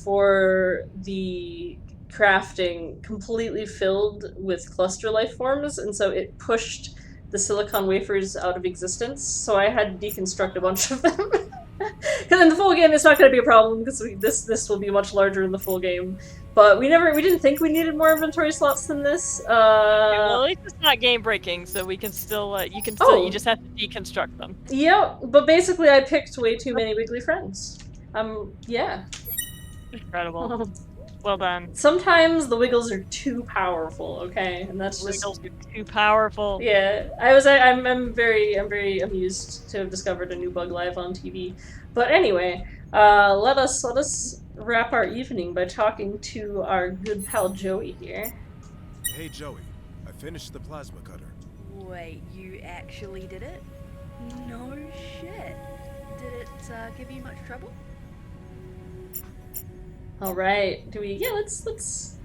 for the crafting completely filled with cluster life forms, and so it pushed the silicon wafers out of existence, so I had to deconstruct a bunch of them. Because in the full game it's not going to be a problem, because this will be much larger in the full game. But we didn't think we needed more inventory slots than this. Well, at least it's not game breaking, so we can still you just have to deconstruct them. Yep, but basically I picked way too many wiggly friends. Yeah. Incredible. Well done. Sometimes the Wiggles are too powerful, okay? And that's just Wiggles are too powerful. Yeah. I'm very amused to have discovered a new bug live on TV. But anyway, let us wrap our evening by talking to our good pal Joey here. Hey Joey, I finished the plasma cutter. Wait, you actually did it? No shit. Did it give you much trouble? All right, let's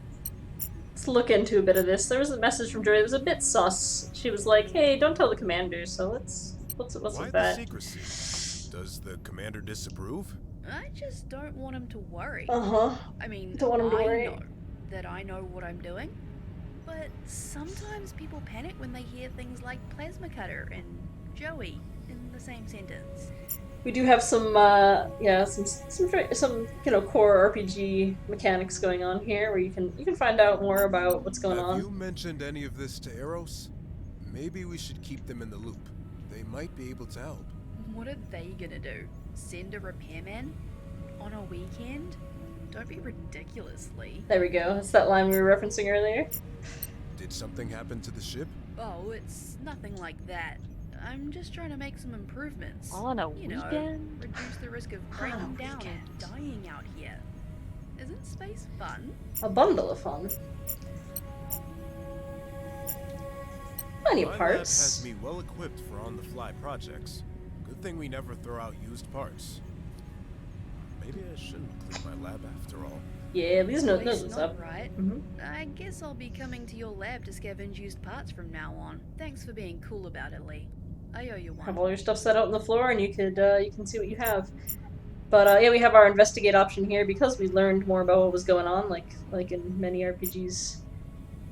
look into a bit of this. There was a message from Joy that was a bit sus. She was like, "Hey, don't tell the commander." So what's with that? Secrecy? Does the commander disapprove? I just don't want him to worry. I mean, Don't want him to worry. know that I know what I'm doing, but sometimes people panic when they hear things like plasma cutter and Joey in the same sentence. We do have some core RPG mechanics going on here, where you can find out more about what's going on. Have you mentioned any of this to Eros? Maybe we should keep them in the loop. They might be able to help. What are they gonna do? Send a repairman? On a weekend? Don't be ridiculous, Lee. There we go. That's that line we were referencing earlier. Did something happen to the ship? Oh, it's nothing like that. I'm just trying to make some improvements. On a weekend? Reduce the risk of breaking down and dying out here. Isn't space fun? A bundle of fun. Plenty of My lab parts. has me well equipped for on-the-fly projects. Good thing we never throw out used parts. Maybe I shouldn't clean my lab after all. Yeah, these knows Space what's not up. right. I guess I'll be coming to your lab to scavenge used parts from now on. Thanks for being cool about it, Lee. I owe you one. Have all your stuff set out on the floor, and you can see what you have. But yeah, we have our investigate option here because we learned more about what was going on. Like in many RPGs,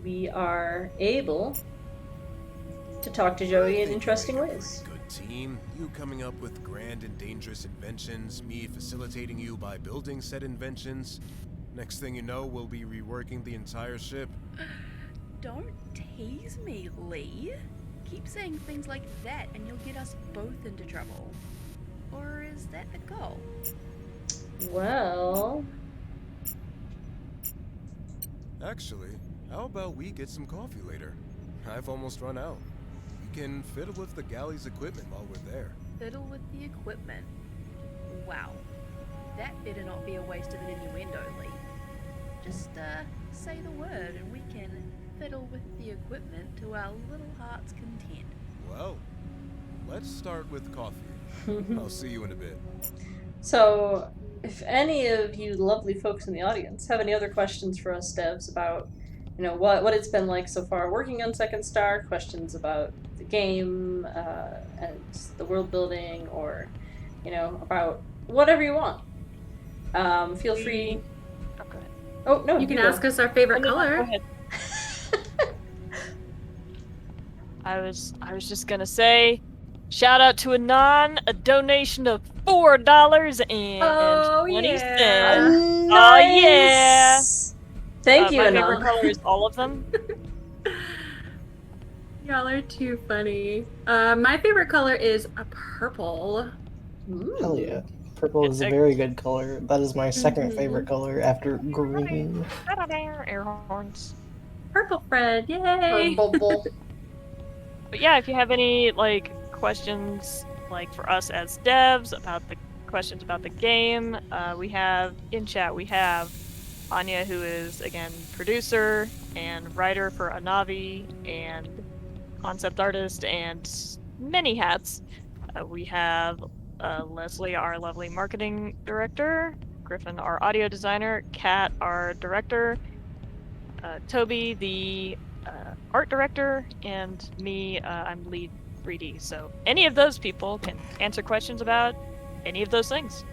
we are able to talk to Joey in interesting ways. Good team. You coming up with grand and dangerous inventions, me facilitating you by building said inventions. Next thing you know, we'll be reworking the entire ship. Don't tease me, Lee. Keep saying things like that and you'll get us both into trouble. Or is that the goal? Well... Actually, how about we get some coffee later? I've almost run out. We can fiddle with the galley's equipment while we're there. Fiddle with the equipment. Wow. That better not be a waste of an innuendo, Lee. Just, say the word and we can fiddle with the equipment to our little heart's content. Well, let's start with coffee. I'll see you in a bit. So, if any of you lovely folks in the audience have any other questions for us devs about, what it's been like so far working on Second Star, questions about the game and the world building, or, about whatever you want, feel free. Oh, go ahead. Oh no, You can ask us our favorite color. Go ahead. I was just gonna say, shout out to Anon, a donation of $4.20. Nice. Oh yeah! Thank you, my Anon. favorite color is all of them. Y'all are too funny. My favorite color is a purple. Hell yeah. Purple is a very good color. That is my second favorite color after green. Air horns. Purple friend, yay! Purple. But yeah, if you have any questions for us as devs about the questions about the game, we have in chat Anya, who is again producer and writer for Anavi and concept artist and many hats. We have Leslie, our lovely marketing director, Griffin, our audio designer, Kat, our director, Toby, the art director, and me, I'm lead 3D. So any of those people can answer questions about any of those things.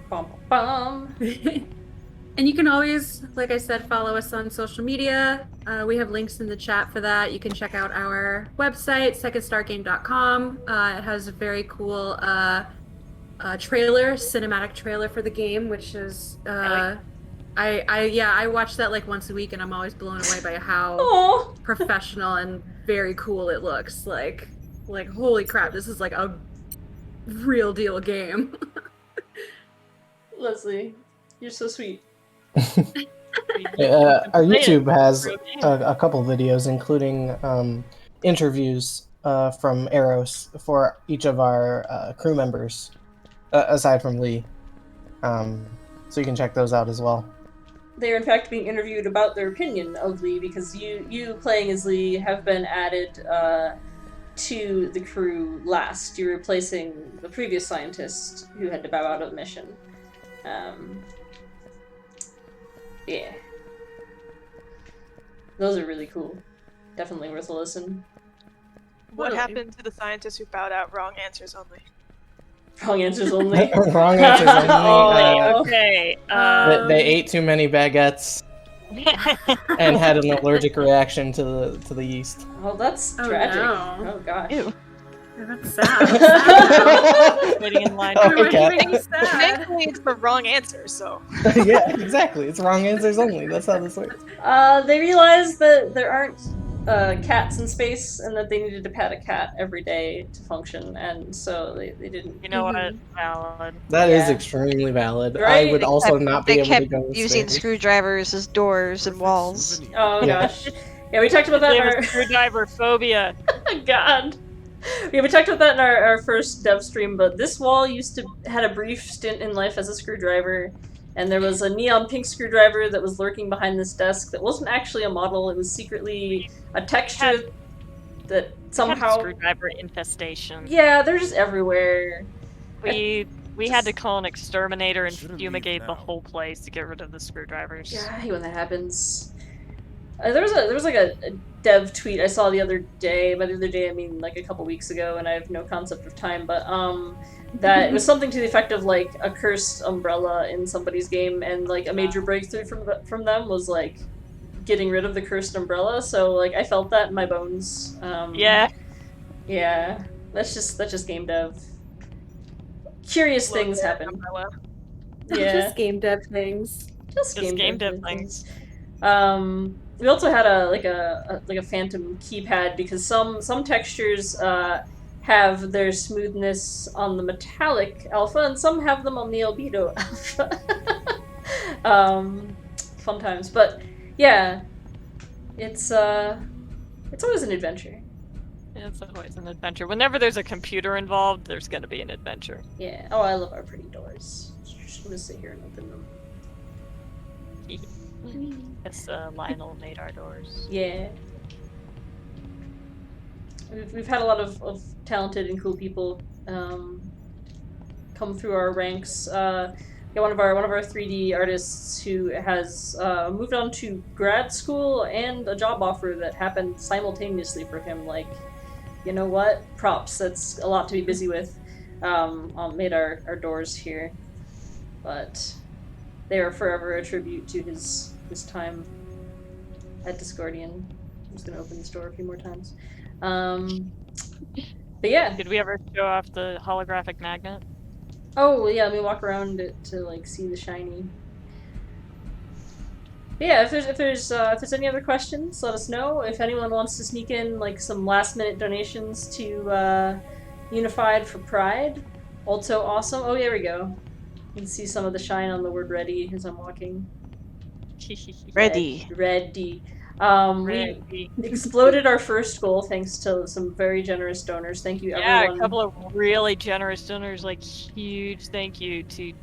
Bum, bum. And you can always, like I said, follow us on social media. We have links in the chat for that. You can check out our website, secondstargame.com. It has a very cool cinematic trailer for the game, which is I watch that once a week, and I'm always blown away by how professional and very cool it looks. Like holy crap, this is a real deal game. Leslie, you're so sweet. Our YouTube has a couple videos, including interviews from Eros for each of our crew members, aside from Lee. So you can check those out as well. They are in fact being interviewed about their opinion of Lee, because you playing as Lee have been added to the crew last. You're replacing the previous scientist who had to bow out of the mission. Yeah. Those are really cool. Definitely worth a listen. What happened to the scientists who bowed out? Wrong answers only. Wrong answers only. Wrong answers only. Okay. They ate too many baguettes and had an allergic reaction to the yeast. Oh, that's tragic. No. Oh gosh. Ew. That's sad. Waiting in line. Thankfully, it's for wrong answers, so. Yeah, exactly. It's wrong answers only. That's how this works. They realized that there aren't cats in space, and that they needed to pat a cat every day to function, and so they didn't. You know what? Valid. That is extremely valid. Right? I would also not be They able to kept go in using space. screwdrivers as doors and walls. Oh gosh. Yeah, we talked about that in our screwdriver phobia. God. Yeah, we talked about that in our first dev stream, but this wall had a brief stint in life as a screwdriver, and there was a neon pink screwdriver that was lurking behind this desk that wasn't actually a model, it was secretly a texture that somehow... Screwdriver infestation. Yeah, they're just everywhere. We had to call an exterminator and fumigate the whole place to get rid of the screwdrivers. Yeah, I hate when that happens. There was a dev tweet I saw the other day. By the other day, I mean a couple weeks ago, and I have no concept of time, but that it was something to the effect of a cursed umbrella in somebody's game, and a major breakthrough from them was getting rid of the cursed umbrella. So I felt that in my bones. Yeah, that's just game dev. Curious things happen. Yeah, Just game dev things. Just game dev things. We also had a phantom keypad, because some textures have their smoothness on the metallic alpha, and some have them on the albedo alpha. Fun times, but yeah, it's always an adventure. It's always an adventure. Whenever there's a computer involved, there's gonna be an adventure. Yeah. Oh, I love our pretty doors. Just gonna sit here and open them. Yes, Lionel made our doors. Yeah. We've had a lot of talented and cool people come through our ranks. Yeah, one of our 3D artists who has moved on to grad school and a job offer that happened simultaneously for him. Like, you know what? Props. That's a lot to be busy with. Made our doors here, but they are forever a tribute to his time at Dyscordion. I'm just gonna open this door a few more times. But yeah. Did we ever show off the holographic magnet? Oh yeah, let me walk around it to like see the shiny. But yeah, if there's any other questions, let us know. If anyone wants to sneak in like some last minute donations to Unified for Pride, also awesome. Oh, there we go. You can see some of the shine on the word ready as I'm walking. Ready. Ready. Ready. We exploded our first goal thanks to some very generous donors. Thank you, everyone. Yeah, a couple of really generous donors. Like huge thank you to,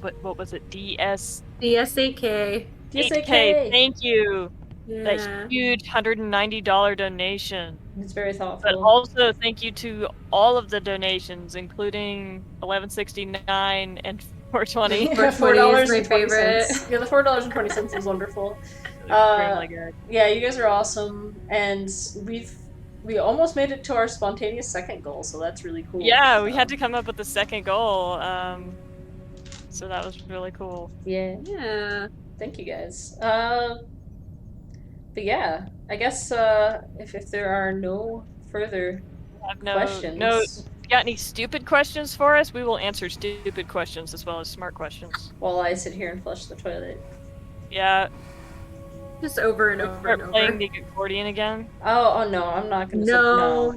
what was it? DSAK. DSAK. Thank you. Yeah. That huge $190 donation. It's very thoughtful. But also thank you to all of the donations, including 1169 and 420. Yeah, $4 is my favorite. Yeah, the $4.20 is wonderful. Extremely good. Yeah, you guys are awesome, and we almost made it to our spontaneous second goal, so that's really cool. Yeah, we had to come up with the second goal, so that was really cool. Yeah. Yeah. Thank you guys. But yeah, I guess if there are no further questions. No, if you got any stupid questions for us, we will answer stupid questions as well as smart questions. While I sit here and flush the toilet. Yeah. Just over and We'll over start and over. playing the accordion again. Oh no, I'm not gonna. No.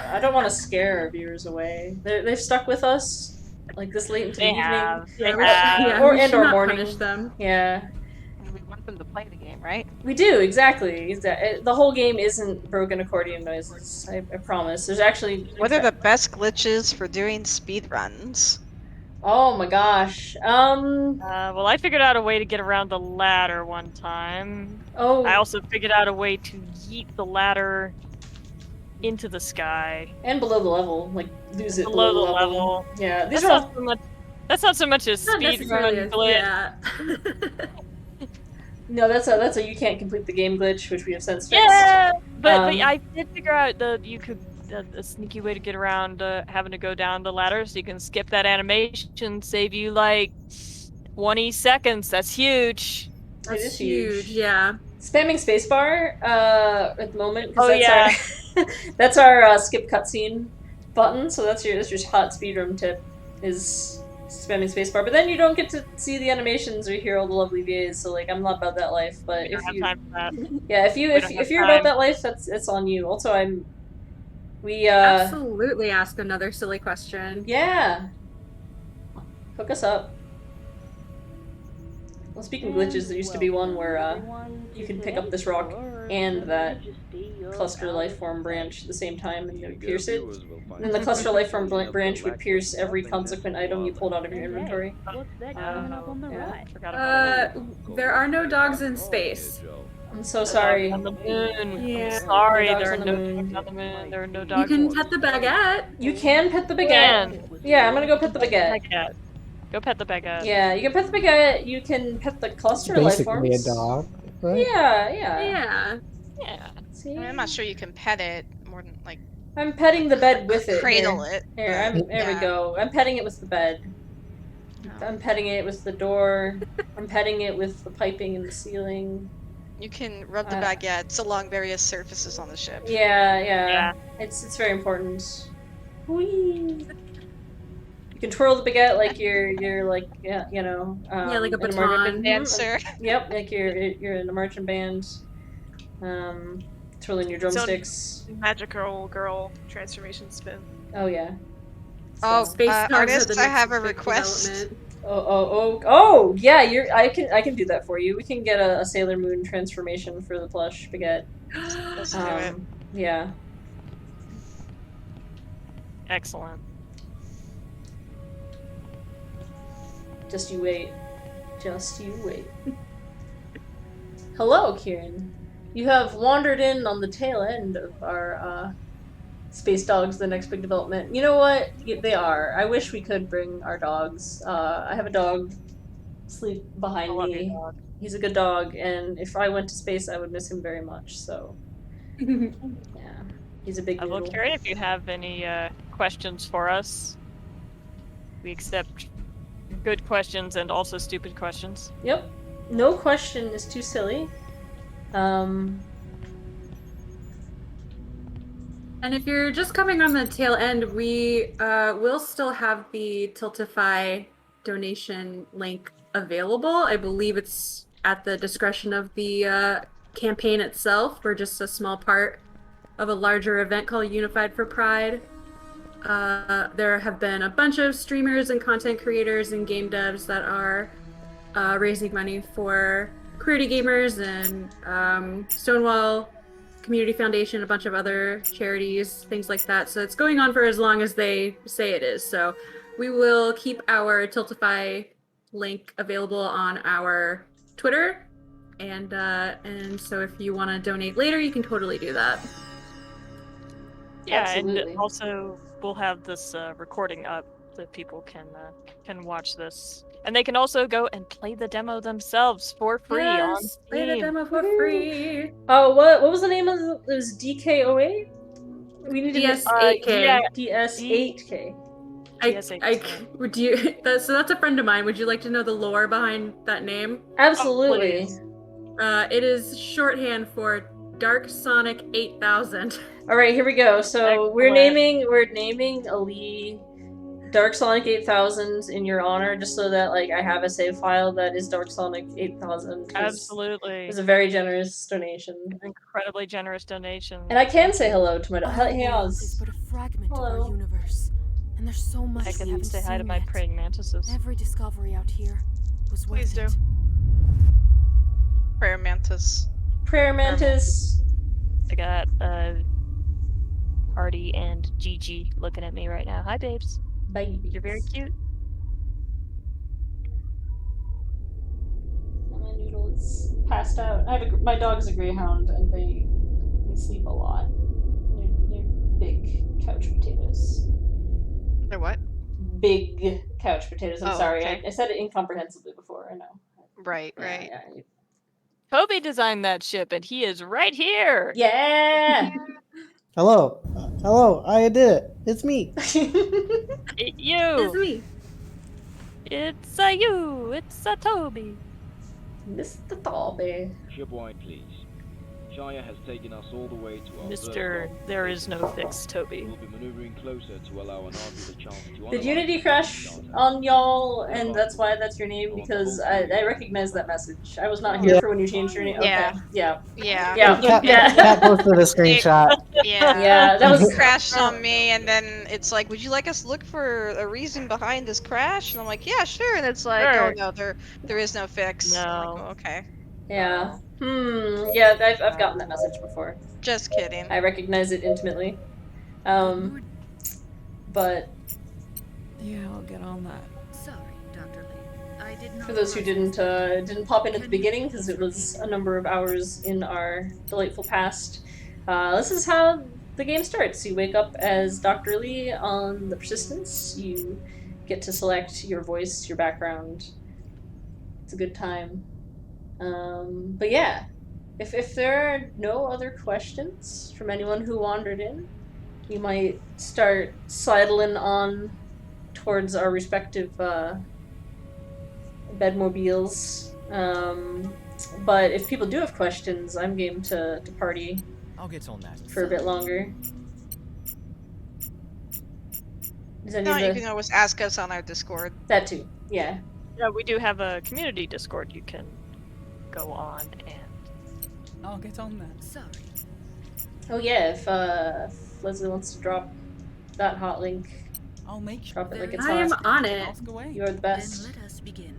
I don't want to scare our viewers away. They've stuck with us like this late into the evening. Or morning. Punish them. Yeah. We want them to play the game, right? We do, exactly. The whole game isn't broken accordion noises, I promise. There's actually... What are the best glitches for doing speedruns? Oh my gosh. Well, I figured out a way to get around the ladder one time. Oh. I also figured out a way to yeet the ladder into the sky. And below the level, like lose it below the level. Yeah, That's not so much a Not necessarily speedrun glitch. Yeah. No, that's a you can't complete the game glitch, which we have since fixed. Yeah, but I did figure out that you could a sneaky way to get around having to go down the ladder, so you can skip that animation, save you like 20 seconds. That's huge. It is huge. Yeah. Spamming spacebar at the moment. Oh yeah. That's our skip cutscene button. So that's your hot speedrun tip is spamming spacebar. But then you don't get to see the animations or hear all the lovely VAs. So like I'm not about that life. But We don't have time for that. Yeah, if you're about that life, it's on you. Also, we absolutely ask another silly question. Yeah. Hook us up. Well, speaking of glitches, there used to be one where you could pick up this rock and that cluster lifeform branch at the same time and you would pierce it. And then the cluster lifeform branch would pierce every consequent item you pulled out of your inventory. There are no dogs in space. I'm so sorry. On the moon. Yeah. I'm sorry, No dogs there are on the no moon. dogs on the moon. There are no You dogs. can pet the baguette. You can pet the baguette. Yeah, I'm gonna go pet the baguette. Go pet the baguette. Yeah, you can pet the baguette. You can pet the cluster Basically lifeforms. a dog, right? Yeah. Yeah. See? I'm not sure you can pet it more than like. I'm petting the bed with it. Cradle Here. it. Here, there we Yeah. go. I'm petting it with the bed. I'm petting it with the door. I'm petting it with the piping in the ceiling. You can rub the baguettes along various surfaces on the ship. Yeah. It's very important. Whee! You can twirl the baguette like you're like you know like a in baton. marching Dancer. Yep, like you're in a marching band. Twirling your drumsticks. Magical girl transformation spin. Oh yeah. Oh, Space dogs are artist, the I next have a big request. development. Oh yeah, I can do that for you. We can get a Sailor Moon transformation for the plush baguette. Let's do it. Yeah. Excellent. Just you wait. Just you wait. Hello, Kieran. You have wandered in on the tail end of our Space Dogs, the next big development. You know what? They are. I wish we could bring our dogs. I have a dog sleep behind me. Dog. He's a good dog, and if I went to space, I would miss him very much. So, yeah, he's a big Well, noodle. Kieran, if you have any questions for us, we accept good questions and also stupid questions. Yep. No question is too silly. And if you're just coming on the tail end, we will still have the Tiltify donation link available. I believe it's at the discretion of the campaign itself. We're just a small part of a larger event called Unified for Pride. There have been a bunch of streamers and content creators and game devs that are raising money for Creative Gamers and Stonewall Community Foundation, a bunch of other charities, things like that. So it's going on for as long as they say it is. So we will keep our Tiltify link available on our Twitter, and so if you want to donate later, you can totally do that. Yeah, Absolutely. and also we'll have this recording up that people can watch this, and they can also go and play the demo themselves for free on Steam. Play the demo for free. Oh, what was the name of it? It was DKOA? We need to DS8K. DS8K. Would you? So that's a friend of mine. Would you like to know the lore behind that name? Absolutely. It is shorthand for Dark Sonic 8000. All right, here we go. So we're naming Ali Dark Sonic 8000 in your honor, just so that like I have a save file that is Dark Sonic 8000. Absolutely. It was a very generous donation. Incredibly generous donation. And I can say hello to my dog. Hey, Oz. Is but a fragment Hello. of our universe, and there's so much I we can haven't say hi to seen my yet. praying mantises. Every discovery out here was worth Please do. it. Prayer mantis. Prayer mantis. I got Artie and Gigi looking at me right now. Hi, babes. Babies. You're very cute. My noodle is passed out. My dog is a greyhound, and they sleep a lot. They're big couch potatoes. They're what? Big couch potatoes. I'm Oh, sorry. okay. I said it incomprehensibly before. I know. Right. Yeah. Toby designed that ship, and he is right here. Yeah. Hello. Hello, I did it. It's me. You. It's me. It's you. It's Toby. Mr. Toby. Shipwide, please. Shia has taken us all the way to our Mr. There is no fix, Toby. We'll be maneuvering closer to allow an RV the chance to Did Unity crash on y'all, and that's why that's your name? Because I recognize that message. I was not here for when you changed your name. Yeah. Okay. Yeah. Yeah. Cat posted a screenshot. Yeah. Yeah, that was- It crashed on me, and then it's like, would you like us to look for a reason behind this crash? And I'm like, yeah, sure. And it's like, Sure. oh no, there is no fix. No. I'm like, oh, okay. Yeah. Yeah, I've gotten that message before. Just kidding. I recognize it intimately. But yeah, I'll get on that. Sorry, Dr. Lee. I did not. for those who didn't pop in at the beginning, because it was a number of hours in our delightful past, this is how the game starts. You wake up as Dr. Lee on the Persistence. You get to select your voice, your background. It's a good time. But yeah, if there are no other questions from anyone who wandered in, we might start sidling on towards our respective bedmobiles. But if people do have questions, I'm game to party I'll get on that. for a bit longer. Is any No, of you the... can always ask us on our Discord. That too, yeah. Yeah, we do have a community Discord you can go on and... I'll get on that. Sorry. Oh yeah, if Leslie wants to drop that hot link, I'll make sure. drop it like it's I am hot. on it. Ask away. You're the best. Then let us begin.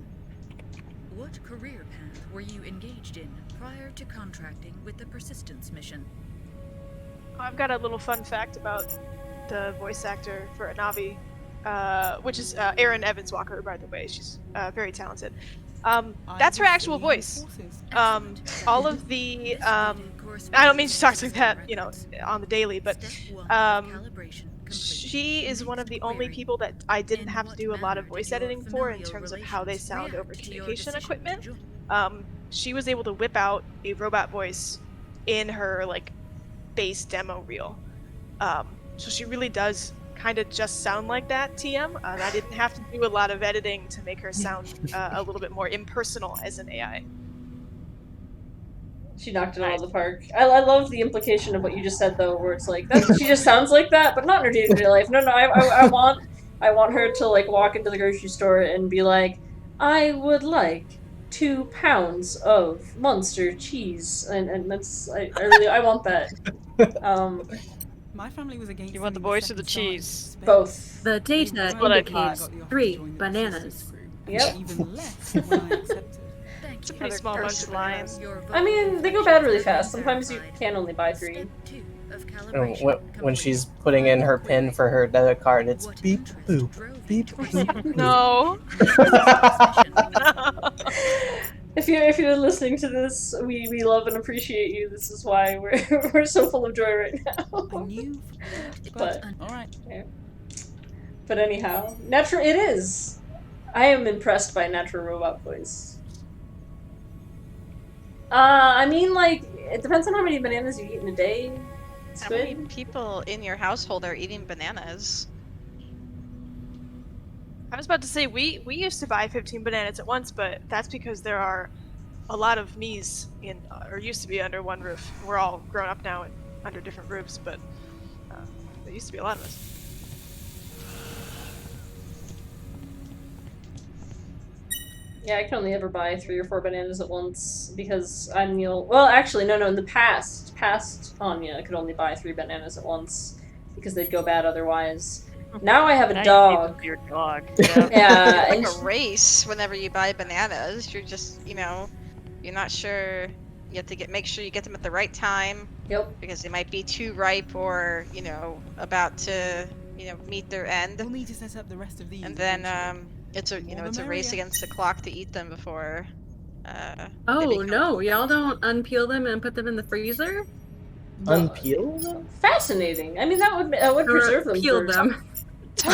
What career path were you engaged in prior to contracting with the Persistence mission? I've got a little fun fact about the voice actor for Navi, which is Erin Evans Walker, by the way. She's very talented. That's her actual voice. All of the I don't mean she talks like that, you know, on the daily, but she is one of the only people that I didn't have to do a lot of voice editing for in terms of how they sound over communication equipment. She was able to whip out a robot voice in her like base demo reel. So she really does kind of just sound like that, TM. And I didn't have to do a lot of editing to make her sound a little bit more impersonal as an AI. She knocked it out of the park. I love the implication of what you just said, though, where it's like she just sounds like that, but not in her day-to-day life. No, I want her to like walk into the grocery store and be like, I would like 2 pounds of Munster cheese, and that's I want that. My family was against. You want the voice or the cheese? Both. The data What I indicates 3 bananas. Yep. Even less when I accepted. It's a pretty small bunch of lines. I mean, they go bad really fast. Sometimes you can only buy 3. When she's putting in her PIN for her debit card, it's beep boop, beep boop. No. If you're listening to this, we love and appreciate you. This is why we're so full of joy right now. But all right. Yeah. But anyhow, natural it is. I am impressed by natural robot voice. I mean, like, it depends on how many bananas you eat in a day. It's How good. many people in your household are eating bananas? I was about to say we used to buy 15 bananas at once, but that's because there are a lot of me's in or used to be under one roof. We're all grown up now and under different roofs, but there used to be a lot of us. Yeah, I can only ever buy 3 or 4 bananas at once because Anya. Well, actually, no. In the past Anya, I could only buy 3 bananas at once because they'd go bad otherwise. Now I have a dog. Your dog. Yeah, It's and like a race whenever you buy bananas. You're just, you know, you're not sure. You have to make sure you get them at the right time. Yep. Because they might be too ripe or, you know, about to, you know, meet their end. We'll need to set up the rest of these. And then it's a, you know, it's a race against the clock to eat them before. Oh no, y'all don't unpeel them and put them in the freezer? Unpeel them? Fascinating. I mean, that would Or preserve them. peel for... them.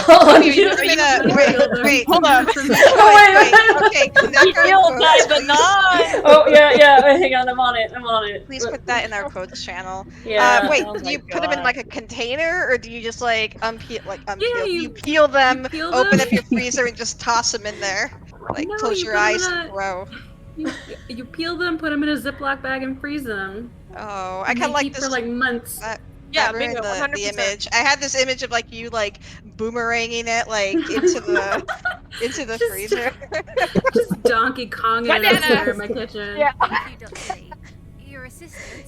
Oh, Wait, hold on. Wait. Okay, Peeled by banana. Oh yeah. Hang on, I'm on it. Please put that in our quotes channel. Yeah. Wait, Oh do my you put them in God. like a container, or do you just like unpeel? Yeah, you peel them, peel open them. up your freezer, and just toss them in there. Like No, close you your put 'em eyes in and throw. You peel them, put them in a Ziploc bag, and freeze them. Oh, I And kind of they like keep this. for like months. Yeah, That ruined bingo, the 100%. image. I had this image of like you like boomeranging it like into the freezer. Just Donkey Kong it up there in my kitchen. Yeah.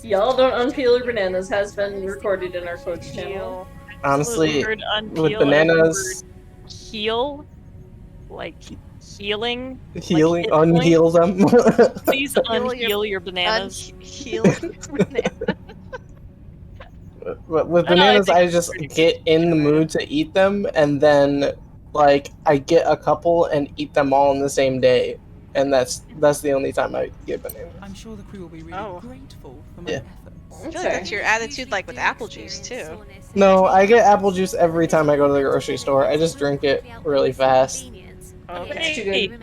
Y'all don't unpeel your bananas has been recorded in our quotes channel. Honestly, Word unpeel with bananas, and heal, like healing. healing, like, hit unheal them. points. Please unheal your bananas. But with I don't know, I bananas, think I it's just pretty get in the mood to eat them, and then like I get a couple and eat them all in the same day, and that's the only time I get bananas. I'm sure the crew will be really grateful for my Yeah. efforts. I feel like that's your attitude like with apple juice too. No, I get apple juice every time I go to the grocery store. I just drink it really fast. It's too good.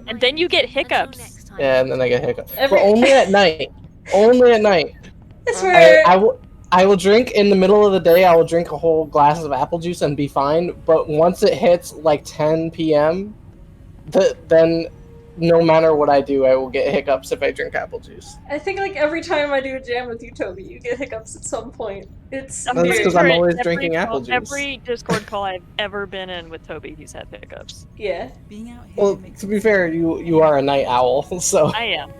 And then you get hiccups. Yeah, and then I get hiccups. But only at night. Only at night. I swear. I will drink in the middle of the day. I will drink a whole glass of apple juice and be fine. But once it hits like 10 p.m., then no matter what I do, I will get hiccups if I drink apple juice. I think like every time I do a jam with you, Toby, you get hiccups at some point. It's That's weird. because I'm always drinking apple juice. Every Discord call I've ever been in with Toby, he's had hiccups. Yeah. Well, to be fair, you are a night owl, so. I am.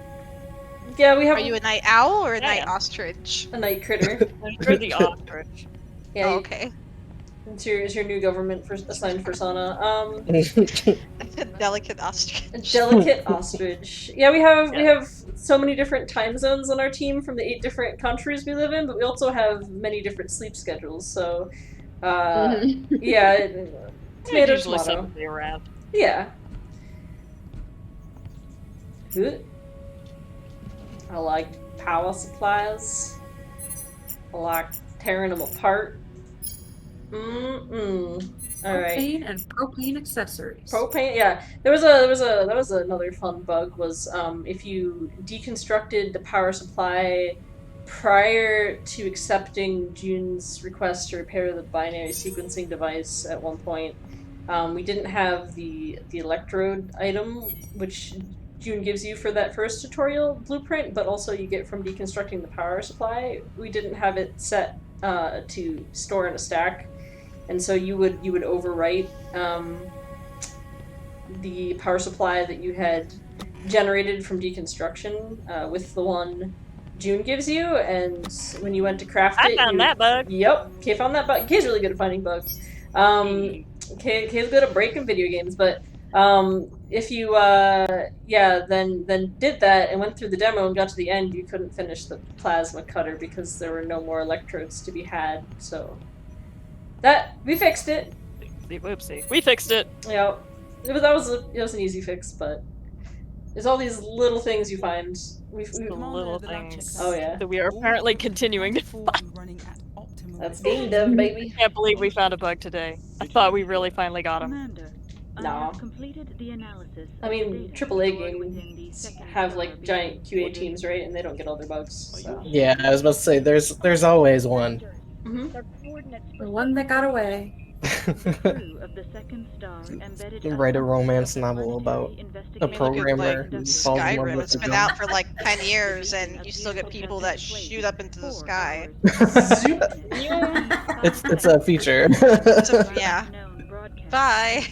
Yeah, we have. Are you a night owl or a Yeah. night ostrich? A night critter. You're the ostrich. Yeah. Oh, okay. It's your new government assigned persona. Delicate ostrich. A delicate ostrich. Yeah, we have so many different time zones on our team from the 8 different countries we live in, but we also have many different sleep schedules. So Yeah, tomato, Usually tomato. somebody around. Yeah. I like power supplies. I like tearing them apart. All right. Propane and propane accessories. Propane, yeah. That was another fun bug was if you deconstructed the power supply prior to accepting June's request to repair the binary sequencing device at one point. We didn't have the electrode item, which June gives you for that first tutorial blueprint, but also you get from deconstructing the power supply. We didn't have it set to store in a stack, and so you would overwrite the power supply that you had generated from deconstruction with the one June gives you, and when you went to craft it, I found that bug. Yep, Kay found that bug. Kay's really good at finding bugs. Kay's good at breaking video games, but if you then did that and went through the demo and got to the end, you couldn't finish the plasma cutter because there were no more electrodes to be had. So that we fixed it. Whoopsie, we fixed it. Yeah, it was an easy fix, but there's all these little things you find. The little things. Oh yeah. That we are apparently continuing to find. That's game dev, baby. I can't believe we found a bug today. I thought we really finally got him. No. I mean, AAA games have like giant QA teams, right? And they don't get all their bugs. So. Yeah, I was about to say there's always one. The one that got away. Write a romance novel about a programmer who falls in love Skyrim, with it's a been drum. out for like 10 years and you still get people that shoot up into the sky. It's a feature. Yeah. Bye.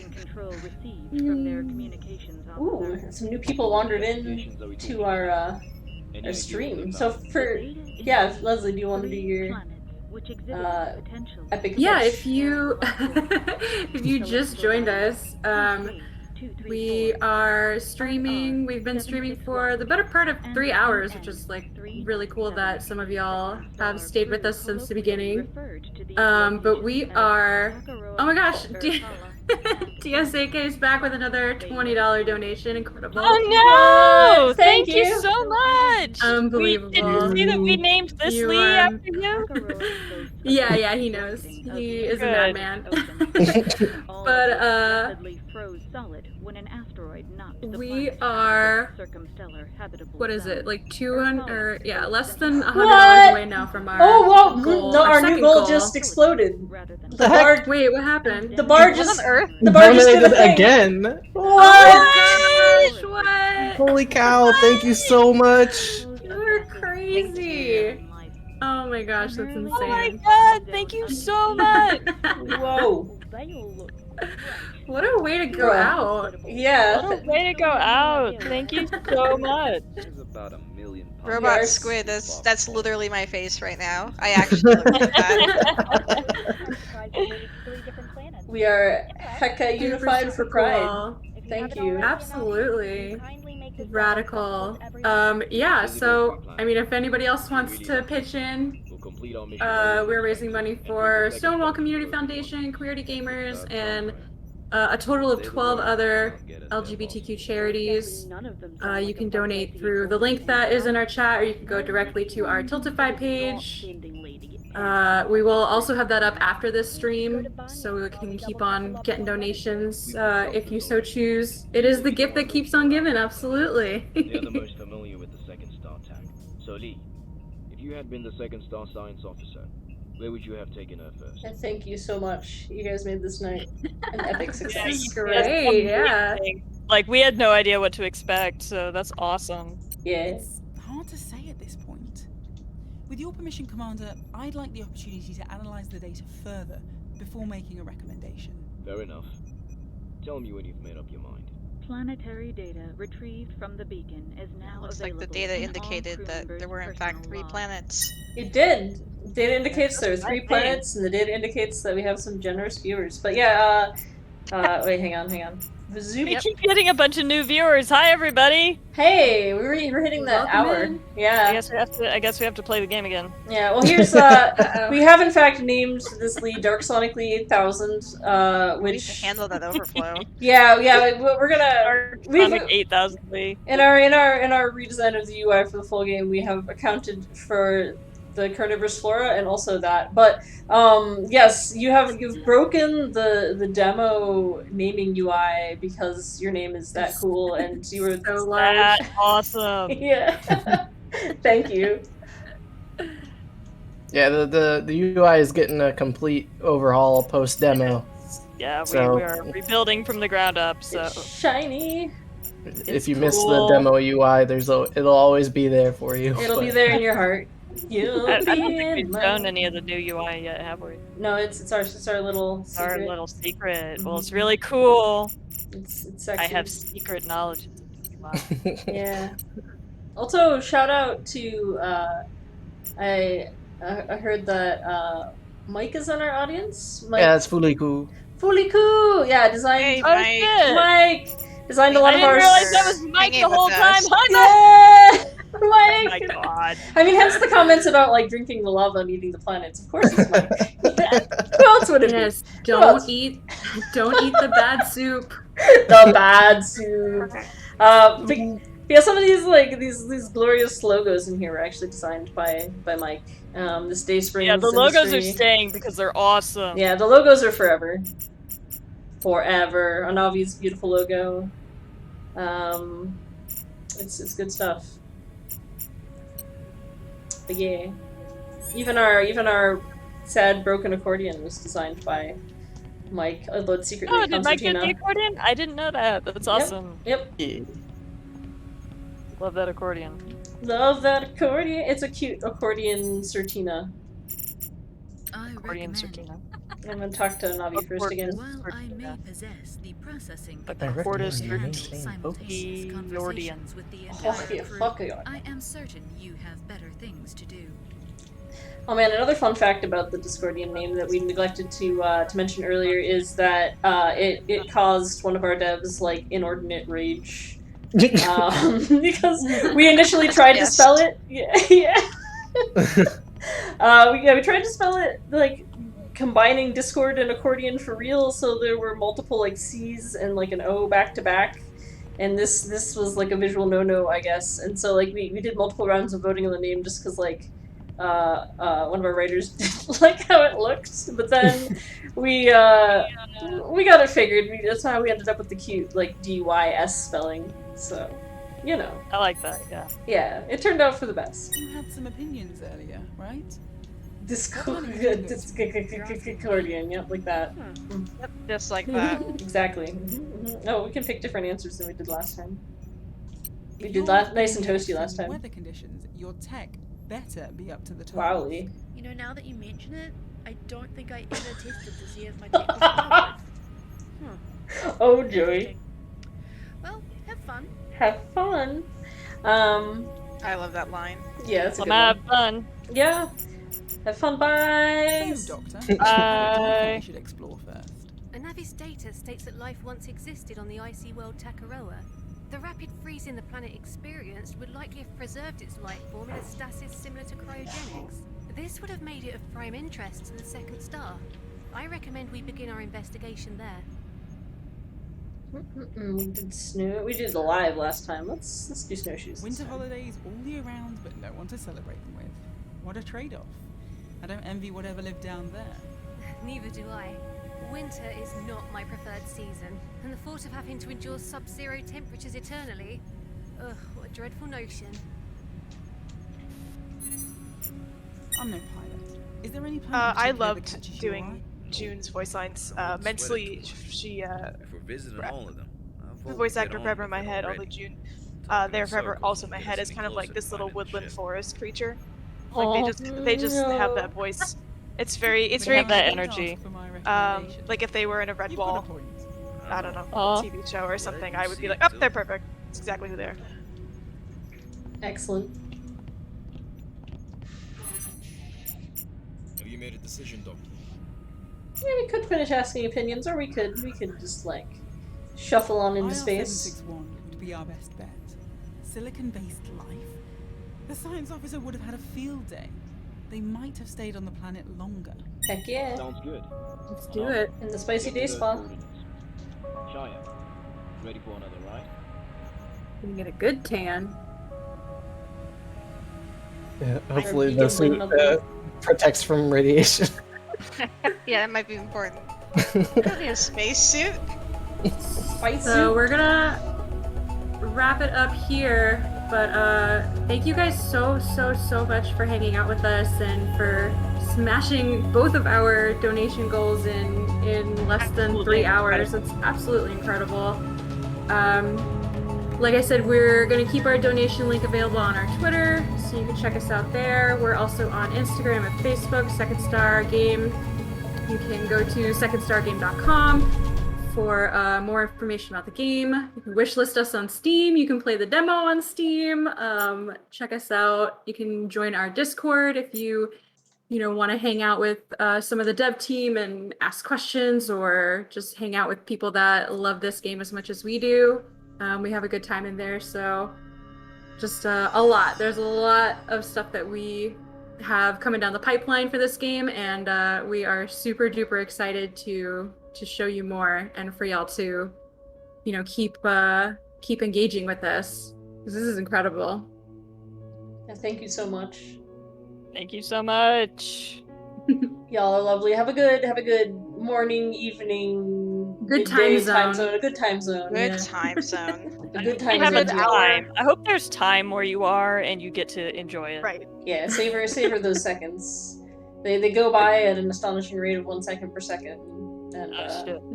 Ooh, some new people wandered in to our stream. So Leslie, do you want to do your epic? Yeah, pitch? if you if you just joined us, we are streaming. We've been streaming for the better part of 3 hours, which is like really cool that some of y'all have stayed with us since the beginning. But we are, oh my gosh, TSAK is back with another $20 donation. Incredible! Oh no! Thank you so much. Unbelievable. Did you see that we named this Lee after you? Yeah, he knows. He is a madman. But we are, what is it, like 200 or less than $100 away now from our goal. No, our new second goal just exploded. The bar, wait, what happened? The bar just Donated did a thing. again. Oh my gosh, what? Holy cow! Thank you so much. You're crazy. Oh my gosh, that's insane. Oh my god, thank you so much. Whoa. What a way to go out. Yeah. What a way to go out. Thank you so much. About 1 million Robot squid, that's literally my face right now. I actually look like that. We are hecka unified for pride. Thank you. Absolutely. Radical. Yeah, so, I mean, if anybody else wants to pitch in, we're raising money for Stonewall Community Foundation, Queerty Gamers, and a total of 12 other LGBTQ charities. You can donate through the link that is in our chat, or you can go directly to our Tiltify page. We will also have that up after this stream, so we can keep on getting donations if you so choose. It is the gift that keeps on giving, absolutely. They are the most familiar with the second star tag. So Lee, if you had been the second star science officer, where would you have taken her first? Thank you so much. You guys made this night an epic success. Great, yeah. Like, we had no idea what to expect, so that's awesome. Yeah. It's hard to say at this point. With your permission, Commander, I'd like the opportunity to analyze the data further before making a recommendation. Fair enough. Tell me when you've made up your mind. Planetary data retrieved from the beacon is now Looks like the data indicated that there were in fact 3 planets. It did. Data indicates there are 3 planets, and the data indicates that we have some generous viewers. But yeah, Wait, hang on. We keep getting a bunch of new viewers. Hi, everybody. Hey, we're hitting that Welcome hour. in. Yeah. I guess we have to play the game again. Yeah. Well, here's we have in fact named this lead Dark Sonically 8000. We need Which to handle that overflow. yeah. We're gonna Sonic 8000 Lee. in our redesign of the UI for the full game, we have accounted for the carnivorous flora and also that. But yes, you've broken the demo naming UI because your name is that cool and you were so That's awesome. Yeah. Thank you. Yeah, the UI is getting a complete overhaul post demo. Yeah, So- we are rebuilding from the ground up. So Shiny. If you miss the cool. demo UI, it'll always be there for you. It'll be there in your heart. You'll I don't be think in we've my- shown any of the new UI yet, have we? No, it's our little secret. Our little secret. Well, it's really cool. It's sexy. I have secret knowledge. Wow. Yeah. Also, shout out to I heard that Mike is in our audience. Mike, Yeah, it's fully cool. fully cool. Yeah, designed. Hey, Oh, Mike. shit. Mike designed a lot I of didn't our. realize that was Mike Hanging the whole with time. us. Hi, Mike. Yeah, Oh Mike. my god. I mean, hence the comments about like drinking the lava and eating the planets. Of course, it's Mike. Who else would it Yes, be? Who else? don't eat the bad soup. The bad soup. But yeah, some of these like these glorious logos in here were actually designed by Mike. This Daysprings. Yeah, the logos are Industry. staying because they're awesome. Yeah, the logos are forever. Forever. Anavi's beautiful logo. It's good stuff. But yeah, even our sad broken accordion was designed by Mike, although secretly Oh, did Mike get the Concertina. accordion? I didn't know that. That's awesome. Yep. Love that accordion. Love that accordion. It's a cute accordion Certina. I Accordion recommend. Certina. I'm gonna talk to Navi first again. While I may possess the processing I recommend capacity you to maintain handle focus. simultaneous conversations with the Fuck entire you, crew, fuck you. I am certain you have better things to do. Oh man, another fun fact about the Discordian name that we neglected to mention earlier is that it caused one of our devs like inordinate rage. Because we initially tried to spell it. Yeah. We tried to spell it like combining Discord and accordion for real, so there were multiple like C's and like an O back to back. And this was like a visual no-no, I guess. And so like we did multiple rounds of voting on the name just because like one of our writers didn't like how it looked, but then we got it figured. That's how we ended up with the cute like DYS spelling. So, you know. I like that. Yeah. Yeah, it turned out for the best. You had some opinions earlier, right? Discordion, yep, like that. Yep, just like that. Exactly. Oh, we can pick different answers than we did last time. We If did you're nice and looking toasty at last some time. Weather conditions, your tech better be up to the top. Wow, Lee. You know, now that you mention it, I don't think I ever tested to see if my tech was covered. Oh, Joey. Well, have fun. Have fun. I love that line. Yeah, that's a good Have one. fun. Yeah. Have fun, bye. So, Doctor, Bye. what do you think we should explore first? Anavi's data states that life once existed on the icy world Takaroa. The rapid freezing the planet experienced would likely have preserved its life form in a stasis similar to cryogenics. This would have made it of prime interest to the second star. I recommend we begin our investigation there. We did we did the live last time. Let's do snowshoes. this Winter time. holidays all year round, but no one to celebrate them with. What a trade-off. I don't envy whatever lived down there. Neither do I. Winter is not my preferred season, and the thought of having to endure sub-zero temperatures eternally, ugh, what a dreadful notion. I'm no pilot. Is there any pilot I ship here that loved catches your eye? doing June's voice lines. I won't sweat it Mentally, too much. she If we're visiting all of them, I the vote voice we get actor on forever in with my it head, already. although June, Talking there in forever circles also in won't my get head us is any kind of like closer this to little finding the woodland ship. forest creature. Aw, Like they just have that voice. It's very Would have that you like to energy. ask for my recommendation? like if they were in a red You've got a wall, point. I don't know, Aw. TV show or something, I would be see like, it oh, too. they're perfect. It's exactly who they are. Excellent. Have you made a decision, Doctor? Yeah, we could finish asking opinions, or we could just like shuffle on into space. IR-761 would be our best bet. Silicon-based life? The science officer would have had a field day. They might have stayed on the planet longer. Heck yeah. Sounds good. Let's do it. In the spicy day spa. Shia, ready for another ride? We can get a good tan. Yeah, hopefully Or the you can bring suit another- protects from radiation. Yeah, that might be important. I need a spacesuit. So we're gonna wrap it up here, but thank you guys so much for hanging out with us and for smashing both of our donation goals in less than 3 hours. It's absolutely incredible. Like I said, we're going to keep our donation link available on our Twitter, so you can check us out there. We're also on Instagram and Facebook, Second Star Game. You can go to secondstargame.com for more information about the game. You can wishlist us on Steam. You can play the demo on Steam. Check us out. You can join our Discord if you want to hang out with some of the dev team and ask questions, or just hang out with people that love this game as much as we do. We have a good time in there, so just a lot. There's a lot of stuff that we have coming down the pipeline for this game, and we are super duper excited to show you more and for y'all to, keep engaging with us, because this is incredible. Yeah, thank you so much. Thank you so much. Y'all are lovely. Have a good morning, evening, Good midday time zone. A good time zone. Good Yeah. time zone. A good We time have zone. a time. I hope there's time where you are and you get to enjoy it. Right. Yeah, savor those seconds. They go by at an astonishing rate of 1 second per second. And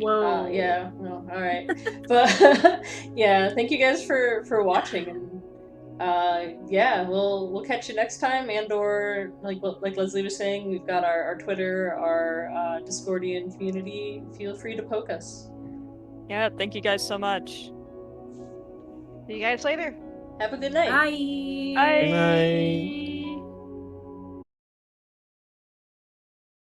Whoa. yeah, well, all right. But yeah, thank you guys for watching, and yeah, we'll catch you next time, and or like Leslie was saying, we've got our Twitter, our Discordion community. Feel free to poke us. Yeah, thank you guys so much. See you guys later. Have a good night. Bye. Bye. Good night.